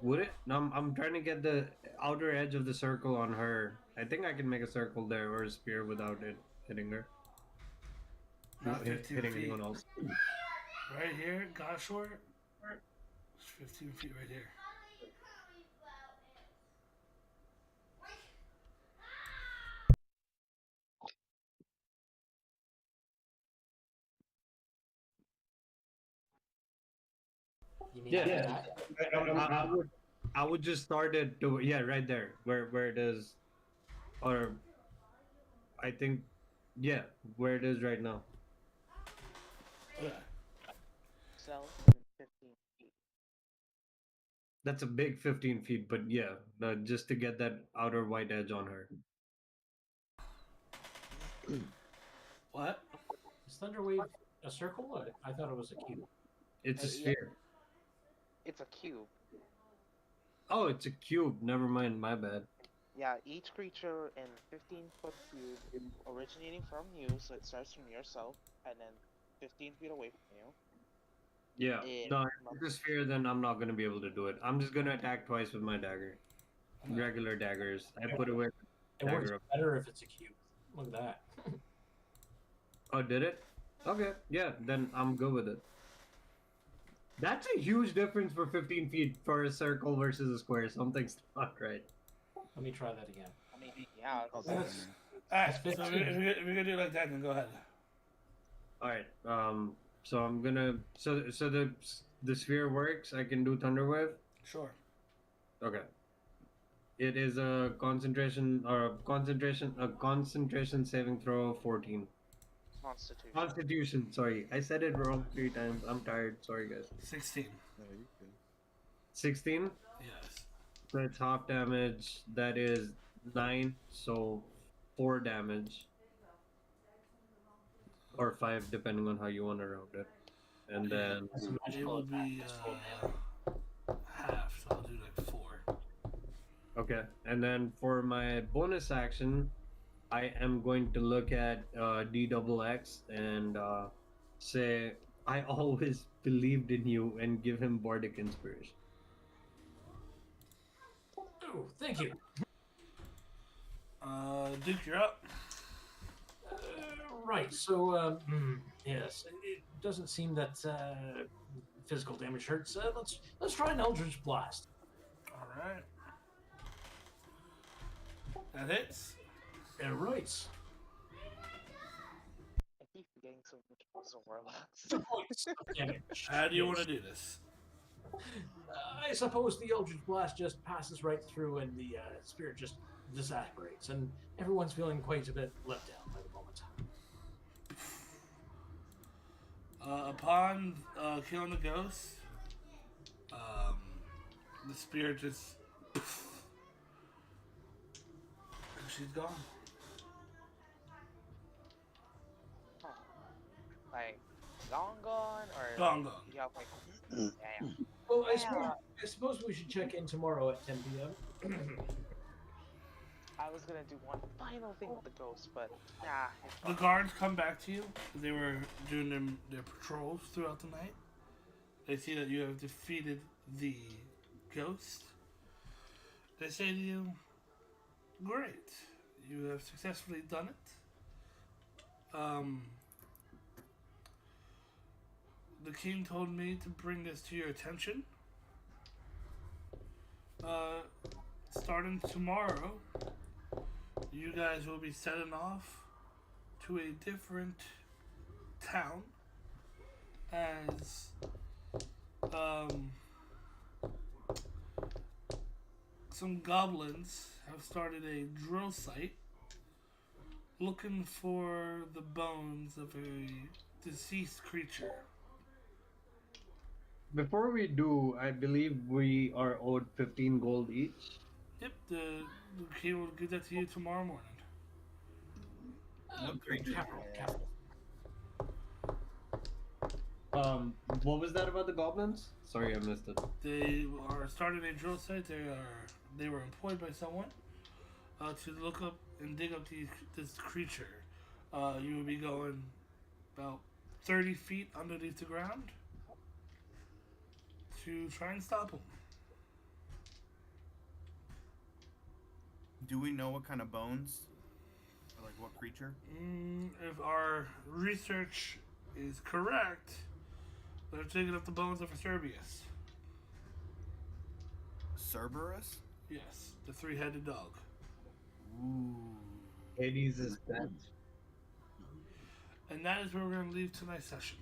[SPEAKER 3] Would it? No, I'm trying to get the outer edge of the circle on her. I think I can make a circle there or a spear without it hitting her.
[SPEAKER 1] Not 15
[SPEAKER 3] Hitting
[SPEAKER 1] feet.
[SPEAKER 3] anyone else.
[SPEAKER 1] Right here, Goshore. It's 15 feet right here.
[SPEAKER 2] You mean
[SPEAKER 3] Yeah,
[SPEAKER 2] that?
[SPEAKER 3] I would just start it to right there where it is, or I think where it is right now.
[SPEAKER 1] Okay.
[SPEAKER 4] Cell within 15 feet.
[SPEAKER 3] That's a big 15 feet, but yeah, just to get that outer white edge on her.
[SPEAKER 1] What?
[SPEAKER 2] Is Thunderwave a circle? Or I thought it was a cube.
[SPEAKER 3] It's a
[SPEAKER 4] Yeah.
[SPEAKER 3] sphere.
[SPEAKER 4] It's a cube.
[SPEAKER 3] Oh, it's a cube. Never mind, my bad.
[SPEAKER 4] Yeah, each creature in 15-foot cube originating from you, so it starts from yourself, and then 15 feet away from you.
[SPEAKER 3] Yeah,
[SPEAKER 4] It
[SPEAKER 3] no, if
[SPEAKER 4] must-
[SPEAKER 3] it's a sphere, then I'm not gonna be able to do it. I'm just gonna attack twice with my dagger. Regular daggers. I put away.
[SPEAKER 2] It works
[SPEAKER 3] Dagger up.
[SPEAKER 2] better if it's a cube. Look at that.
[SPEAKER 3] Oh, did it? Okay, yeah, then I'm good with it. That's a huge difference for 15 feet for a circle versus a square. Something's not right.
[SPEAKER 2] Let me try that again.
[SPEAKER 4] I mean, yeah.
[SPEAKER 5] Oh,
[SPEAKER 4] It's,
[SPEAKER 1] Alright, so
[SPEAKER 2] It's
[SPEAKER 1] if
[SPEAKER 2] 15.
[SPEAKER 1] we're gonna do it like that, then go ahead.
[SPEAKER 3] All right. So I'm gonna. So the sphere works. I can do Thunder Wave.
[SPEAKER 1] Sure.
[SPEAKER 3] Okay. It is a concentration saving throw 14.
[SPEAKER 4] Constitution.
[SPEAKER 3] Constitution. Sorry, I said it wrong 3 times. I'm tired. Sorry, guys.
[SPEAKER 1] 16.
[SPEAKER 5] No, you're good.
[SPEAKER 3] 16.
[SPEAKER 1] Yes.
[SPEAKER 3] So it's half damage. That is 9, so 4 damage. Or 5, depending on how you want to round it. And then,
[SPEAKER 2] That's a
[SPEAKER 1] It
[SPEAKER 2] magical
[SPEAKER 1] will
[SPEAKER 2] attack.
[SPEAKER 1] be
[SPEAKER 2] It's full damage.
[SPEAKER 1] half, so I'll do like 4.
[SPEAKER 3] okay. And then for my bonus action, I am going to look at DXX and say, I always believed in you and give him Bardic Inspiration.
[SPEAKER 2] Oh, thank you.
[SPEAKER 1] Duke, you're up.
[SPEAKER 2] Right. So, yes, it doesn't seem that physical damage hurts. Let's try an Eldritch Blast.
[SPEAKER 1] All right. That hits.
[SPEAKER 2] Right.
[SPEAKER 4] I keep forgetting so much puzzle warlocks.
[SPEAKER 2] 2 points of damage.
[SPEAKER 1] How do you want to
[SPEAKER 2] Yes.
[SPEAKER 1] do this?
[SPEAKER 2] I suppose the Eldritch Blast just passes right through, and the spirit just disapparates, and everyone's feeling quite a bit let down by the moment.
[SPEAKER 1] Upon killing the ghost, the spirit just she's gone.
[SPEAKER 4] Huh. Like, gone, or
[SPEAKER 1] Gone.
[SPEAKER 4] you have like, yeah.
[SPEAKER 2] Well,
[SPEAKER 4] Yeah.
[SPEAKER 2] I suppose we should check in tomorrow at 10 p.m.
[SPEAKER 4] I was gonna do one final thing with the ghost, but nah. It's
[SPEAKER 1] The
[SPEAKER 4] fine.
[SPEAKER 1] guards come back to you. They were doing their patrols throughout the night. They see that you have defeated the ghost. They say to you, "Great, you have successfully done it." The king told me to bring this to your attention. Starting tomorrow, you guys will be setting off to a different town as some goblins have started a drill site looking for the bones of a deceased creature.
[SPEAKER 3] Before we do, I believe we are owed 15 gold each.
[SPEAKER 1] Yep, the king will give that to you tomorrow morning.
[SPEAKER 2] Great, capital.
[SPEAKER 3] What was that about the goblins? Sorry, I missed it.
[SPEAKER 1] They are starting a drill site. They were employed by someone to look up and dig up this creature. You will be going about 30 feet underneath the ground to try and stop them.
[SPEAKER 6] Do we know what kind of bones? Or like what creature?
[SPEAKER 1] If our research is correct, they're digging up the bones of a Cerberus.
[SPEAKER 6] Cerberus?
[SPEAKER 1] Yes, the three-headed dog.
[SPEAKER 6] Ooh.
[SPEAKER 3] Hades is dead.
[SPEAKER 1] And that is where we're going to leave tonight's session.